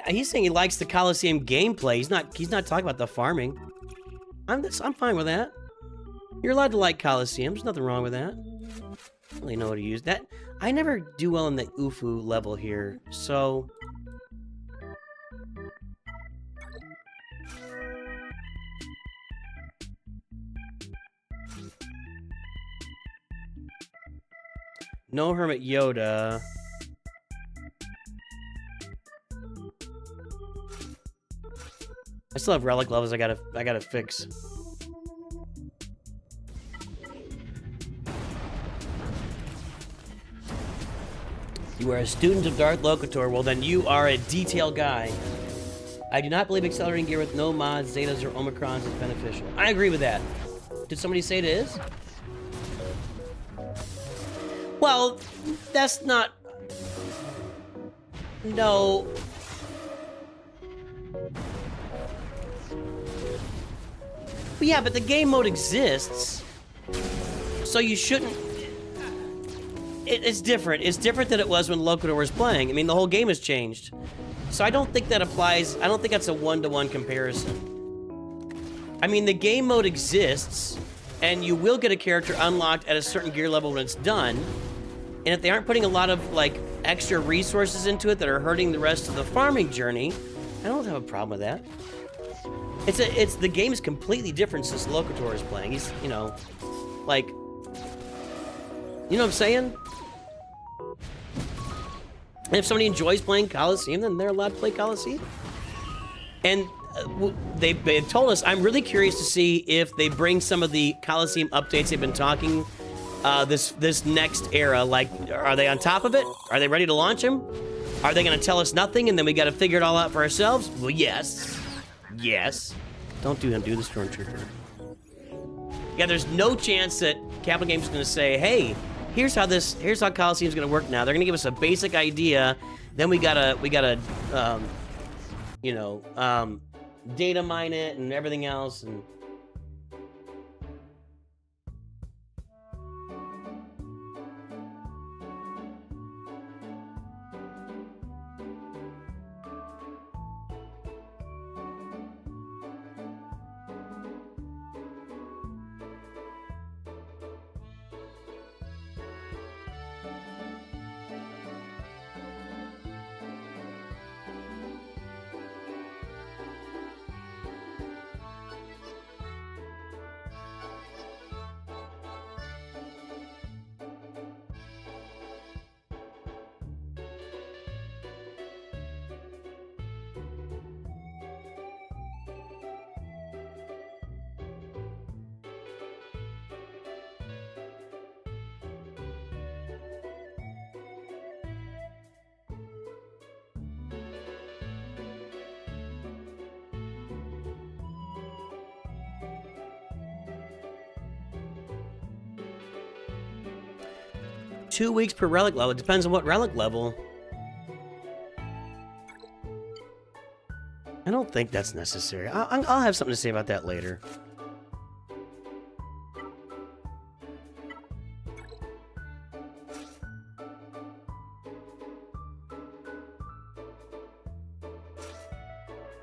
He's saying he likes the Colosseum gameplay. He's not talking about the farming. I'm fine with that. You're allowed to like Colosseum. There's nothing wrong with that. I don't really know how to use that. I never do well in the UFU level here, so... No Hermit Yoda. I still have relic levels I gotta fix. You are a student of Darth Locator. Well, then you are a detail guy. I do not believe accelerating gear with no mods, Zetas, or Omicrons is beneficial. I agree with that. Did somebody say it is? Well, that's not... No... But yeah, but the game mode exists, so you shouldn't... It's different. It's different than it was when Locator was playing. I mean, the whole game has changed. So I don't think that applies... I don't think that's a one-to-one comparison. I mean, the game mode exists, and you will get a character unlocked at a certain gear level when it's done. And if they aren't putting a lot of, like, extra resources into it that are hurting the rest of the farming journey, I don't have a problem with that. It's the game is completely different since Locator is playing. He's, you know, like, you know what I'm saying? And if somebody enjoys playing Colosseum, then they're allowed to play Colosseum. And they told us, I'm really curious to see if they bring some of the Colosseum updates they've been talking this next era. Like, are they on top of it? Are they ready to launch them? Are they going to tell us nothing and then we got to figure it all out for ourselves? Well, yes. Yes. Don't do him. Do the Stormtrooper. Yeah, there's no chance that Capital Games is going to say, hey, here's how Colosseum's going to work now. They're going to give us a basic idea. Then we gotta, you know, data mine it and everything else. And 2 weeks per relic level. It depends on what relic level. I don't think that's necessary. I'll have something to say about that later.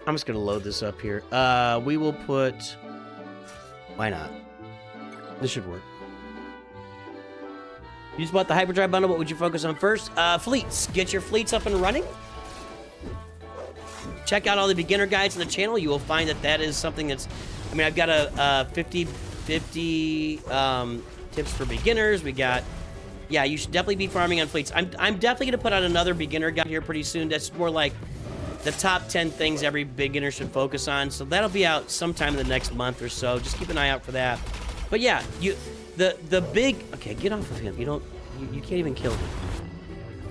I'm just gonna load this up here. We will put... Why not? This should work. You just bought the hyperdrive bundle. What would you focus on first? Fleets. Get your fleets up and running. Check out all the beginner guides on the channel. You will find that that is something that's... I mean, I've got a 50 tips for beginners. We got... Yeah, you should definitely be farming on fleets. I'm definitely going to put out another beginner guide here pretty soon. That's more like the top 10 things every beginner should focus on. So that'll be out sometime in the next month or so. Just keep an eye out for that. But yeah, the big... Okay, get off of him. You can't even kill him.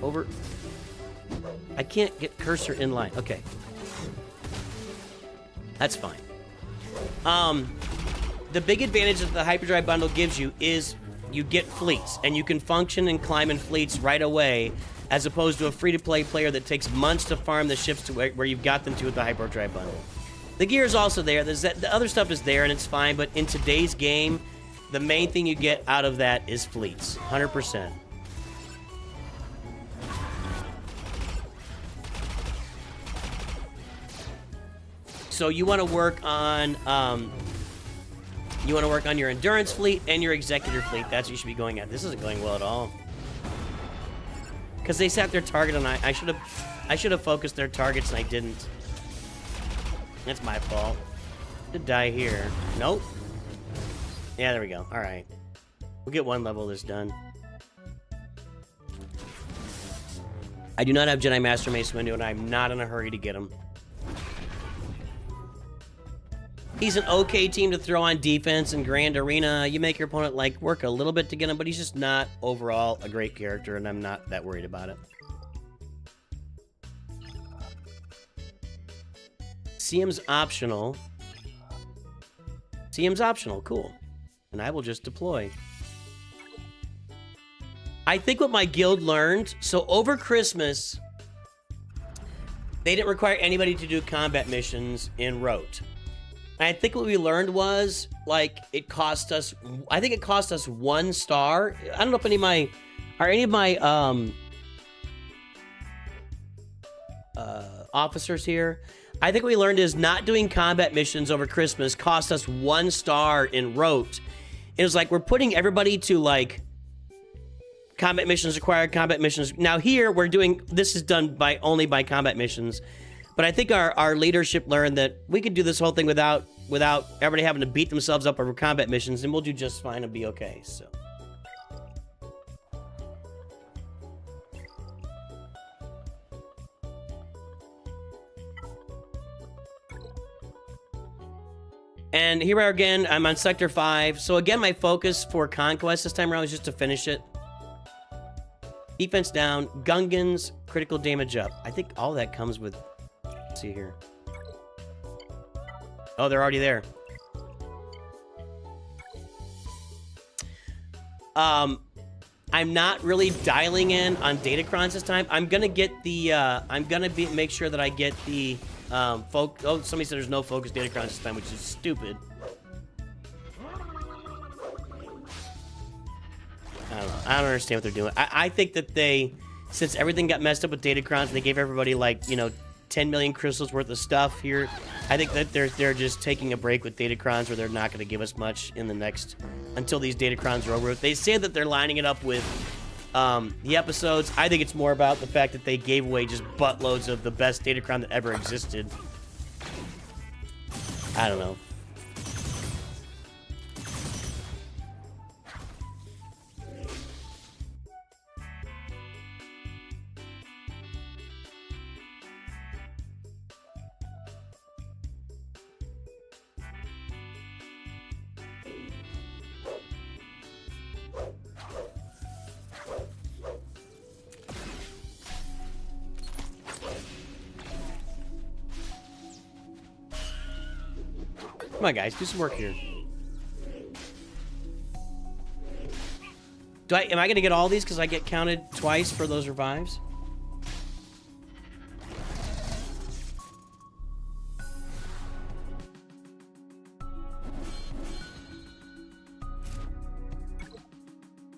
Over. I can't get cursor in line. Okay. That's fine. The big advantage that the hyperdrive bundle gives you is you get fleets, and you can function and climb in fleets right away, as opposed to a free-to-play player that takes months to farm the ships to where you've got them to with the hyperdrive bundle. The gear is also there. The other stuff is there, and it's fine, but in today's game, the main thing you get out of that is fleets. 100%. So you want to work on your endurance fleet and your executor fleet. That's what you should be going at. This isn't going well at all. Because they sat their target and I should have focused their targets and I didn't. That's my fault. Did die here. Nope. Yeah, there we go. All right. We'll get one level of this done. I do not have Jedi Master Mace Windu, and I'm not in a hurry to get him. He's an okay team to throw on defense and Grand Arena. You make your opponent like work a little bit to get him, but he's just not overall a great character, and I'm not that worried about it. CM's optional. CM's optional, cool. And I will just deploy. I think what my guild learned, so over Christmas, they didn't require anybody to do combat missions in Rote. And I think what we learned was, like, it cost us, I think it cost us 1 star. I don't know if any of my officers here. I think what we learned is not doing combat missions over Christmas cost us 1 star in Rote. It was like, we're putting everybody to, like, combat missions required, combat missions. Now here, we're doing, this is done only by combat missions. But I think our leadership learned that we could do this whole thing without everybody having to beat themselves up over combat missions, and we'll do just fine and be okay, so. And here we are again. I'm on Sector 5. So again, my focus for Conquest this time around is just to finish it. Defense down, Gungans, critical damage up. I think all that comes with... Let's see here. Oh, they're already there. I'm not really dialing in on Datacrons this time. I'm gonna get the make sure that I get the oh, somebody said there's no focus Datacrons this time, which is stupid. I don't know. I don't understand what they're doing. I think that since everything got messed up with Datacrons and they gave everybody, like, you know, 10 million crystals worth of stuff here, I think that they're just taking a break with Datacrons, where they're not going to give us much in the next, until these Datacrons are over. They say that they're lining it up with the episodes. I think it's more about the fact that they gave away just buttloads of the best Datacron that ever existed. I don't know. Come on, guys, do some work here. Am I going to get all these because I get counted twice for those revives?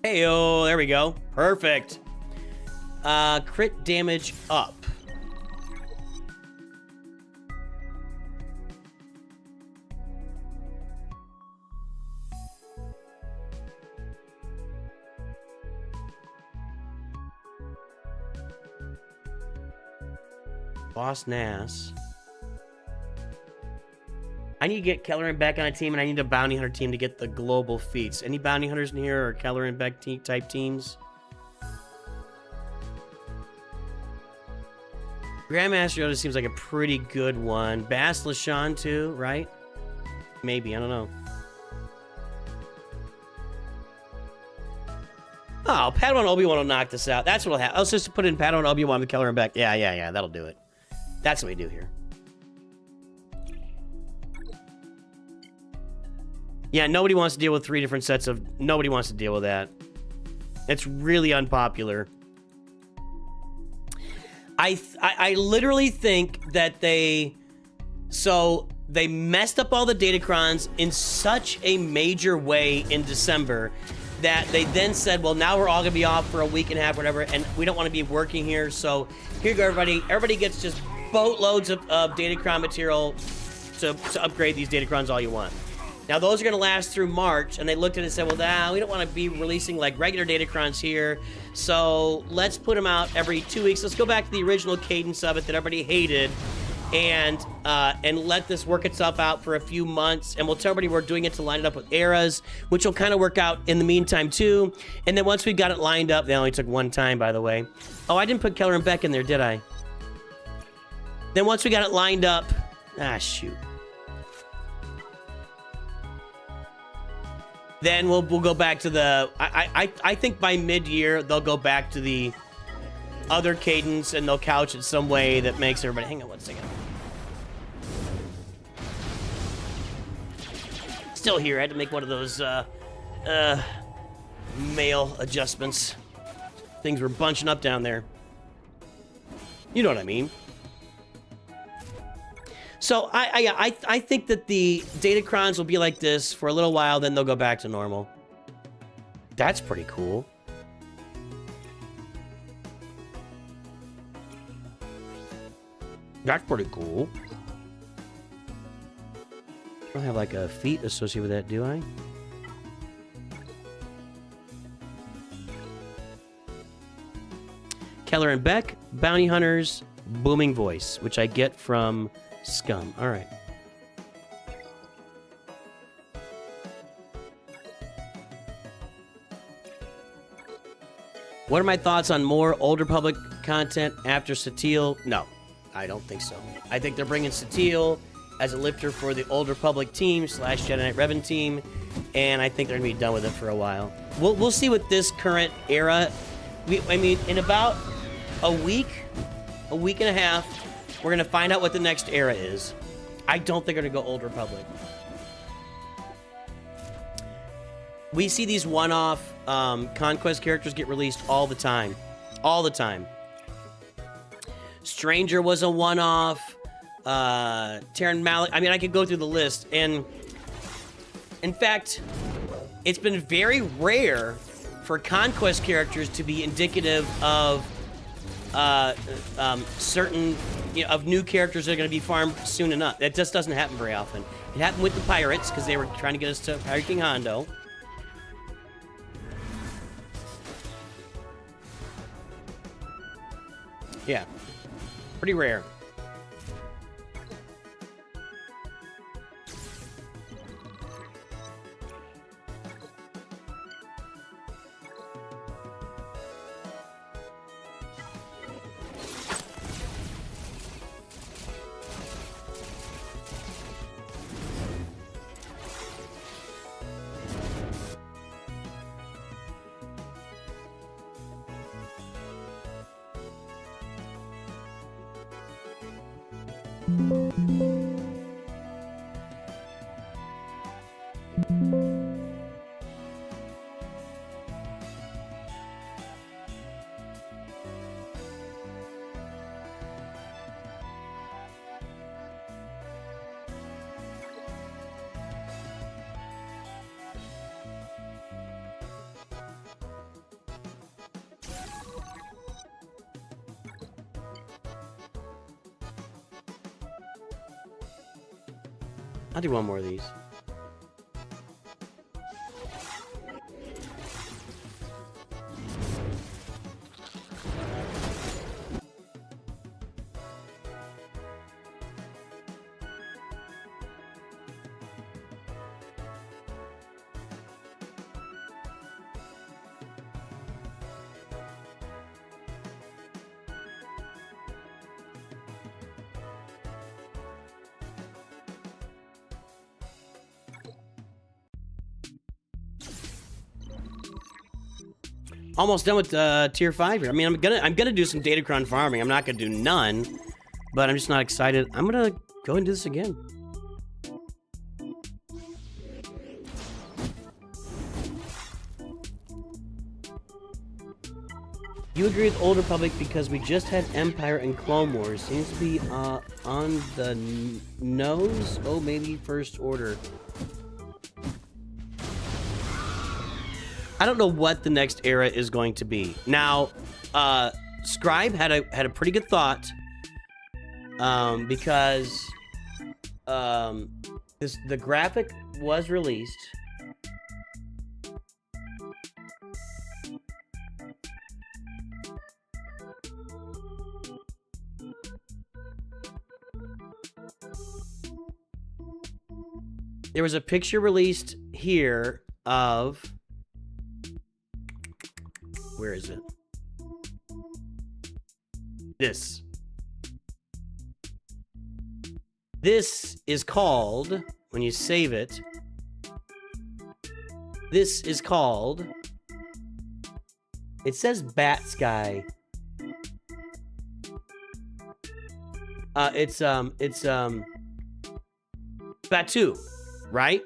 Hey, oh, there we go. Perfect. Crit damage up. Boss Nass. I need to get Keller and Beck on a team, and I need a bounty hunter team to get the global feats. Any bounty hunters in here or Keller and Beck type teams? Grandmaster Yoda seems like a pretty good one. Bass LaShawn too, right? Maybe, I don't know. Oh, Padawan Obi-Wan will knock this out. That's what'll happen. I'll just put in Padawan Obi-Wan with Keller and Beck. Yeah, that'll do it. That's what we do here. Yeah, nobody wants to deal with 3 different sets of... Nobody wants to deal with that. It's really unpopular. I literally think that they... So, they messed up all the Datacrons in such a major way in December that they then said, well, now we're all going to be off for a week and a half, whatever, and we don't want to be working here, so here you go, everybody. Everybody gets just boatloads of Datacron material to upgrade these Datacrons all you want. Now, those are going to last through March, and they looked at it and said, well, we don't want to be releasing, like, regular Datacrons here, so let's put them out every 2 weeks. Let's go back to the original cadence of it that everybody hated, and let this work itself out for a few months, and we'll tell everybody we're doing it to line it up with eras, which will kind of work out in the meantime, too. And then once we got it lined up, they only took one time, by the way. Oh, I didn't put Keller and Beck in there, did I? Then once we got it lined up... Ah, shoot. Then we'll go back to the... I think by mid-year, they'll go back to the other cadence, and they'll couch it some way that makes everybody... Hang on one second. Still here. I had to make one of those mail adjustments. Things were bunching up down there. You know what I mean. So I think that the Datacrons will be like this for a little while, then they'll go back to normal. That's pretty cool. That's pretty cool. I don't have like a feat associated with that, do I? Keller and Beck, Bounty Hunters, Booming Voice, which I get from Scum. All right. What are my thoughts on more Old Republic content after Satele? No, I don't think so. I think they're bringing Satele as a lifter for the Old Republic team / Jedi Knight Revan team, and I think they're going to be done with it for a while. We'll see what this current era... I mean, in about a week and a half, we're going to find out what the next era is. I don't think they're going to go Old Republic. We see these one-off Conquest characters get released all the time. All the time. Stranger was a one-off. Terran Malik. I mean, I could go through the list. And in fact, it's been very rare for Conquest characters to be indicative of certain, of new characters that are going to be farmed soon enough. That just doesn't happen very often. It happened with the Pirates, because they were trying to get us to Pirate King Hondo. Yeah. Pretty rare. I'll do one more of these. Almost done with tier 5 here. I mean, I'm gonna do some Datacron farming. I'm not gonna do none, but I'm just not excited. I'm gonna go and do this again. You agree with Old Republic because we just had Empire and Clone Wars. Seems to be on the nose. Oh, maybe First Order. I don't know what the next era is going to be. Now, Scribe had a pretty good thought, because the graphic was released. There was a picture released here of... Where is it? This. This is called, when you save it, this is called, it says Bat Sky. It's Batu, right?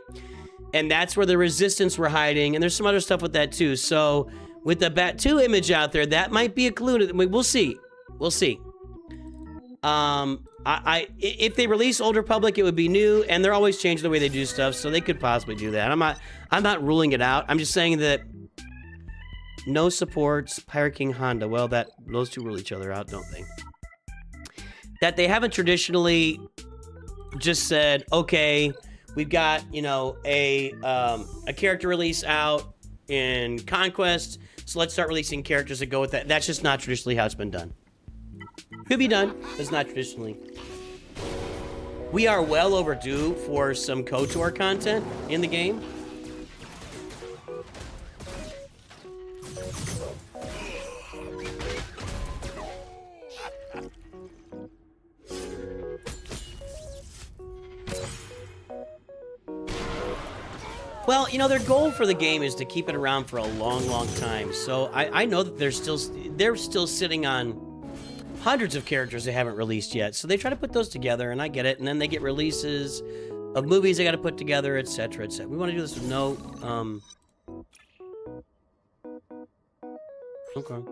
And that's where the Resistance were hiding, and there's some other stuff with that too. So with the Batu image out there, that might be a clue. We'll see. We'll see. If they release Old Republic, it would be new, and they're always changing the way they do stuff, so they could possibly do that. I'm not ruling it out. I'm just saying that no supports Pirate King Honda. Well, those two rule each other out, don't they? That they haven't traditionally just said, okay, we've got, you know, a character release out in Conquest, so let's start releasing characters that go with that. That's just not traditionally how it's been done. Could be done, but it's not traditionally. We are well overdue for some KOTOR content in the game. Well, you know, their goal for the game is to keep it around for a long, long time. So I know that they're still sitting on hundreds of characters they haven't released yet. So they try to put those together, and I get it. And then they get releases of movies they got to put together, etc., etc. We want to do this with no, okay.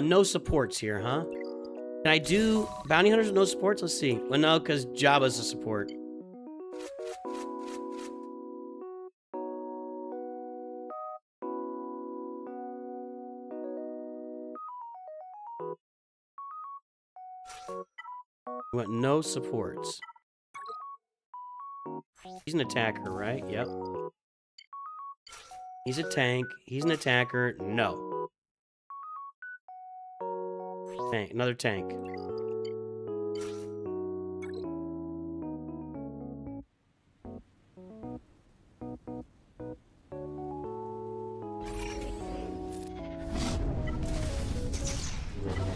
No supports here, huh? Can I do bounty hunters with no supports? Let's see. Well, no, because Jabba's a support. We want no supports. He's an attacker, right? Yep. He's a tank. He's an attacker. No. Tank. Another tank.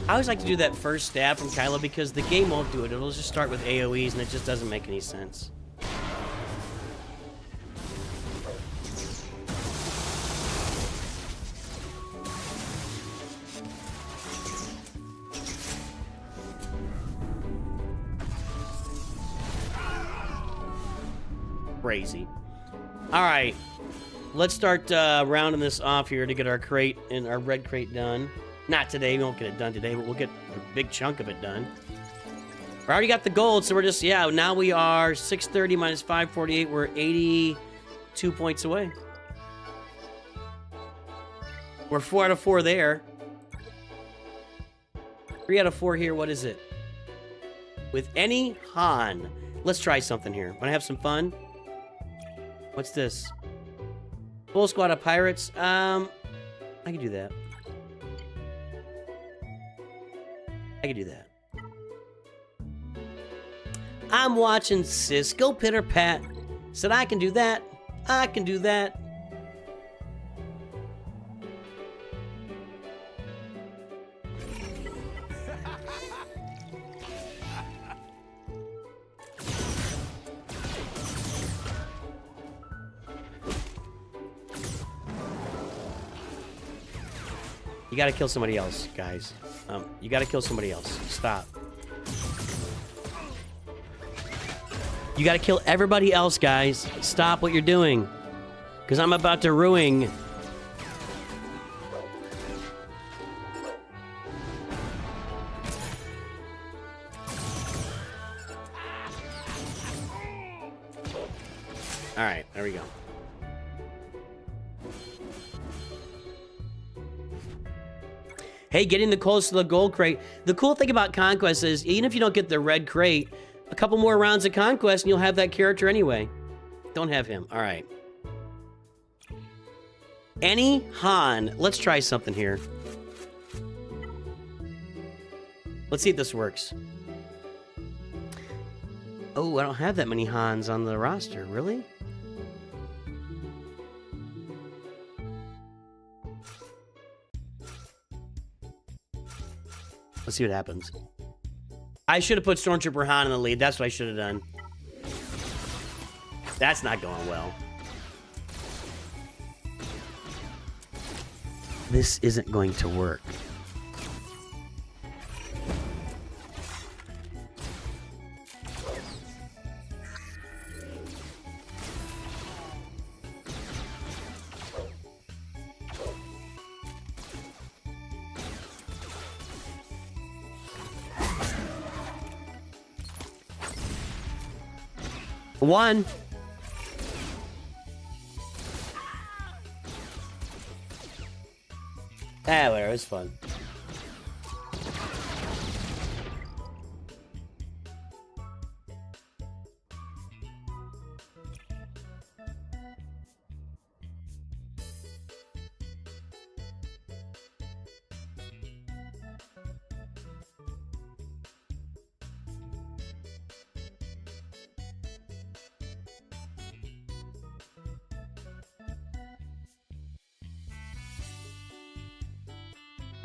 I always like to do that first stab from Kylo because the game won't do it. It'll just start with AoEs and it just doesn't make any sense. Crazy. All right. Let's start rounding this off here to get our crate and our red crate done. Not today, we won't get it done today, but we'll get a big chunk of it done. We already got the gold, so we're just, yeah, now we are 630 minus 548. We're 82 points away. We're 4 out of 4 there. 3 out of 4 here, what is it? With any Han, Let's try something here. Want to have some fun? What's this? Full squad of pirates. I can do that. I can do that. I'm watching Cisco Pitter Pat. Said I can do that. I can do that. You gotta kill somebody else, guys. You gotta kill somebody else. Stop. You gotta kill everybody else, guys. Stop what you're doing. Because I'm about to ruin. Alright, there we go. Hey, getting the close to the gold crate. The cool thing about Conquest is, even if you don't get the red crate, a couple more rounds of Conquest and you'll have that character anyway. Don't have him. All right. Annie Han. Let's try something here. Let's see if this works. Oh, I don't have that many Hans on the roster. Really? Let's see what happens. I should have put Stormtrooper Han in the lead. That's what I should have done. That's not going well. This isn't going to work. One. Ah, whatever, it was fun.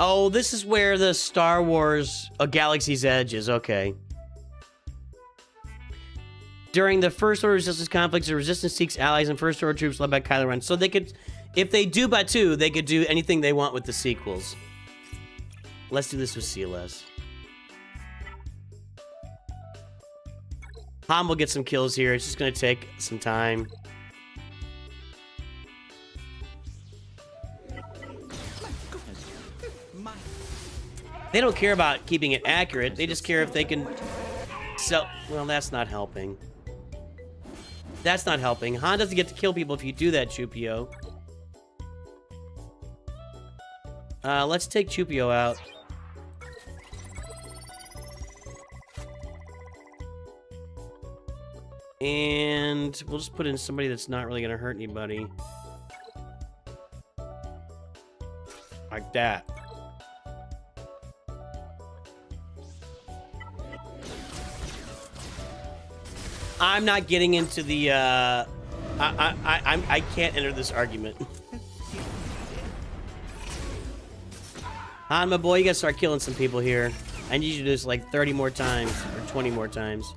Oh, this is where the Star Wars A Galaxy's Edge is. Okay. During the First Order Resistance conflicts, the Resistance seeks allies and First Order troops led by Kylo Ren. So they could, if they do Batu, they could do anything they want with the sequels. Let's do this with CLS. Han will get some kills here. It's just going to take some time. They don't care about keeping it accurate. They just care if they can sell. Well, that's not helping. That's not helping. Han doesn't get to kill people if you do that, Chupio. Let's take Chupio out. And we'll just put in somebody that's not really going to hurt anybody. Like that. I'm not getting into the, I can't enter this argument. Han, my boy, you gotta start killing some people here. I need you to do this like 30 more times, or 20 more times.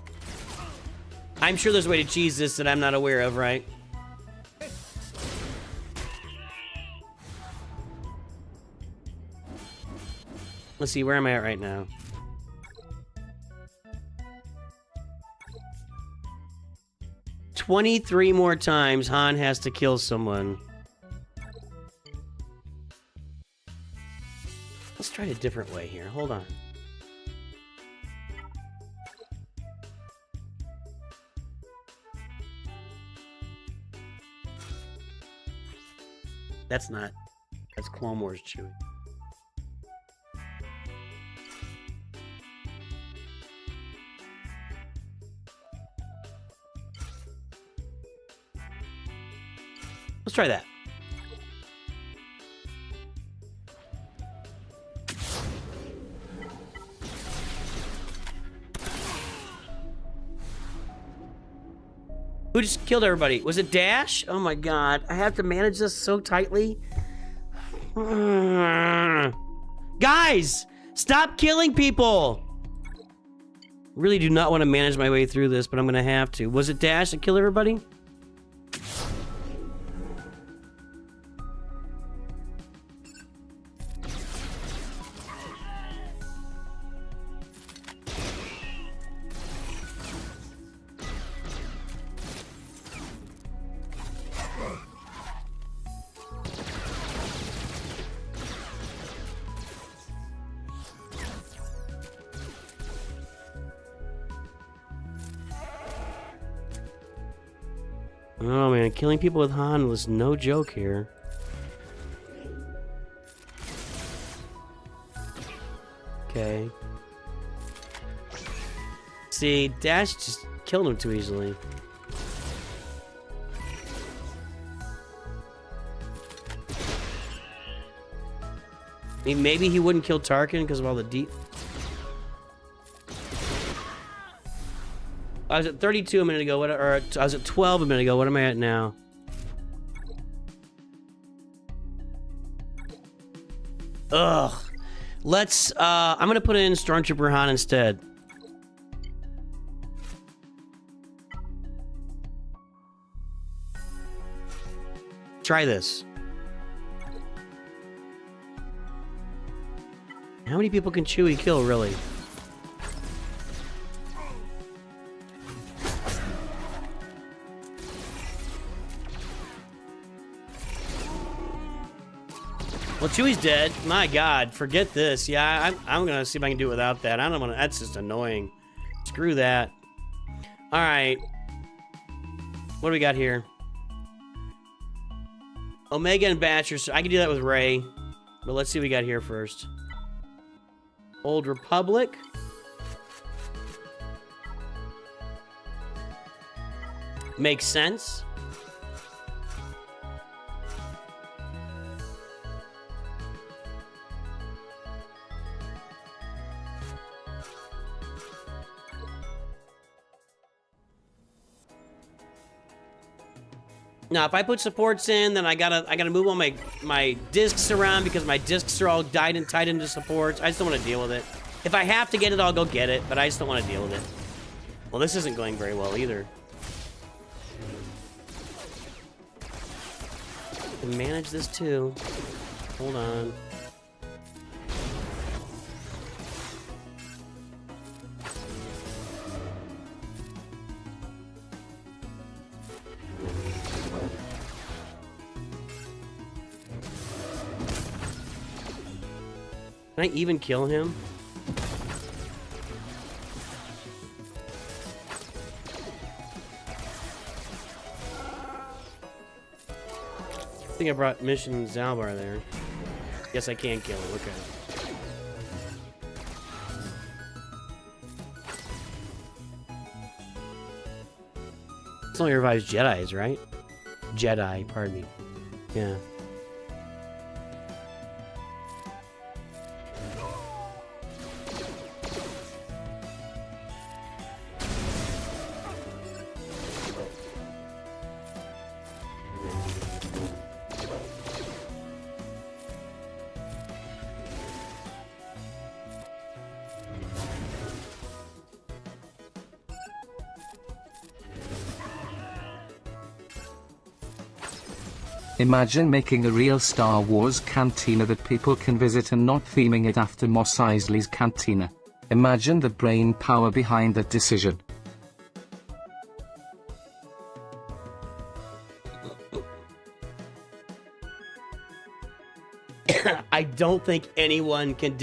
I'm sure there's a way to cheese this that I'm not aware of, right? Let's see, where am I at right now? "23 more times Han has to kill someone." Let's try it a different way here. Hold on. That's not. That's Clone Wars Chewie. Let's try that. Who just killed everybody? Was it Dash? Oh my god. I have to manage this so tightly. Guys! Stop killing people! Really do not want to manage my way through this, but I'm gonna have to. Was it Dash that killed everybody? Oh man, killing people with Han was no joke here. Okay. See, Dash just killed him too easily. I mean, maybe he wouldn't kill Tarkin because of all the deep... I was at 32 a minute ago, or I was at 12 a minute ago. What am I at now? Ugh. Let's, I'm gonna put in Stormtrooper Han instead. Try this. How many people can Chewie kill, really? Well, Chewie's dead. My God, forget this. Yeah, I'm gonna see if I can do it without that. I don't want to. That's just annoying. Screw that. All right. What do we got here? Omega and Batcher. So I can do that with Rey, but let's see what we got here first. Old Republic. Makes sense. Now, if I put supports in, then I gotta move all my discs around because my discs are all tied into supports. I just don't want to deal with it. If I have to get it, I'll go get it, but I just don't want to deal with it. Well, this isn't going very well either. I can manage this too. Hold on. Can I even kill him? I think I brought Mission Zalbar there. Yes, I can kill him. Okay. This only revives Jedis, right? Jedi, pardon me. Yeah. Imagine making a real Star Wars cantina that people can visit and not theming it after Mos Eisley's cantina. Imagine the brain power behind that decision. I don't think anyone can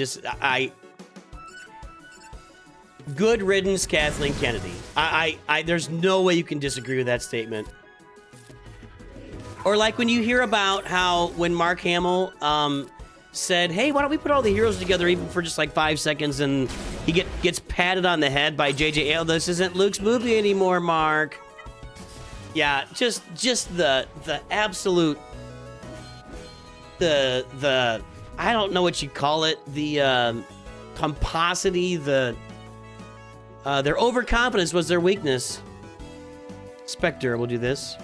Good riddance, Kathleen Kennedy. There's no way you can disagree with that statement. Or like when you hear about how when Mark Hamill said, hey, why don't we put all the heroes together even for just like 5 seconds, and he gets patted on the head by JJ. Oh, this isn't Luke's movie anymore, Mark. Yeah, just the absolute the I don't know what you call it, the pomposity, their overconfidence was their weakness. Spectre will do this.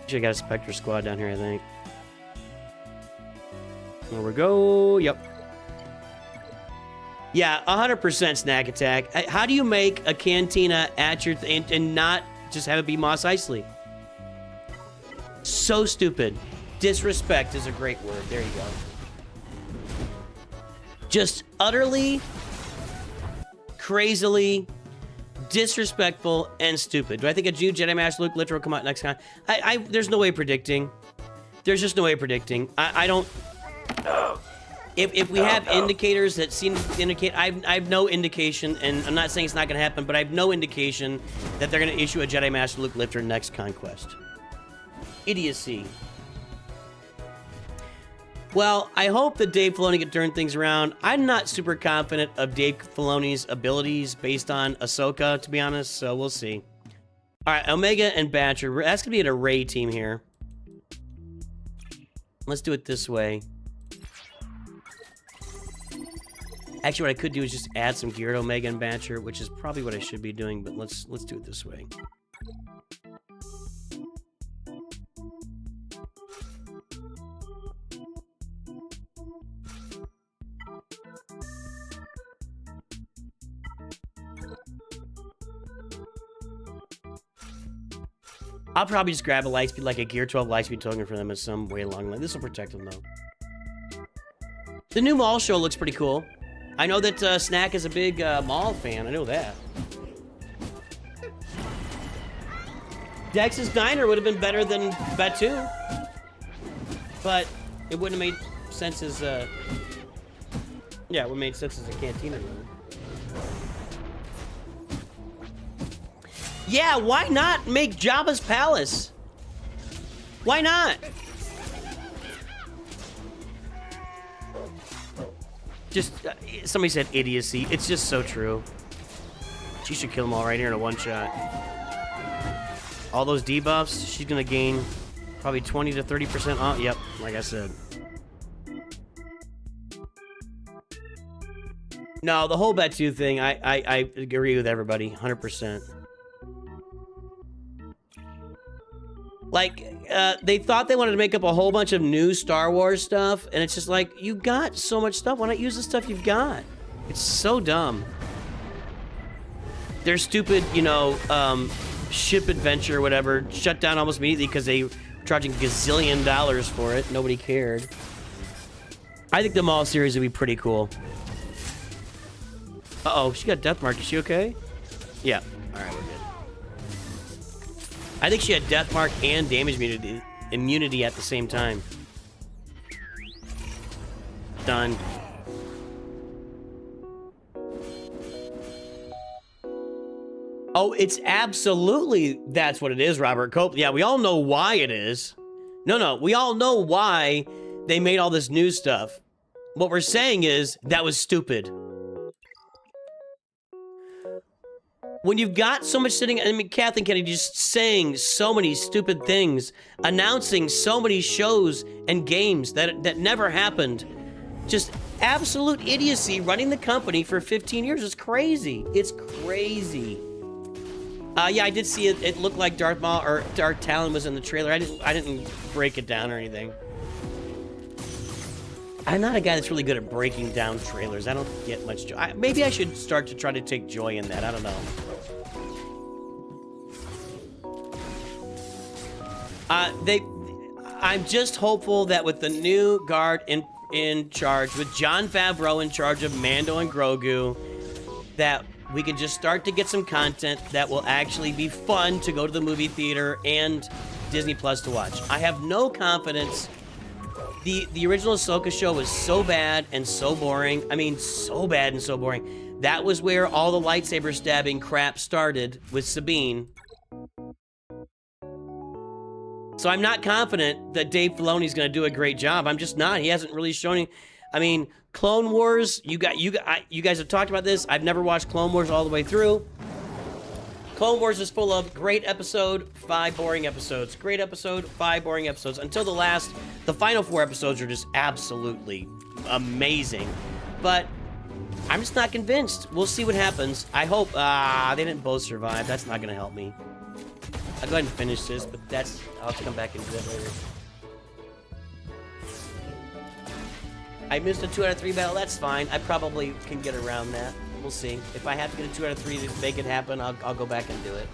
Actually, I got a Spectre squad down here, I think. There we go. Yep. Yeah, 100% snack attack. How do you make a cantina at your and not just have it be Mos Eisley? So stupid. Disrespect is a great word. There you go. Just utterly, crazily disrespectful and stupid. Do I think a Jew Jedi Master Luke literal will come out next time? There's no way of predicting. There's just no way of predicting. I don't. If we have indicators that seem to indicate, I have no indication, and I'm not saying it's not going to happen, but I have no indication that they're going to issue a Jedi Master Luke lifter next Conquest. Idiocy. Well, I hope that Dave Filoni can turn things around. I'm not super confident of Dave Filoni's abilities based on Ahsoka, to be honest, so we'll see. All right, Omega and Batcher. That's going to be an array team here. Let's do it this way. Actually, what I could do is just add some gear to Omega and Batcher, which is probably what I should be doing, but let's do it this way. I'll probably just grab a Lightspeed, like a Gear 12 Lightspeed token for them in some way along the line. This will protect them, though. The new mall show looks pretty cool. I know that Snack is a big mall fan. I know that. Dex's Diner would have been better than Batu. But it wouldn't have made sense as yeah, it would have made sense as a cantina. Yeah, why not make Jabba's Palace? Why not? Just, somebody said idiocy. It's just so true. She should kill them all right here in a one-shot. All those debuffs, she's gonna gain probably 20 to 30% off. Yep, like I said. No, the whole Batu thing, I agree with everybody, 100%. Like, they thought they wanted to make up a whole bunch of new Star Wars stuff, and it's just like, you got so much stuff, why not use the stuff you've got? It's so dumb. Their stupid, you know, ship adventure or whatever shut down almost immediately because they were charging gazillion dollars for it. Nobody cared. I think the mall series would be pretty cool. Uh-oh, she got death mark. Is she okay? Yeah. All right, we're good. I think she had death mark and damage immunity at the same time. Done. Oh, it's absolutely that's what it is, Robert Cope. Yeah, we all know why it is. No, we all know why they made all this new stuff. What we're saying is that was stupid. When you've got so much sitting, I mean, Kathleen Kennedy just saying so many stupid things, announcing so many shows and games that never happened. Just absolute idiocy running the company for 15 years. It's crazy. It's crazy. Yeah, I did see it. It looked like Darth Maul or Darth Talon was in the trailer. I didn't break it down or anything. I'm not a guy that's really good at breaking down trailers. I don't get much joy. Maybe I should start to try to take joy in that. I don't know. I'm just hopeful that with the new guard in charge, with Jon Favreau in charge of Mando and Grogu, that we can just start to get some content that will actually be fun to go to the movie theater and Disney Plus to watch. I have no confidence. The original Ahsoka show was so bad and so boring. I mean, so bad and so boring. That was where all the lightsaber stabbing crap started with Sabine. So I'm not confident that Dave Filoni's going to do a great job. I'm just not. He hasn't really shown any. I mean, Clone Wars, you guys have talked about this. I've never watched Clone Wars all the way through. Clone Wars is full of great episode, 5 boring episodes. Great episode, 5 boring episodes. Until the final 4 episodes are just absolutely amazing. But I'm just not convinced. We'll see what happens. I hope, they didn't both survive. That's not gonna help me. I'll go ahead and finish this, but I'll have to come back and do that later. I missed a 2 out of 3 battle. That's fine. I probably can get around that. We'll see. If I have to get a 2 out of 3 to make it happen, I'll go back and do it.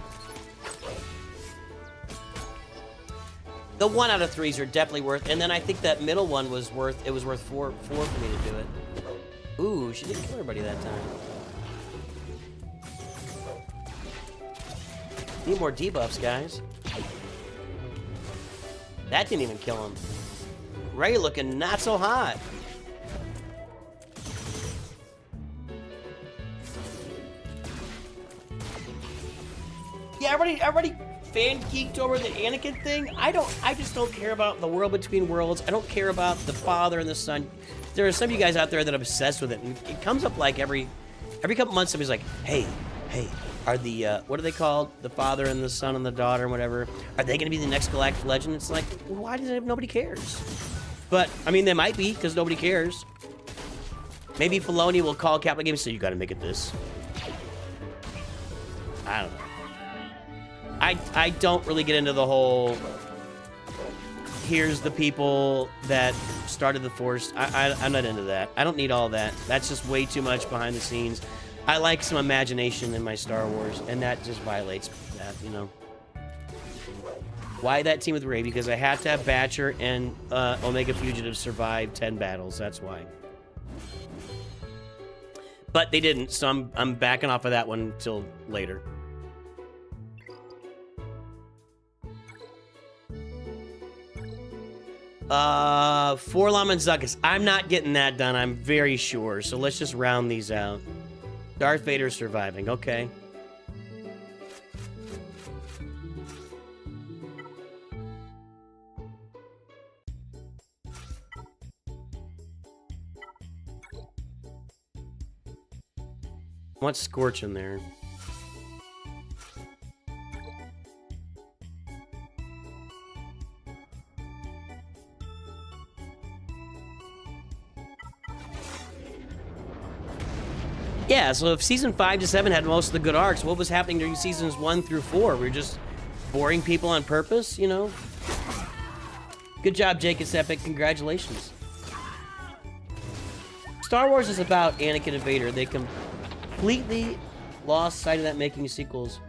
The 1 out of 3s are definitely worth, and then I think that middle one was worth 4 for me to do it. Ooh, she didn't kill everybody that time. Need more debuffs, guys. That didn't even kill him. Ray looking not so hot. Yeah, everybody fan geeked over the Anakin thing. I just don't care about the world between worlds. I don't care about the father and the son. There are some of you guys out there that are obsessed with it, and it comes up like every couple months. Somebody's like, hey, are the what are they called? The father and the son and the daughter and whatever. Are they going to be the next galactic legend? It's like, why does it? Nobody cares. But I mean, they might be because nobody cares. Maybe Filoni will call Capital Games and say, you got to make it this. I don't know. I don't really get into the whole, here's the people that started the Force. I'm not into that. I don't need all that. That's just way too much behind the scenes. I like some imagination in my Star Wars, and that just violates that, you know. Why that team with Rey? Because I have to have Batcher and Omega Fugitive survive 10 battles. That's why. But they didn't, so I'm backing off of that one until later. Forlom and Zuckus. I'm not getting that done, I'm very sure. So let's just round these out. Darth Vader surviving, okay. What's Scorch in there? Yeah, so if season 5 to 7 had most of the good arcs, what was happening during seasons 1 through 4? We were just boring people on purpose, you know? Good job, Jake. It's epic. Congratulations. Star Wars is about Anakin and Vader. They completely lost sight of that making sequels.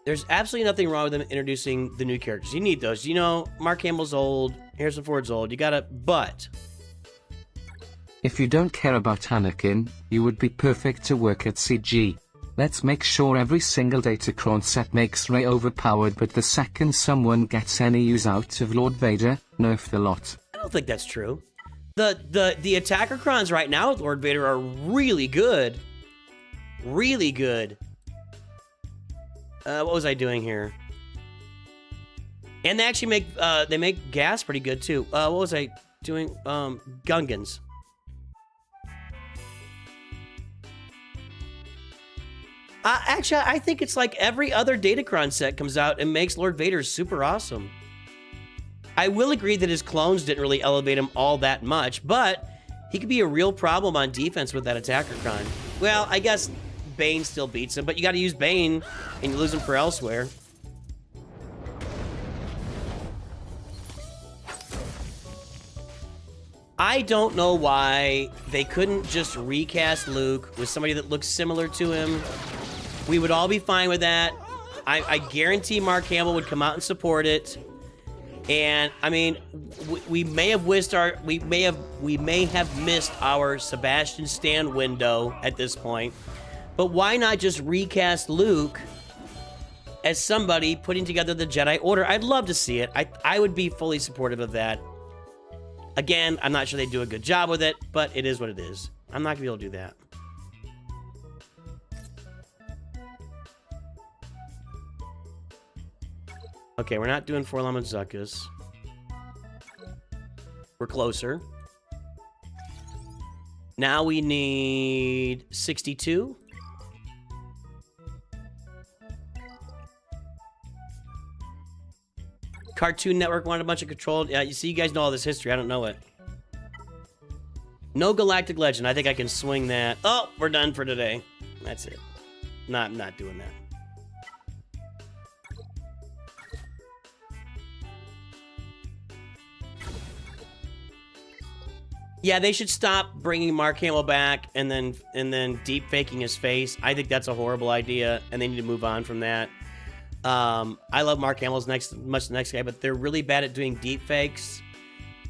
There's absolutely nothing wrong with them introducing the new characters. You need those. You know, Mark Hamill's old, Harrison Ford's old. You gotta, but... If you don't care about Anakin, you would be perfect to work at CG. Let's make sure every single Datacron set makes Rey overpowered, but the second someone gets any use out of Lord Vader, nerf the lot. I don't think that's true. The Datacrons right now with Lord Vader are really good. Really good. What was I doing here? And they actually make gas pretty good too. What was I doing? Gungans. Actually, I think it's like every other Datacron set comes out and makes Lord Vader super awesome. I will agree that his clones didn't really elevate him all that much, but he could be a real problem on defense with that Datacron. Well, I guess Bane still beats him, but you gotta use Bane and you lose him for elsewhere. I don't know why they couldn't just recast Luke with somebody that looks similar to him. We would all be fine with that. I guarantee Mark Hamill would come out and support it. And I mean, we may have missed our Sebastian Stan window at this point. But why not just recast Luke as somebody putting together the Jedi Order? I'd love to see it. I would be fully supportive of that. Again, I'm not sure they do a good job with it, but it is what it is. I'm not going to be able to do that. Okay, we're not doing 4 Lamazzuckas. We're closer. Now we need 62. Cartoon Network wanted a bunch of controlled. Yeah, you see, you guys know all this history. I don't know it. No Galactic Legend. I think I can swing that. Oh, we're done for today. That's it. I'm not doing that. Yeah, they should stop bringing Mark Hamill back and then deep faking his face. I think that's a horrible idea, and they need to move on from that. I love Mark Hamill's much the next guy, but they're really bad at doing deep fakes.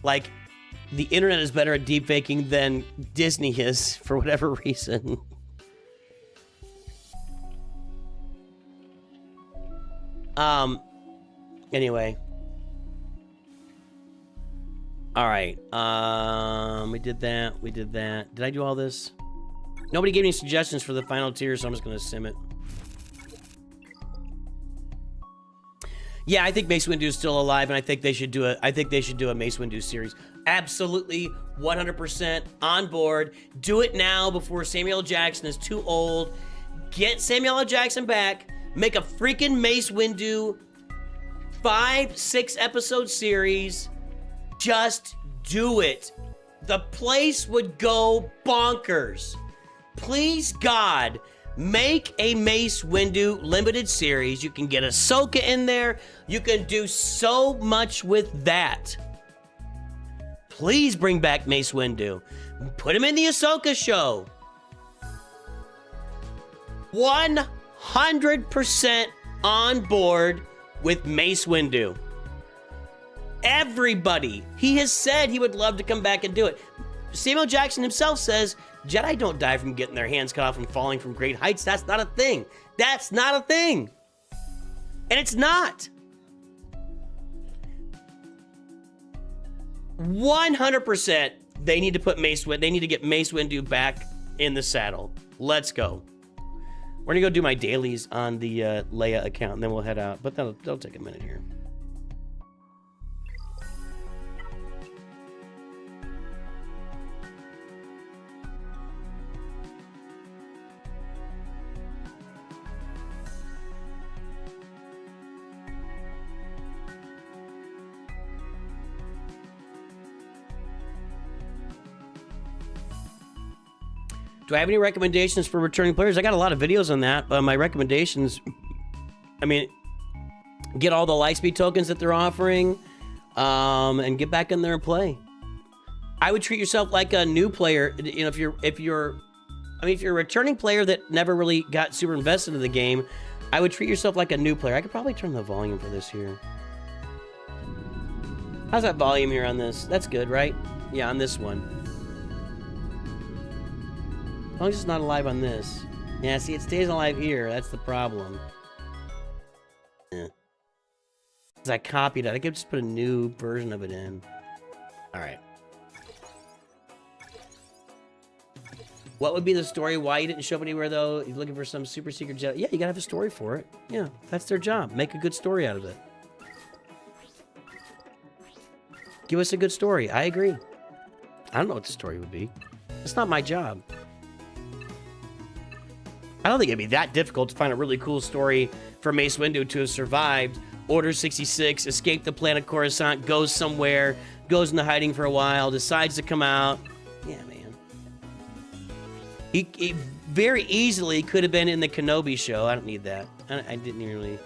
Like, the internet is better at deep faking than Disney is for whatever reason. Anyway. All right. We did that. We did that. Did I do all this? Nobody gave me suggestions for the final tier, so I'm just gonna sim it. Yeah, I think Mace Windu is still alive, and I think they should do a Mace Windu series. Absolutely, 100% on board. Do it now before Samuel L. Jackson is too old. Get Samuel L. Jackson back. Make a freaking Mace Windu 5-6 episode series. Just do it. The place would go bonkers. Please, God, make a Mace Windu limited series. You can get Ahsoka in there. You can do so much with that. Please bring back Mace Windu. Put him in the Ahsoka show. 100% on board with Mace Windu. Everybody. He has said he would love to come back and do it. Samuel Jackson himself says, Jedi don't die from getting their hands cut off and falling from great heights. That's not a thing. That's not a thing. And it's not. 100% they need to put they need to get Mace Windu back in the saddle. Let's go. We're gonna go do my dailies on the Leia account, and then we'll head out. But that'll take a minute here. Do I have any recommendations for returning players? I got a lot of videos on that. My recommendations, I mean, get all the Lightspeed tokens that they're offering, and get back in there and play. I would treat yourself like a new player. You know, if you're a returning player that never really got super invested in the game, I would treat yourself like a new player. I could probably turn the volume for this here. How's that volume here on this? That's good, right? Yeah, on this one. As long as it's not alive on this. Yeah, see, it stays alive here. That's the problem. Yeah. Because I copied it. I could just put a new version of it in. Alright. What would be the story? Why you didn't show up anywhere, though? You're looking for some super secret Jedi. Yeah, you gotta have a story for it. Yeah, that's their job. Make a good story out of it. Give us a good story. I agree. I don't know what the story would be. It's not my job. I don't think it'd be that difficult to find a really cool story for Mace Windu to have survived. Order 66, escaped the planet Coruscant, goes somewhere, goes into hiding for a while, decides to come out. Yeah, man. He very easily could have been in the Kenobi show. I don't need that. I didn't even really...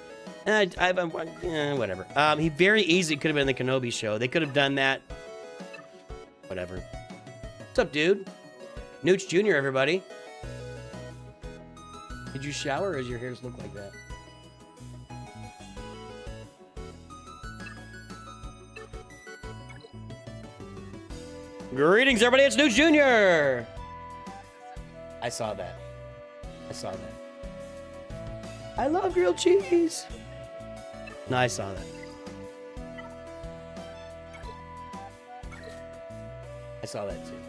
whatever. He very easily could have been in the Kenobi show. They could have done that. Whatever. What's up, dude? Nooch Jr., everybody. Did you shower, or does your hair just look like that? Greetings, everybody. It's Nooch Jr. I saw that. I saw that. I love grilled cheese. No, I saw that. I saw that too.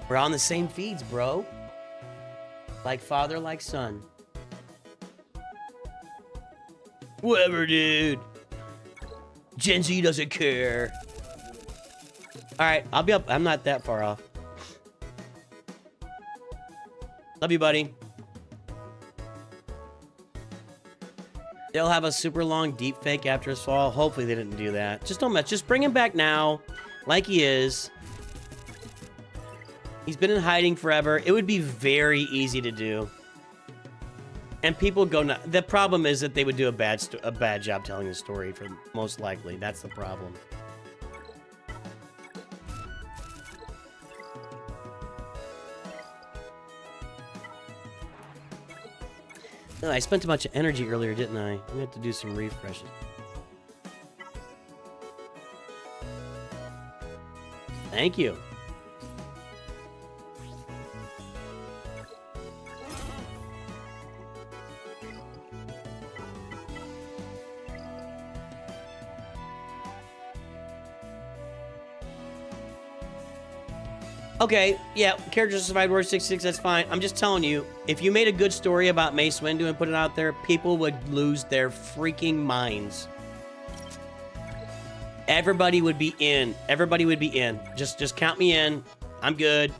We're on the same feeds, bro. Like father, like son. Whatever, dude. Gen Z doesn't care. All right, I'll be up. I'm not that far off. Love you, buddy. They'll have a super long deep fake after his fall. Hopefully they didn't do that. Just don't mess. Just bring him back now, like he is. He's been in hiding forever. It would be very easy to do. And people go nuts. The problem is that they would do a bad job telling the story, for most likely. That's the problem. Oh, I spent a bunch of energy earlier, didn't I? I'm gonna have to do some refreshes. Thank you. Okay, yeah, characters survived War 66, that's fine. I'm just telling you, if you made a good story about Mace Windu and put it out there, people would lose their freaking minds. Everybody would be in. Everybody would be in. Just count me in. I'm good.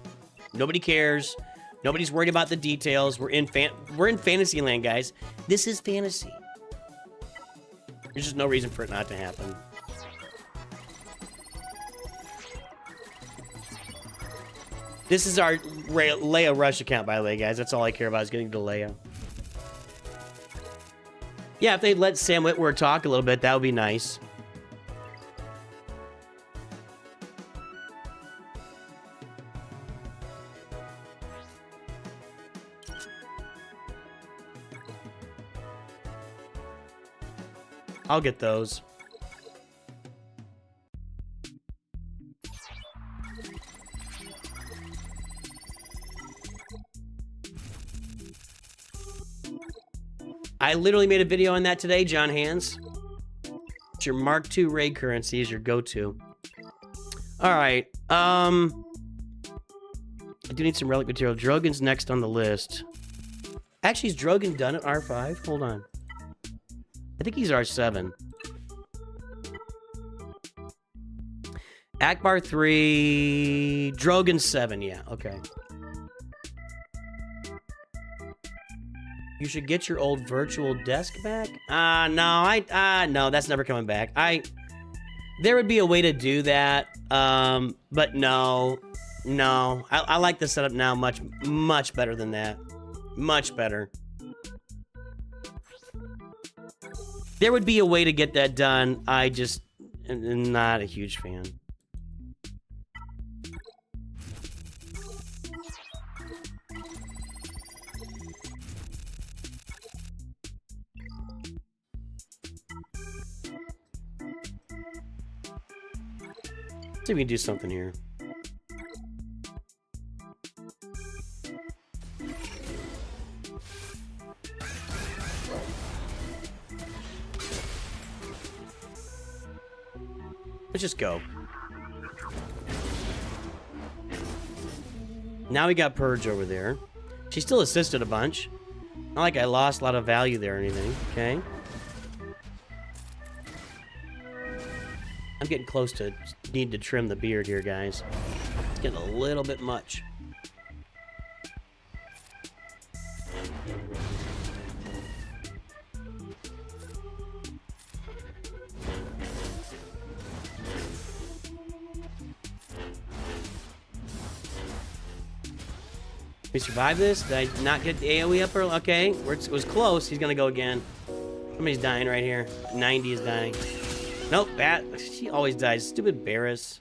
Nobody cares. Nobody's worried about the details. We're in fantasy land, guys. This is fantasy. There's just no reason for it not to happen. This is our Leia Rush account, by the way, guys. That's all I care about is getting to Leia. Yeah, if they'd let Sam Witwer talk a little bit, that would be nice. I'll get those. I literally made a video on that today, John Hands. It's your Mark II raid currency is your go-to. All right. I do need some relic material. Drogon's next on the list. Actually, is Drogon done at R5? Hold on. I think he's R7. Akbar 3. Drogon 7. Yeah, okay. You should get your old virtual desk back. No, that's never coming back. There would be a way to do that, but no. I like the setup now much better than that. Much better. There would be a way to get that done. I just am not a huge fan. See if we can do something here. Let's just go. Now we got Purge over there. She still assisted a bunch. Not like I lost a lot of value there or anything. Okay. I'm getting close to need to trim the beard here, guys. It's getting a little bit much. We survived this? Did I not get the AoE up? Okay, it was close. He's gonna go again. Somebody's dying right here. 90 is dying. Nope, Bat. She always dies. Stupid Barris.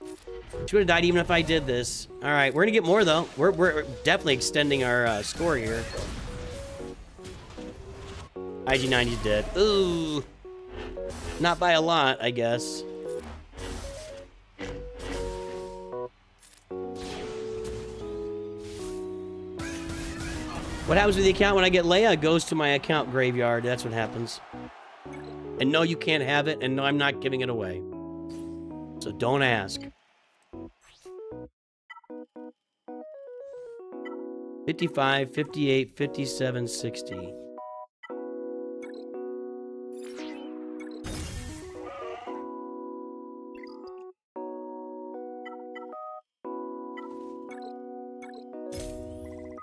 She would have died even if I did this. All right, we're gonna get more though. We're definitely extending our score here. IG90's dead. Ooh, not by a lot, I guess. What happens with the account when I get Leia? It goes to my account graveyard. That's what happens. And no, you can't have it, and no, I'm not giving it away. So don't ask. 55, 58, 57, 60.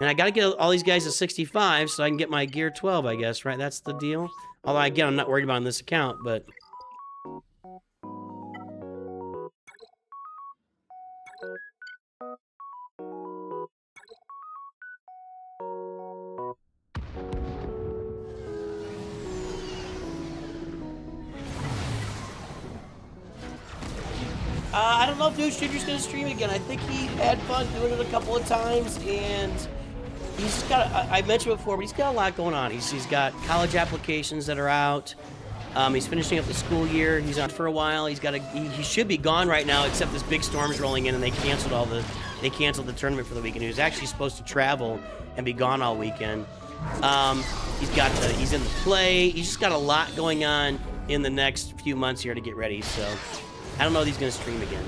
And I gotta get all these guys to 65 so I can get my gear 12, I guess, right? That's the deal. Although, again, I'm not worried about on this account, but... I don't know if Dude Shooter's gonna stream it again. I think he had fun doing it a couple of times, and he's just got, I mentioned before, but he's got a lot going on. He's got college applications that are out. He's finishing up the school year. He's on for a while. He should be gone right now, except this big storm's rolling in, and they canceled the tournament for the weekend. He was actually supposed to travel and be gone all weekend. He's in the play. He's just got a lot going on in the next few months here to get ready, so I don't know if he's gonna stream again.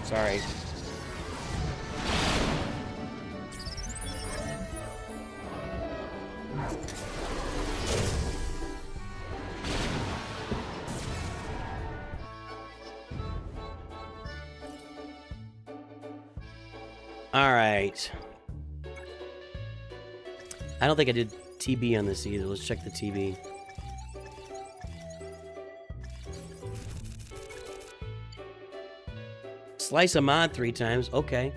Sorry. All right. I don't think I did TB on this either. Let's check the TB. Slice a mod 3 times. Okay.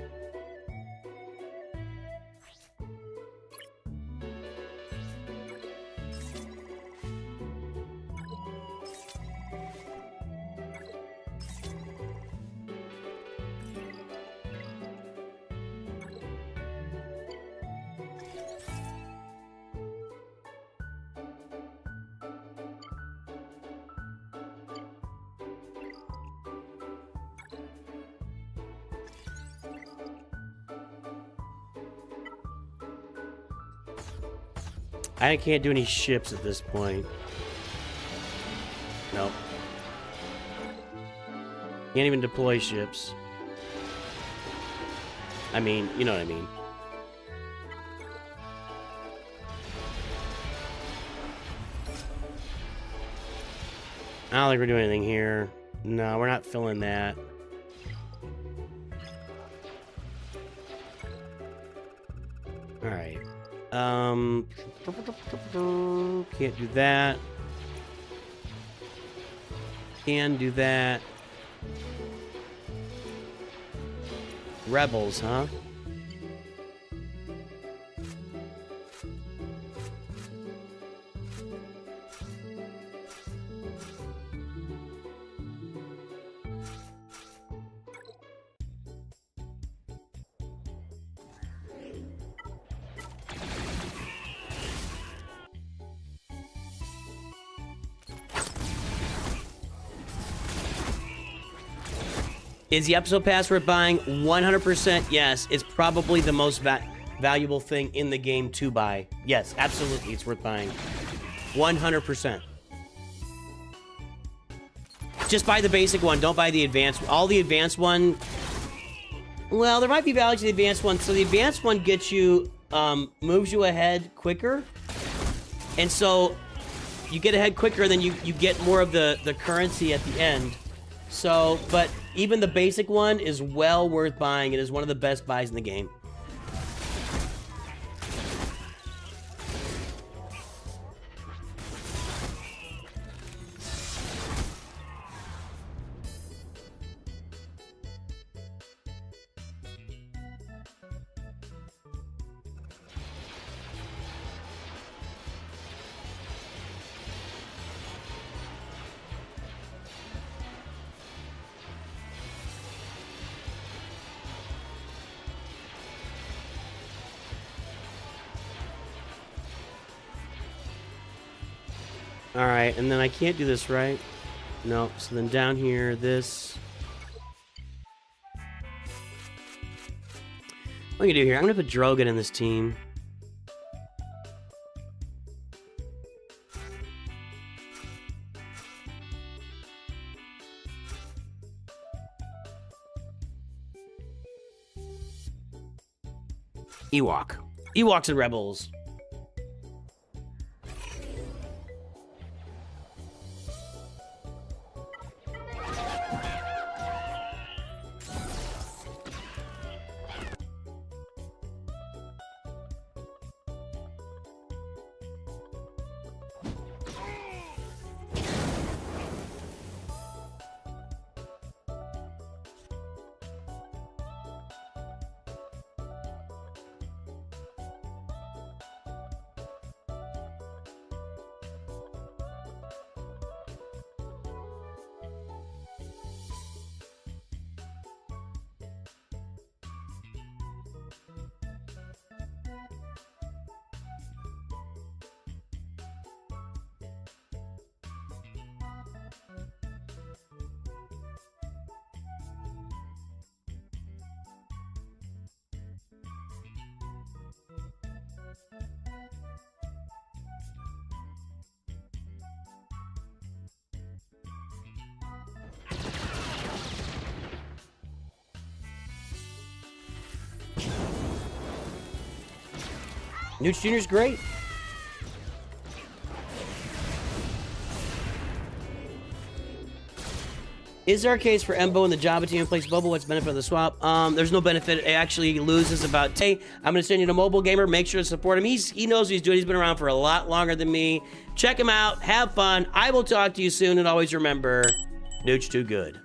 I can't do any ships at this point. Nope. Can't even deploy ships. I mean, you know what I mean. I don't think we're doing anything here. No, we're not filling that. Alright. Can't do that. Can do that. Rebels, huh? Is the episode pass worth buying? 100% yes. It's probably the most valuable thing in the game to buy. Yes, absolutely, it's worth buying. 100%. Just buy the basic one. Don't buy the advanced. All the advanced one... Well, there might be value to the advanced one. So the advanced one gets you... moves you ahead quicker. And so... You get ahead quicker, then you get more of the currency at the end. So, but even the basic one is well worth buying. It is one of the best buys in the game. Alright, and then I can't do this, right? No, so then down here, this. What am I gonna do here? I'm gonna put Drogon in this team. Ewok. Ewoks and Rebels. Nooch Jr.'s great. Is there a case for Embo and the Jabba team in place Bobo? What's the benefit of the swap? There's no benefit. It actually loses about, hey, I'm going to send you to Mobile Gamer. Make sure to support him. He knows what he's doing. He's been around for a lot longer than me. Check him out. Have fun. I will talk to you soon. And always remember, Nooch too good.